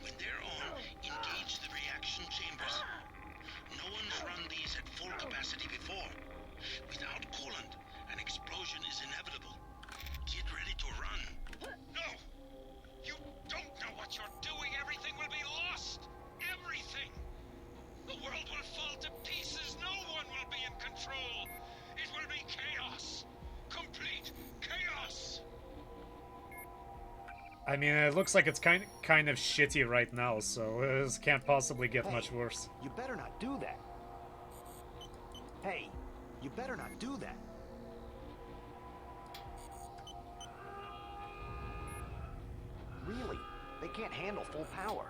When they're on, engage the reaction chambers. No one's run these at full capacity before. Without coolant, an explosion is inevitable. Get ready to run. No! You don't know what you're doing! Everything will be lost! Everything! The world will fall to pieces! No one will be in control! It will be chaos! Complete chaos! I mean, it looks like it's kind of shitty right now, so this can't possibly get much worse. You better not do that. Hey, you better not do that. Really? They can't handle full power.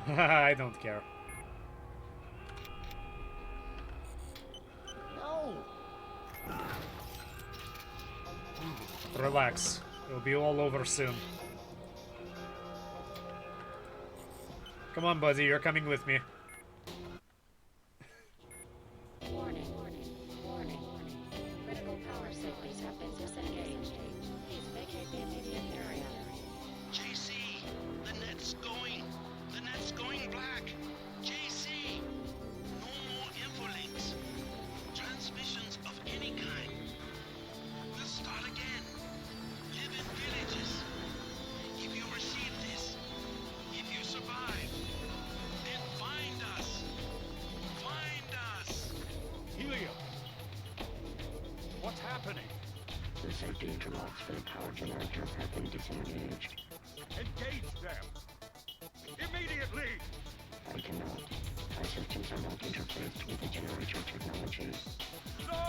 I don't care. No! Relax. It'll be all over soon. Come on, buddy, you're coming with me. Warning. Critical power signals have been disengaged. Please vacate the immediate area. JC, the net's going. The net's going black. JC, no more infolinks. Transmissions of any kind. We'll start again. Live in villages. If you receive this, if you survive, then find us. Find us. Helium! What's happening? The safety interlocks for the power generators have been disengaged. Engage them! Immediately! I cannot. Our systems are not interfaced with the generator technology. No!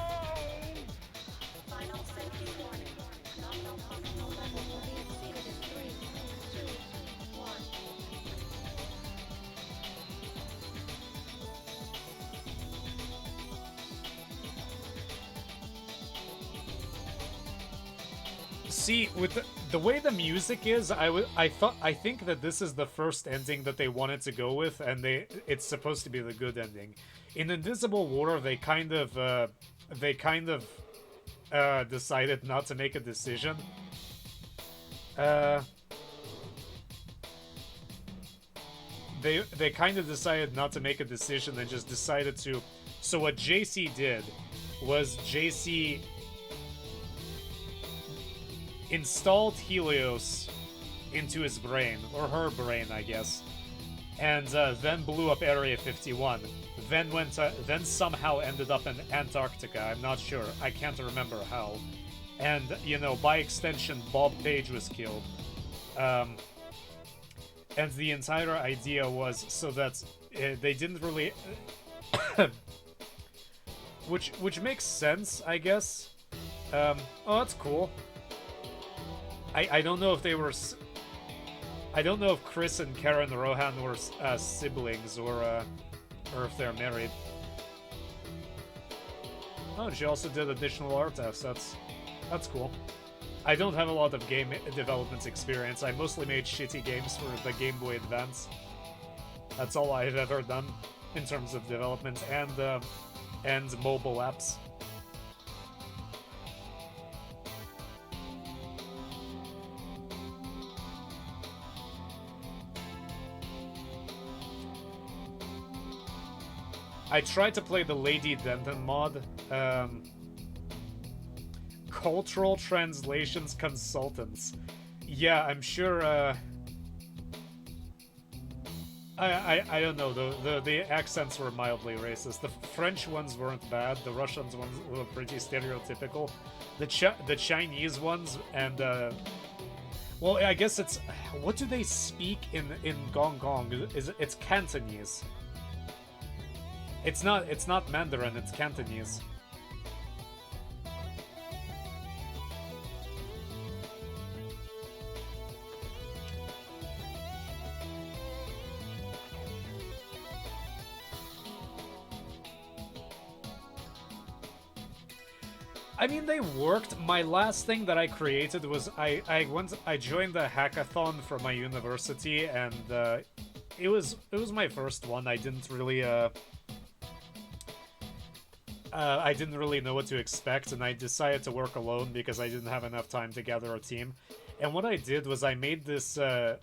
Final safety warning. Nominal functional level will be exceeded in 3, 2, 1. See, with the way the music is, I think that this is the first ending that they wanted to go with, and it's supposed to be the good ending. In Invisible War, they kind of decided not to make a decision. They kind of decided not to make a decision and just decided to. So what JC did was JC installed Helios into his brain, or her brain, I guess, and then blew up Area 51. then somehow ended up in Antarctica. I'm not sure. I can't remember how. And, you know, by extension, Bob Page was killed. And the entire idea was so that they didn't really... which makes sense, I guess. Oh, that's cool. I don't know if they were... I don't know if Chris and Karen Rohan were siblings or if they're married. Oh, she also did additional art assets. That's cool. I don't have a lot of game development experience. I mostly made shitty games for the Game Boy Advance. That's all I've ever done in terms of development and mobile apps. I tried to play the Lady Denton mod. Cultural translations consultants. Yeah, I'm sure. I don't know. The accents were mildly racist. The French ones weren't bad. The Russians ones were pretty stereotypical. The Chinese ones and well, I guess it's what do they speak in Gong Gong? It's Cantonese. It's not Mandarin, it's Cantonese. I mean, they worked. My last thing that I created was I joined the hackathon for my university, and it was my first one. I didn't really know what to expect, and I decided to work alone because I didn't have enough time to gather a team. And what I did was I made this app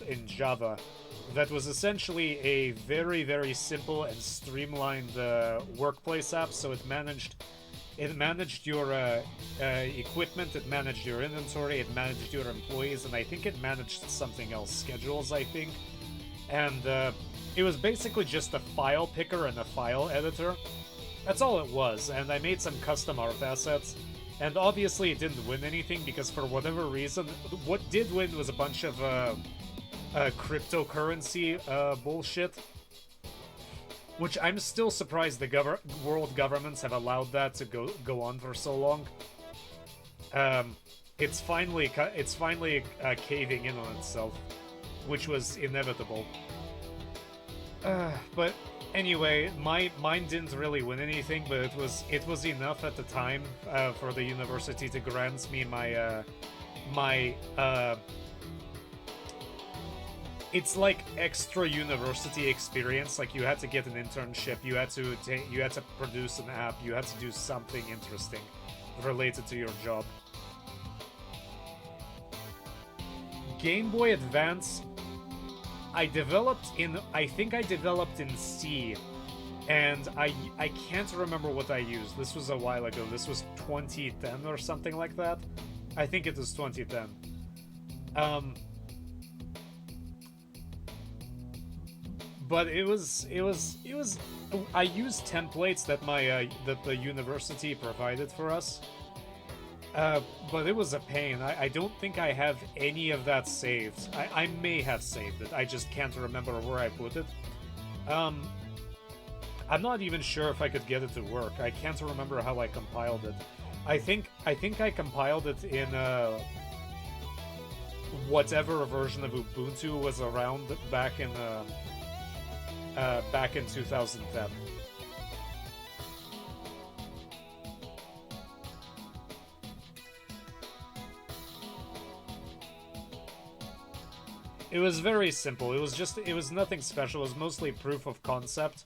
in Java that was essentially a very, very simple and streamlined workplace app. So it managed your equipment, it managed your inventory, it managed your employees, and I think it managed something else, schedules, I think. And it was basically just a file picker and a file editor. That's all it was, and I made some custom art assets. And obviously it didn't win anything because for whatever reason, what did win was a bunch of cryptocurrency bullshit. Which I'm still surprised the world governments have allowed that to go on for so long. It's finally caving in on itself, which was inevitable. But anyway, mine didn't really win anything, but it was enough at the time for the university to grant me my it's like extra university experience. Like you had to get an internship, you had to produce an app, you had to do something interesting related to your job. Game Boy Advance, I think I developed in C, and I can't remember what I used. This was a while ago. This was 2010 or something like that. I think it was 2010. But it was I used templates that that the university provided for us. But it was a pain. I don't think I have any of that saved. I may have saved it. I just can't remember where I put it. I'm not even sure if I could get it to work. I can't remember how I compiled it. I think I compiled it in whatever version of Ubuntu was around back in 2010. It was very simple. It was nothing special. It was mostly proof of concept,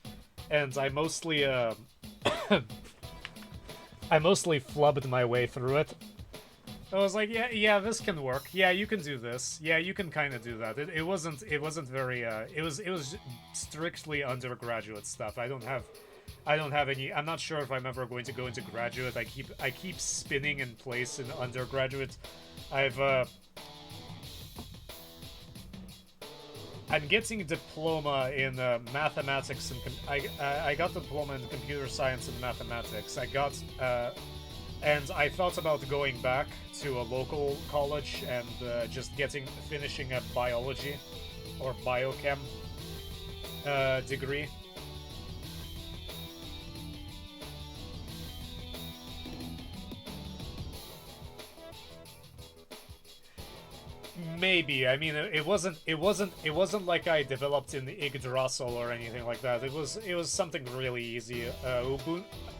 and I mostly flubbed my way through it. I was like, yeah, this can work. Yeah, you can do this. Yeah, you can kind of do that. It wasn't very. It was strictly undergraduate stuff. I don't have any. I'm not sure if I'm ever going to go into graduate. I keep spinning in place in undergraduate. I'm getting a diploma in mathematics and I got a diploma in computer science and mathematics. I got and I thought about going back to a local college and just finishing a biology or biochem degree. Maybe. I mean, it wasn't like I developed in Yggdrasil or anything like that. It was something really easy.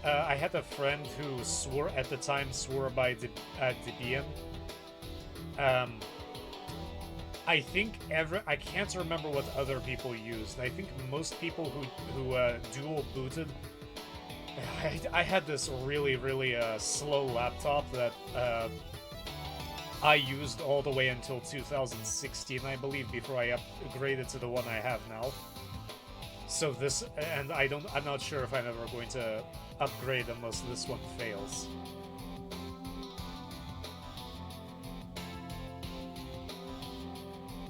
I had a friend who swore by Debian. I think I can't remember what other people used. I think most people who dual booted. I had this really slow laptop that I used all the way until 2016, I believe, before I upgraded to the one I have now. So and I'm not sure if I'm ever going to upgrade unless this one fails.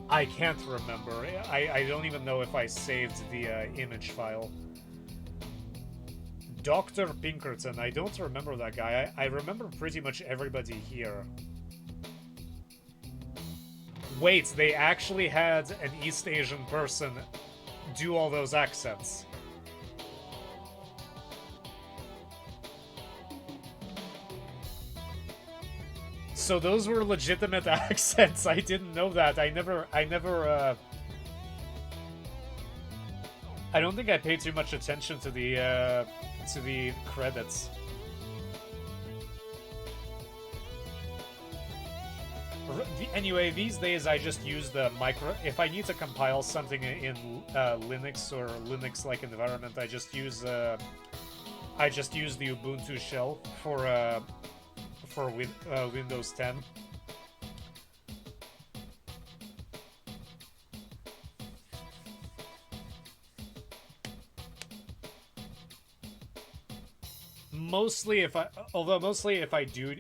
I can't remember. I don't even know if I saved the image file. Dr. Pinkerton, I don't remember that guy. I remember pretty much everybody here. Wait, they actually had an East Asian person do all those accents. So those were legitimate accents. I didn't know that. I don't think I paid too much attention to the credits. Anyway, these days I just use the micro. If I need to compile something in Linux or Linux-like environment, I just use the Ubuntu shell for Windows 10. Mostly if I do,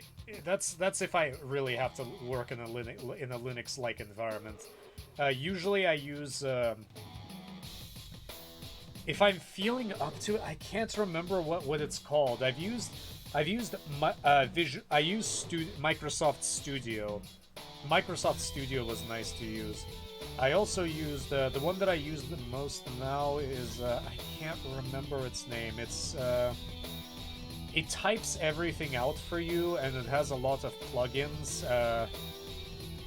that's if I really have to work in a Linux-like environment. Usually I use if I'm feeling up to it. I can't remember what it's called. I used Microsoft Studio. Microsoft Studio was nice to use. I also used the one that I use the most now is I can't remember its name. It types everything out for you, and it has a lot of plugins.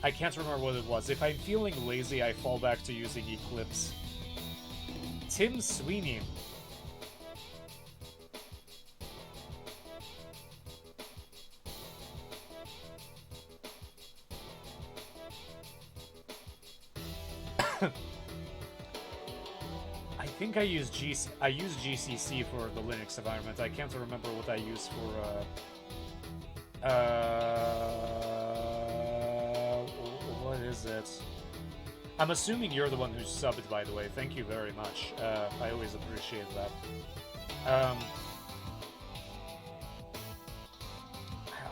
I can't remember what it was. If I'm feeling lazy, I fall back to using Eclipse. Tim Sweeney. I think I use GCC for the Linux environment. I can't remember what I use for what is it? I'm assuming you're the one who subbed, by the way. Thank you very much. I always appreciate that.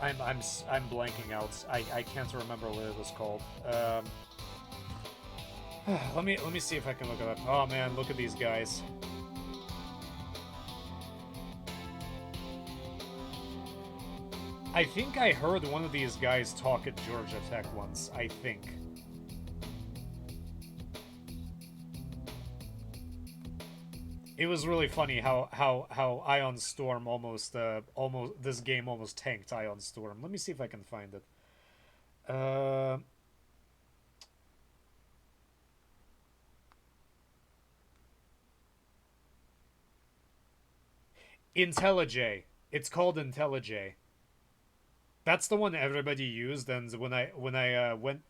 I'm blanking out. I can't remember what it was called. Let me see if I can look it up. Oh man, look at these guys. I think I heard one of these guys talk at Georgia Tech once, I think. It was really funny how Ion Storm almost this game almost tanked Ion Storm. Let me see if I can find it. IntelliJ. It's called IntelliJ. That's the one everybody used, and when I went,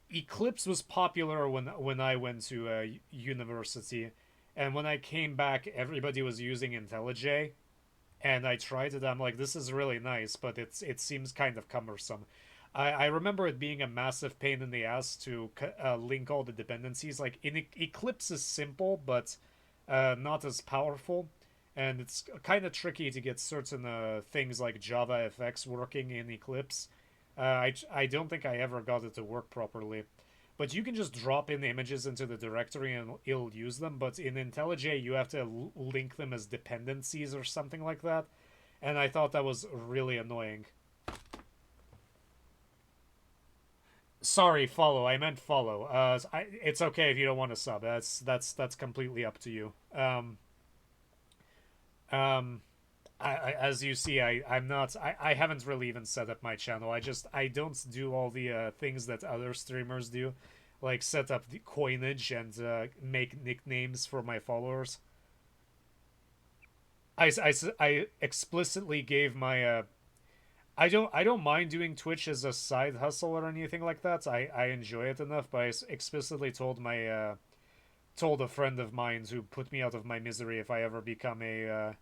Eclipse was popular when I went to university, and when I came back, everybody was using IntelliJ, and I tried it. I'm like, this is really nice, but it seems kind of cumbersome. I remember it being a massive pain in the ass to link all the dependencies. Like Eclipse is simple, but not as powerful. And it's kind of tricky to get certain things like JavaFX working in Eclipse. I don't think I ever got it to work properly. but you can just drop in images into the directory and it'll use them. But in IntelliJ, you have to link them as dependencies or something like that. And I thought that was really annoying. Sorry, follow. I meant follow. It's okay if you don't want to sub. That's completely up to you. Um, as you see, I'm not. I haven't really even set up my channel. I don't do all the things that other streamers do, like set up the coinage and make nicknames for my followers. I explicitly gave my I don't mind doing Twitch as a side hustle or anything like that. I enjoy it enough, but I explicitly told my told a friend of mine who put me out of my misery if I ever become a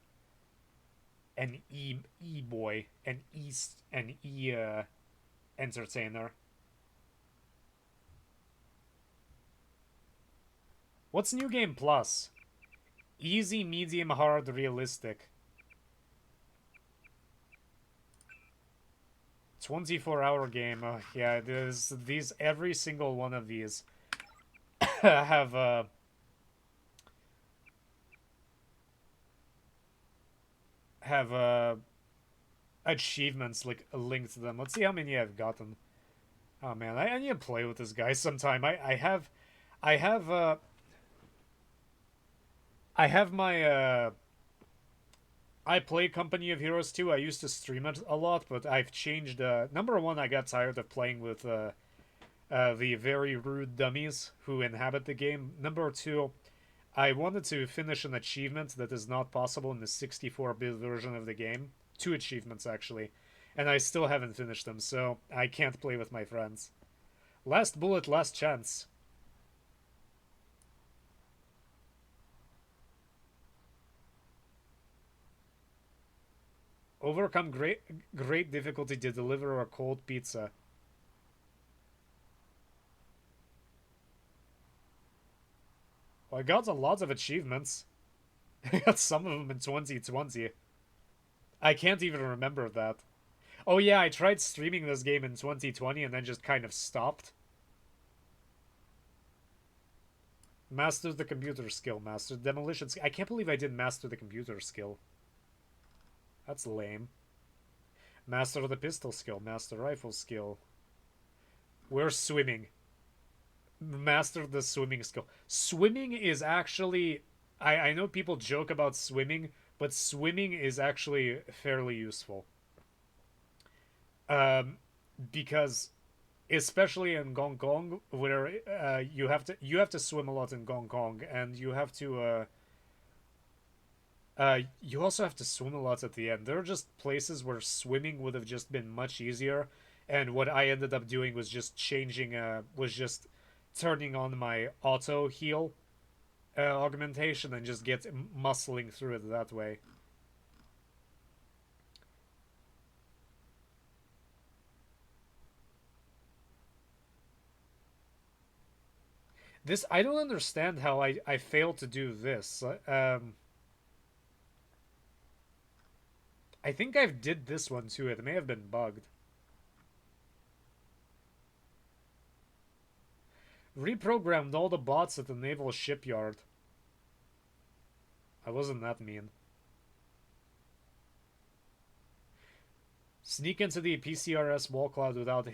an e boy, an e entertainer. What's New Game Plus? Easy, medium, hard, realistic. 24-hour game. Yeah, there's these. Every single one of these have have achievements like linked to them. Let's see how many I've gotten. Oh man, I need to play with this guy sometime. I have I have my I play Company of Heroes 2. I used to stream it a lot, but I've changed. Number one, I got tired of playing with the very rude dummies who inhabit the game. Number two, I wanted to finish an achievement that is not possible in the 64-bit version of the game. Two achievements, actually. And I still haven't finished them, so I can't play with my friends. Last bullet, last chance. Overcome great difficulty to deliver a cold pizza. Well, I got a lot of achievements. I got some of them in 2020. I can't even remember that. Oh yeah, I tried streaming this game in 2020 and then just kind of stopped. Master the computer skill. Master demolition skill. I can't believe I didn't master the computer skill. That's lame. Master the pistol skill. Master rifle skill. Where's swimming? Master the swimming skill. Swimming is actually... I know people joke about swimming, but swimming is actually fairly useful. Because especially in Gong Kong, where you have to swim a lot in Gong Kong, and you have to you also have to swim a lot at the end. There are just places where swimming would have just been much easier, and what I ended up doing was just turning on my auto heal augmentation and just get muscling through it that way. This, I don't understand how I failed to do this. I think I did this one too. It may have been bugged. Reprogrammed all the bots at the naval shipyard. I wasn't that mean. Sneak into the PCRS wall cloud without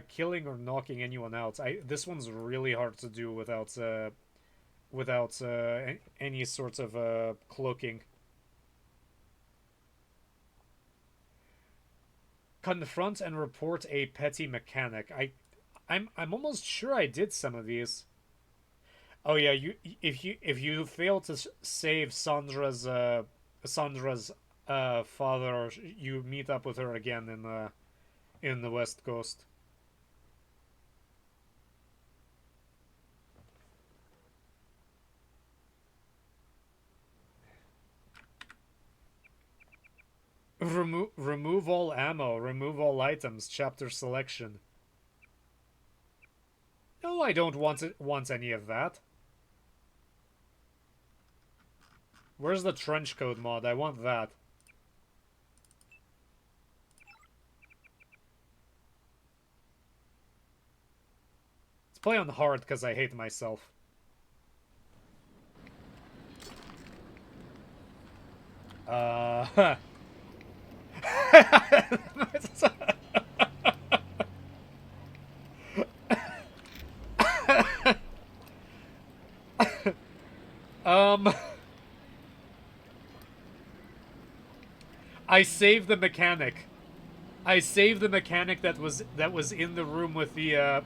killing or knocking anyone out. This one's really hard to do without any sort of cloaking. Confront and report a petty mechanic. I'm almost sure I did some of these. Oh yeah, if you fail to save Sandra's father, you meet up with her again in the West Coast. Remove all ammo, remove all items, chapter selection. No, I don't want any of that. Where's the trench coat mod? I want that. It's play on hard because I hate myself. I saved the mechanic. I saved the mechanic that was in the room with the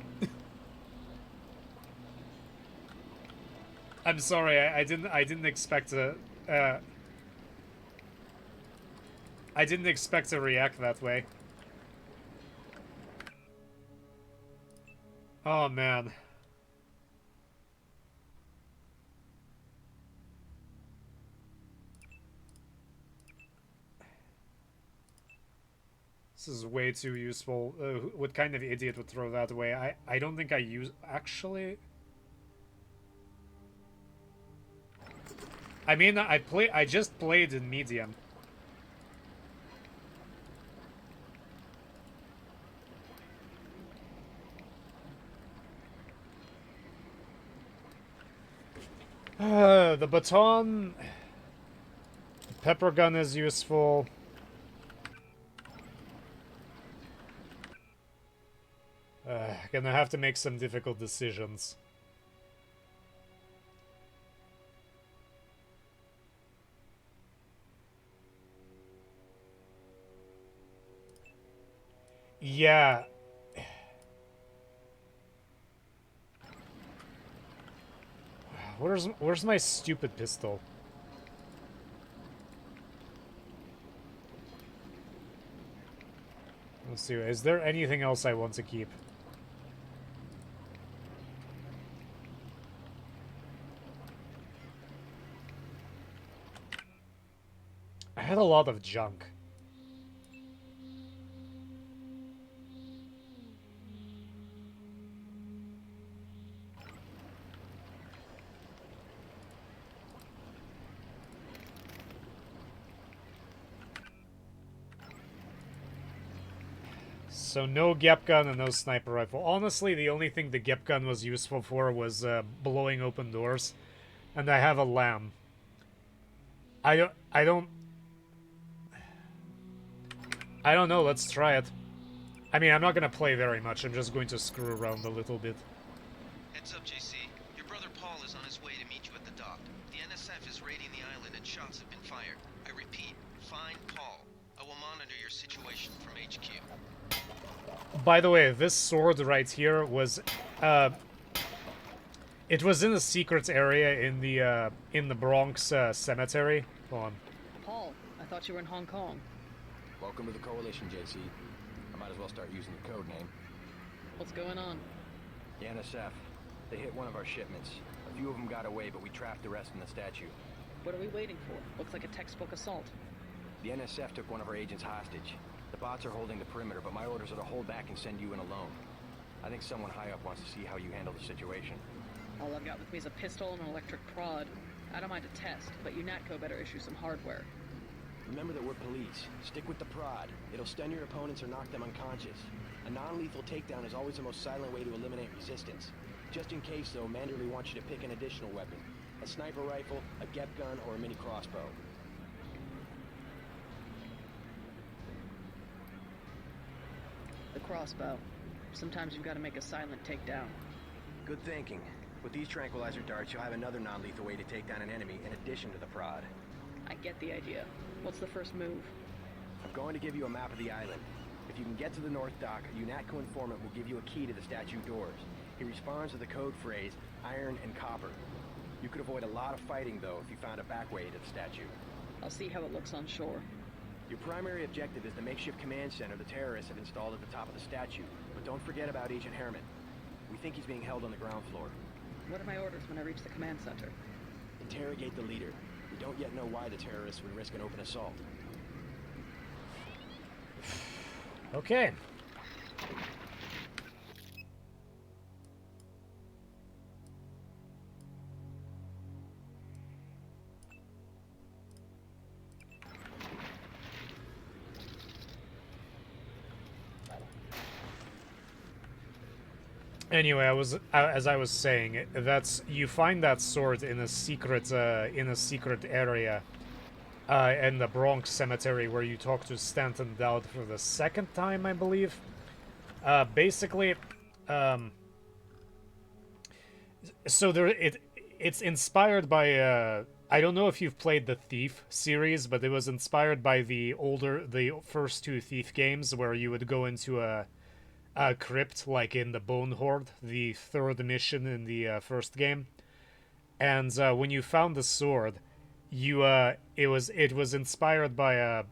I'm sorry, I didn't expect to I didn't expect to react that way. Oh man. This is way too useful. What kind of idiot would throw that away? I don't think I use... Actually... I mean, I just played in medium. The baton... Pepper gun is useful. Gonna have to make some difficult decisions. Yeah. Where's my stupid pistol? Let's see. Is there anything else I want to keep? I had a lot of junk. So no gap gun and no sniper rifle. Honestly, the only thing the gap gun was useful for was blowing open doors. And I have a lamb. I don't know, let's try it. I mean, I'm not gonna play very much, I'm just going to screw around a little bit. Heads up, JC. Your brother Paul is on his way to meet you at the dock. The NSF is raiding the island and shots have been fired. I repeat, find Paul. I will monitor your situation from HQ. By the way, this sword right here was, it was in a secret area in the Bronx cemetery. Hold on. Paul, I thought you were in Hong Kong. Welcome to the Coalition, JC. I might as well start using the code name. What's going on? The NSF. They hit one of our shipments. A few of them got away, but we trapped the rest in the statue. What are we waiting for? Looks like a textbook assault. The NSF took one of our agents hostage. The bots are holding the perimeter, but my orders are to hold back and send you in alone. I think someone high up wants to see how you handle the situation. All I've got with me is a pistol and an electric prod. I don't mind a test, but UNATCO better issue some hardware. Remember that we're police. Stick with the prod. It'll stun your opponents or knock them unconscious. A non-lethal takedown is always the most silent way to eliminate resistance. Just in case, though, Manderley wants you to pick an additional weapon. A sniper rifle, a GEP gun, or a mini crossbow. The crossbow. Sometimes you've got to make a silent takedown. Good thinking. With these tranquilizer darts, you'll have another non-lethal way to take down an enemy in addition to the prod. I get the idea. What's the first move? I'm going to give you a map of the island. If you can get to the north dock, a UNATCO informant will give you a key to the statue doors. He responds to the code phrase, iron and copper. You could avoid a lot of fighting, though, if you found a back way to the statue. I'll see how it looks on shore. Your primary objective is the makeshift command center the terrorists have installed at the top of the statue. But don't forget about Agent Herman. We think he's being held on the ground floor. What are my orders when I reach the command center? Interrogate the leader. We don't yet know why the terrorists would risk an open assault. Okay. Anyway, as I was saying, that's you find that sword in a secret area in the Bronx Cemetery where you talk to Stanton Dowd for the second time, I believe. Basically, so it's inspired by I don't know if you've played the Thief series, but it was inspired by the first two Thief games where you would go into a crypt like in the Bone Horde, the third mission in the first game, and when you found the sword, it was inspired by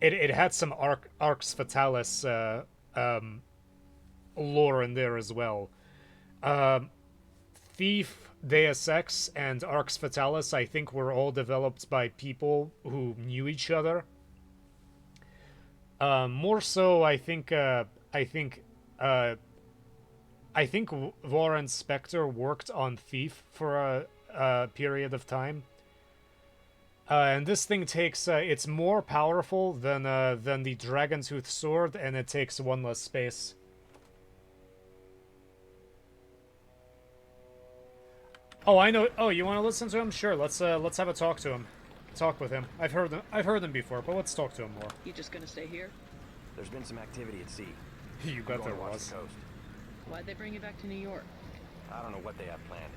it had some Arx Fatalis lore in there as well. Um, Thief, Deus Ex, and Arx Fatalis, I think, were all developed by people who knew each other. More so, uh, I think Warren Spector worked on Thief for a period of time. And this thing takes, it's more powerful than the Dragontooth sword, and it takes one less space. Oh, I know. Oh, you want to listen to him? Sure. Let's have a talk to him. Talk with him. I've heard him before, but let's talk to him more. You just gonna stay here? There's been some activity at sea. You bet there Watch was. the coast. Why'd they bring you back to New York? I don't know what they have planned.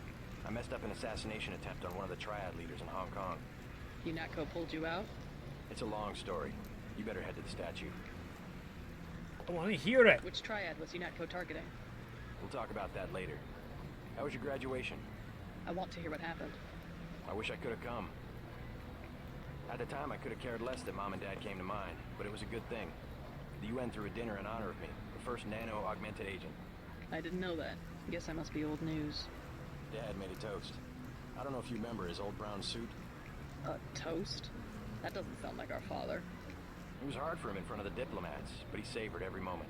I messed up an assassination attempt on one of the Triad leaders in Hong Kong. UNATCO pulled you out? It's a long story. You better head to the statue. I want to hear it. Which Triad was UNATCO targeting? We'll talk about that later. How was your graduation? I want to hear what happened. I wish I could have come. At the time, I could have cared less that Mom and Dad came to mind, but it was a good thing. The UN threw a dinner in honor of me, the first nano-augmented agent. I didn't know that. Guess I must be old news. Dad made a toast. I don't know if you remember his old brown suit. A toast? That doesn't sound like our father. It was hard for him in front of the diplomats, but he savored every moment.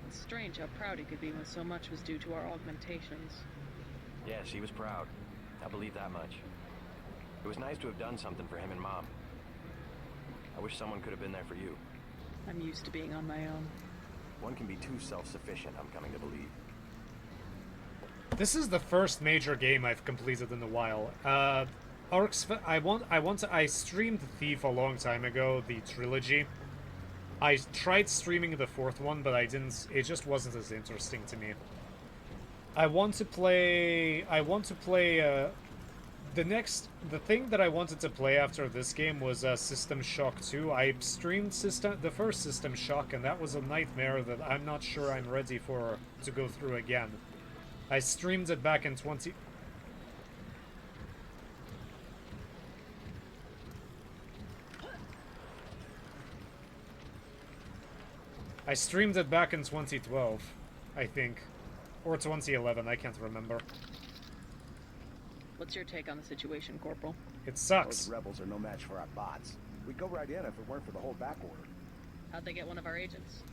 It's strange how proud he could be when so much was due to our augmentations. Yes, he was proud. I believe that much. It was nice to have done something for him and Mom. I wish someone could have been there for you. I'm used to being on my own. One can be too self-sufficient, I'm coming to believe. This is the first major game I've completed in a while. I streamed Thief a long time ago, the trilogy. I tried streaming the fourth one, but it just wasn't as interesting to me. The thing that I wanted to play after this game was System Shock 2. I streamed the first System Shock, and that was a nightmare that I'm not sure I'm ready to go through again. I streamed it back in 20... I streamed it back in 2012, I think. Or 2011, I can't remember. What's your take on the situation, Corporal? It sucks. Those rebels are no match for our bots. We'd go right in if it weren't for the whole back order. How'd they get one of our agents?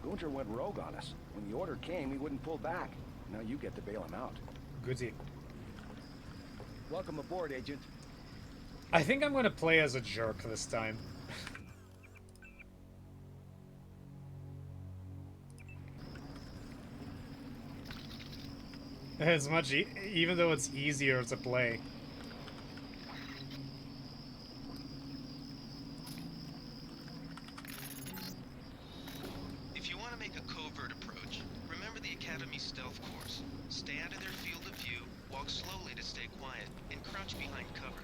Gunter went rogue on us. When the order came, he wouldn't pull back. Now you get to bail him out. Goody. Welcome aboard, Agent. I think I'm gonna play as a jerk this time. It's much even though it's easier to play. If you want to make a covert approach, remember the Academy stealth course. Stay out of their field of view, walk slowly to stay quiet, and crouch behind cover.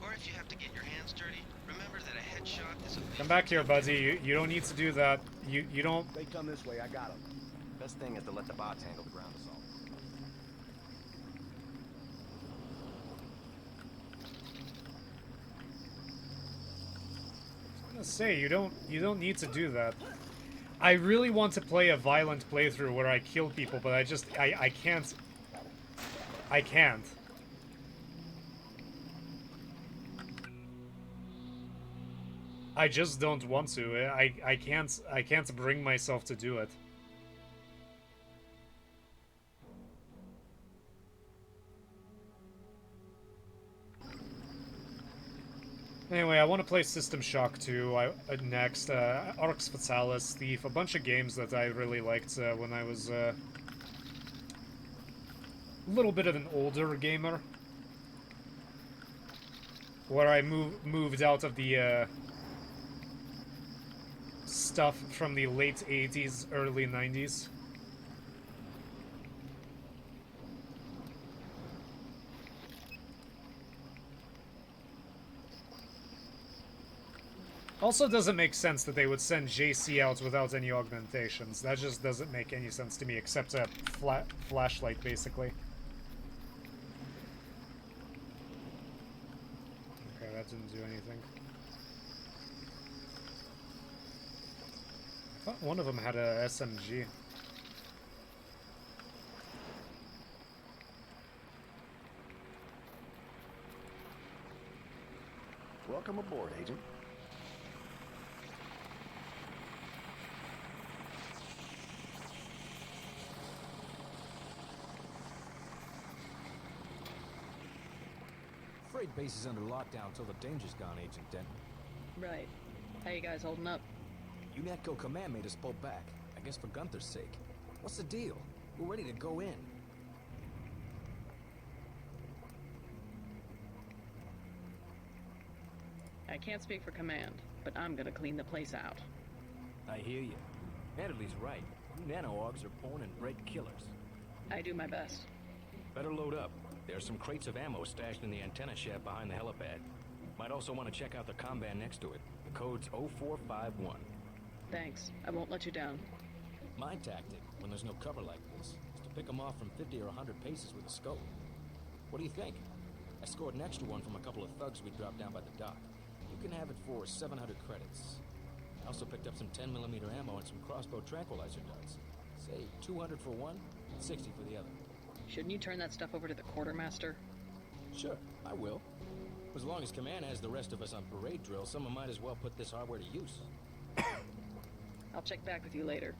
Or if you have to get your hands dirty, remember that a headshot is a... Come back here, buddy. You don't need to do that. You don't... They come this way, I got them. Best thing is to let the bots handle the ground assault. I was gonna say, you don't need to do that. I really want to play a violent playthrough where I kill people, but I can't. I can't. I just don't want to. I can't bring myself to do it. Anyway, I want to play System Shock 2 next, Arx Fatalis, Thief, a bunch of games that I really liked when I was a little bit of an older gamer. Where I moved out of the stuff from the late 80s, early 90s. Also doesn't make sense that they would send JC out without any augmentations. That just doesn't make any sense to me, except a flashlight, basically. Okay, that didn't do anything. I thought one of them had a SMG. Welcome aboard, Agent. Freight base is under lockdown until the danger's gone, Agent Denton. Right. How you guys holding up? UNATCO Command made us pull back. I guess for Gunther's sake. What's the deal? We're ready to go in. I can't speak for command, but I'm gonna clean the place out. I hear you. Natalie right. You nano-augs are born and bred killers. I do my best. Better load up. There's some crates of ammo stashed in the antenna shaft behind the helipad. Might also want to check out the combat next to it. The code's 0451. Thanks. I won't let you down. My tactic, when there's no cover like this, is to pick them off from 50 or 100 paces with a scope. What do you think? I scored an extra one from a couple of thugs we dropped down by the dock. You can have it for 700 credits. I also picked up some 10mm ammo and some crossbow tranquilizer darts. Say 200 for one, 60 for the other. Shouldn't you turn that stuff over to the quartermaster? Sure, I will. As long as Command has the rest of us on parade drill, someone might as well put this hardware to use. I'll check back with you later.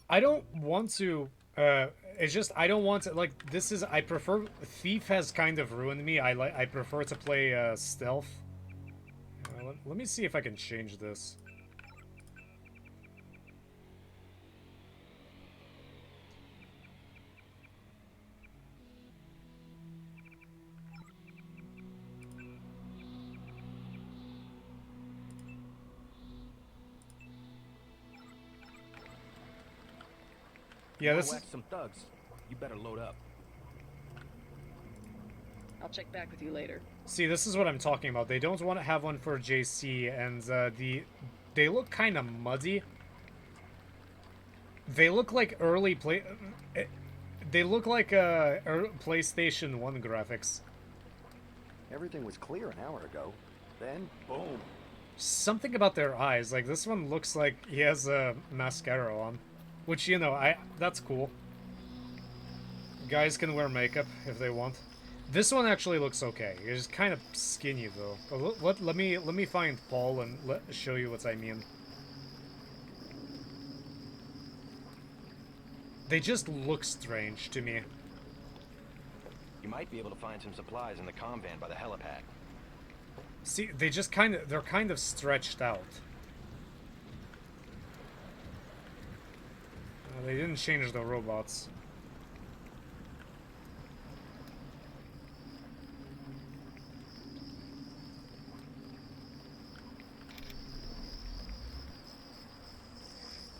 I don't want to, it's just, I don't want to, like, this is, I prefer, Thief has kind of ruined me. I prefer to play, Stealth. Let me see if I can change this. Yeah, this is... some thugs. You better load up. I'll check back with you later. See, this is what I'm talking about. They don't want to have one for JC, and they look kind of muddy. They look like early they look like PlayStation 1 graphics. Everything was clear an hour ago. Then, boom. Something about their eyes. Like, this one looks like he has a mascara on. Which, you know, that's cool. Guys can wear makeup if they want. This one actually looks okay. It's kind of skinny, though. Let me find Paul and show you what I mean. They just look strange to me. You might be able to find some supplies in the comm van by the helipad. See, they're kind of stretched out. They didn't change the robots.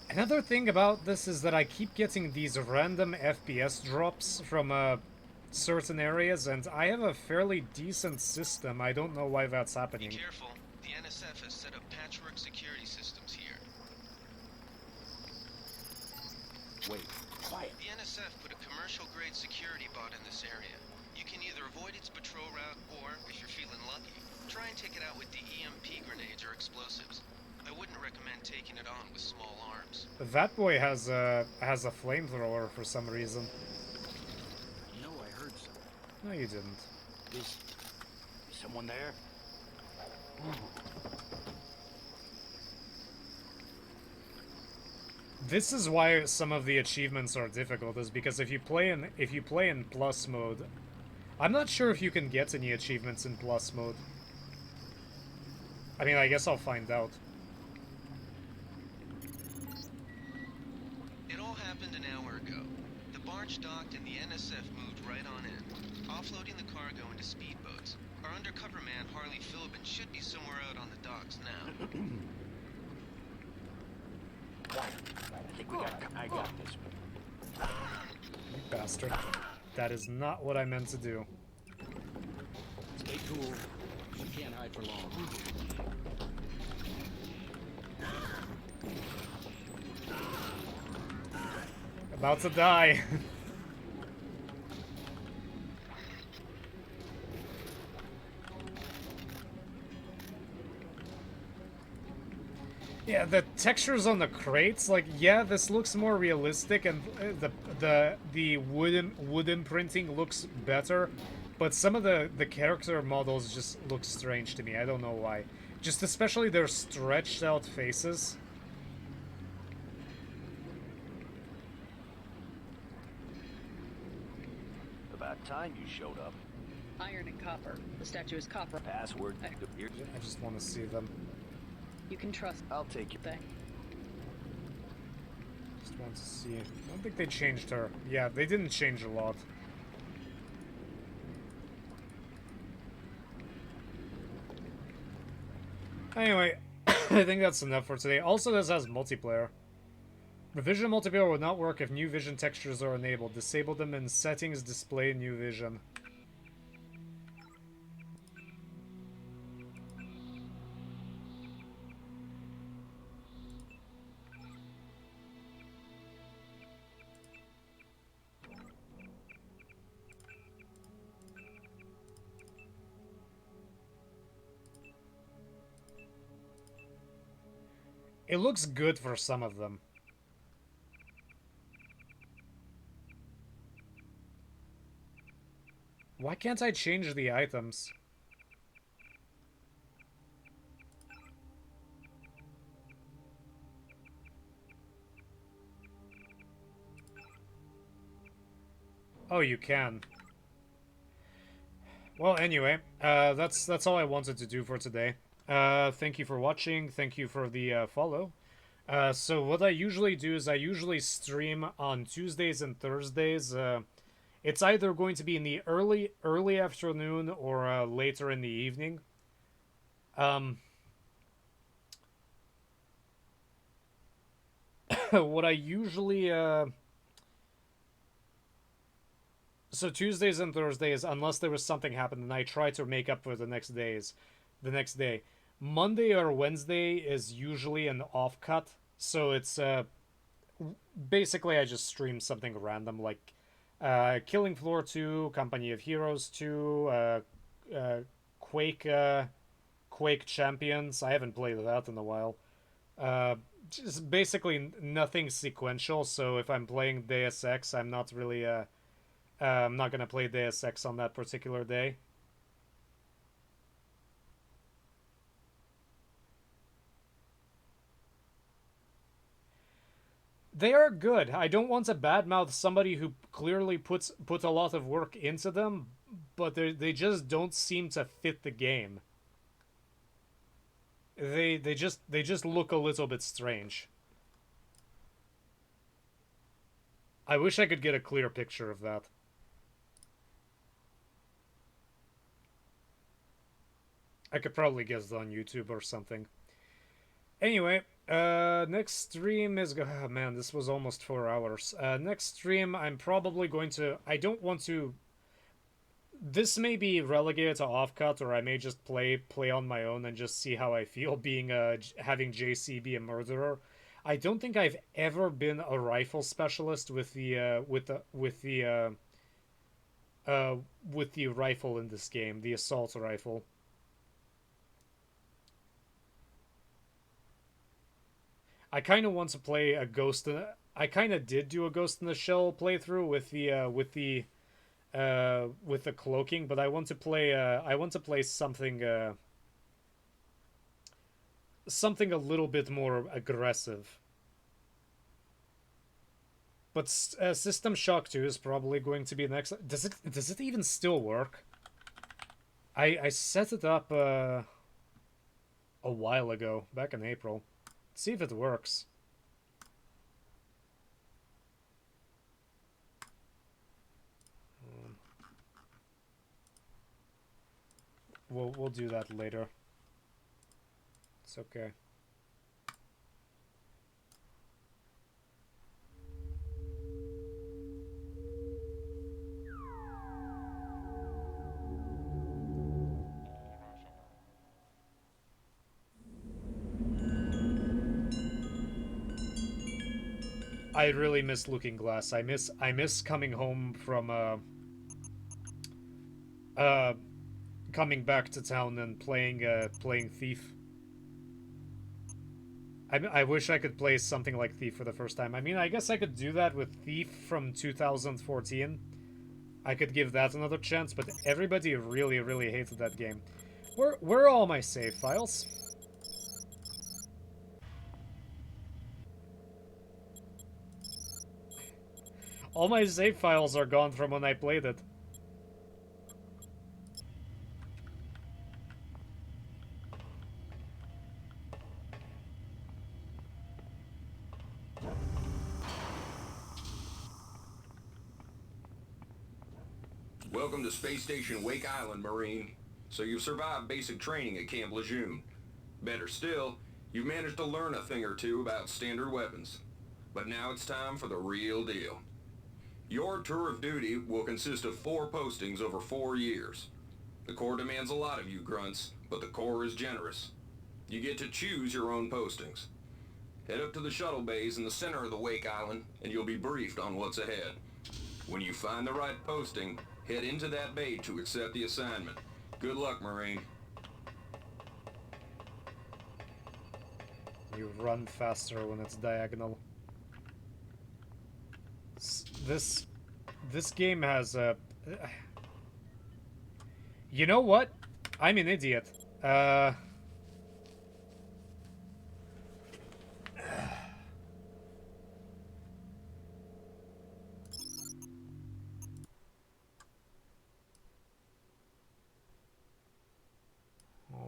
Another thing about this is that I keep getting these random FPS drops from certain areas, and I have a fairly decent system. I don't know why that's happening. Be careful. The NSF has set up patchwork security systems here. Wait, quiet. The NSF put a commercial-grade security bot in this area. You can either avoid its patrol route, or, if you're feeling lucky, try and take it out with the EMP grenades or explosives. I wouldn't recommend taking it on with small arms. That boy has a flamethrower for some reason. I know I heard something. No, you didn't. Is someone there? This is why some of the achievements are difficult, is because if you play in plus mode, I'm not sure if you can get any achievements in plus mode. I mean, I guess I'll find out. It all happened an hour ago. The barge docked and the NSF moved right on in, offloading the cargo into speedboats. Our undercover man, Harley Philbin, should be somewhere out on the docks now. I got this. You bastard. That is not what I meant to do. Stay cool. You can't hide for long. About to die. Yeah, the textures on the crates, like, yeah, this looks more realistic, and the wooden printing looks better, but some of the character models just look strange to me. I don't know why. Just especially their stretched out faces. About time you showed up. Iron and copper. The statue is copper. Password. I just want to see them. You can trust. I'll take your thing. Just want to see. I don't think they changed her. Yeah, they didn't change a lot. Anyway, I think that's enough for today. Also, this has multiplayer. Revision multiplayer will not work if new vision textures are enabled. Disable them in settings, display new vision. It looks good for some of them. Why can't I change the items? Oh, you can. Well, anyway, that's all I wanted to do for today. Thank you for watching. Thank you for the follow. So what I usually do is I usually stream on Tuesdays and Thursdays. It's either going to be in the early afternoon or later in the evening. What I usually so Tuesdays and Thursdays, unless there was something happened, and I try to make up for the next day. Monday or Wednesday is usually an off cut, so it's basically I just stream something random like Killing Floor 2, Company of Heroes 2, Quake Quake Champions. I haven't played that in a while. Just basically nothing sequential, so if I'm playing Deus Ex, I'm not really I'm not gonna play Deus Ex on that particular day. They are good. I don't want to badmouth somebody who clearly put a lot of work into them, but they just don't seem to fit the game. They just look a little bit strange. I wish I could get a clear picture of that. I could probably guess it on YouTube or something. Anyway, next stream is... Oh, man, this was almost 4 hours. Next stream, I'm probably going to... I don't want to... This may be relegated to offcut, or I may just play on my own and just see how I feel being having JC be a murderer. I don't think I've ever been a rifle specialist with the rifle in this game, the assault rifle. I kind of want to play a Ghost in... I kind of did do a Ghost in the Shell playthrough with the cloaking, but I want to play something something a little bit more aggressive. But System Shock 2 is probably going to be next. Does it even still work? I set it up a while ago, back in April. Let's see if it works. We'll do that later. It's okay. I really miss Looking Glass. I miss coming home from uh coming back to town and playing Thief. I wish I could play something like Thief for the first time. I mean, I guess I could do that with Thief from 2014. I could give that another chance, but everybody really, really hated that game. Where are all my save files? All my save files are gone from when I played it. Welcome to Space Station Wake Island, Marine. So you've survived basic training at Camp Lejeune. Better still, you've managed to learn a thing or two about standard weapons. But now it's time for the real deal. Your tour of duty will consist of 4 postings over 4 years. The Corps demands a lot of you, grunts, but the Corps is generous. You get to choose your own postings. Head up to the shuttle bays in the center of the Wake Island, and you'll be briefed on what's ahead. When you find the right posting, head into that bay to accept the assignment. Good luck, Marine. You run faster when it's diagonal. This game has a... You know what? I'm an idiot. Hold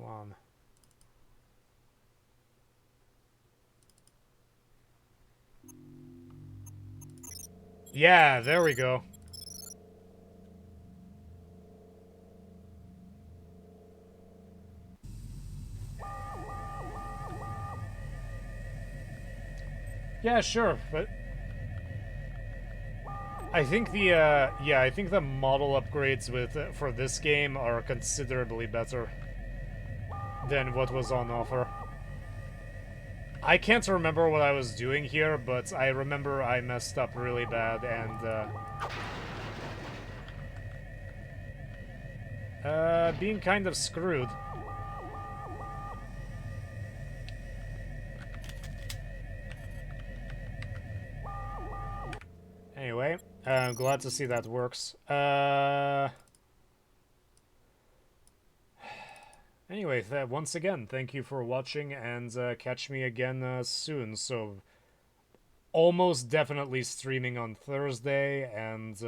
on. Yeah, there we go. Yeah, sure, but I think the I think the model upgrades with for this game are considerably better than what was on offer. I can't remember what I was doing here, but I remember I messed up really bad and being kind of screwed. Anyway, I'm glad to see that works. Anyway, once again, thank you for watching, and catch me again soon. So, almost definitely streaming on Thursday, and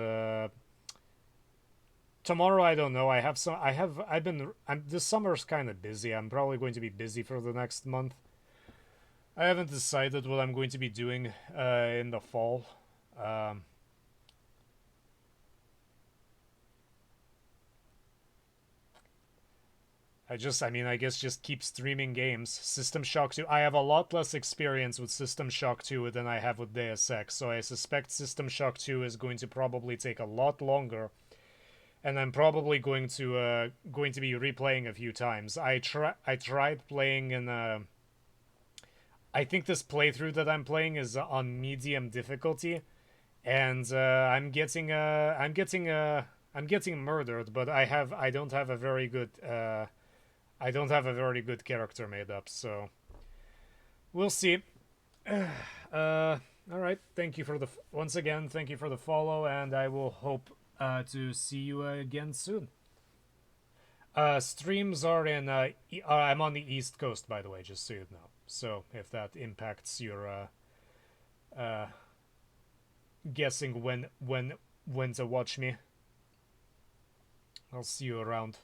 tomorrow I don't know. This summer's kind of busy. I'm probably going to be busy for the next month. I haven't decided what I'm going to be doing in the fall. I guess just keep streaming games. System Shock 2. I have a lot less experience with System Shock 2 than I have with Deus Ex, so I suspect System Shock 2 is going to probably take a lot longer. And I'm probably going to be replaying a few times. I tried playing in I think this playthrough that I'm playing is on medium difficulty, and I'm getting murdered, but I don't have a very good character made up, so we'll see. All right, thank you for once again, thank you for the follow, and I will hope to see you again soon. Streams are in I'm on the East Coast, by the way, just so you know. So if that impacts your guessing when to watch me, I'll see you around.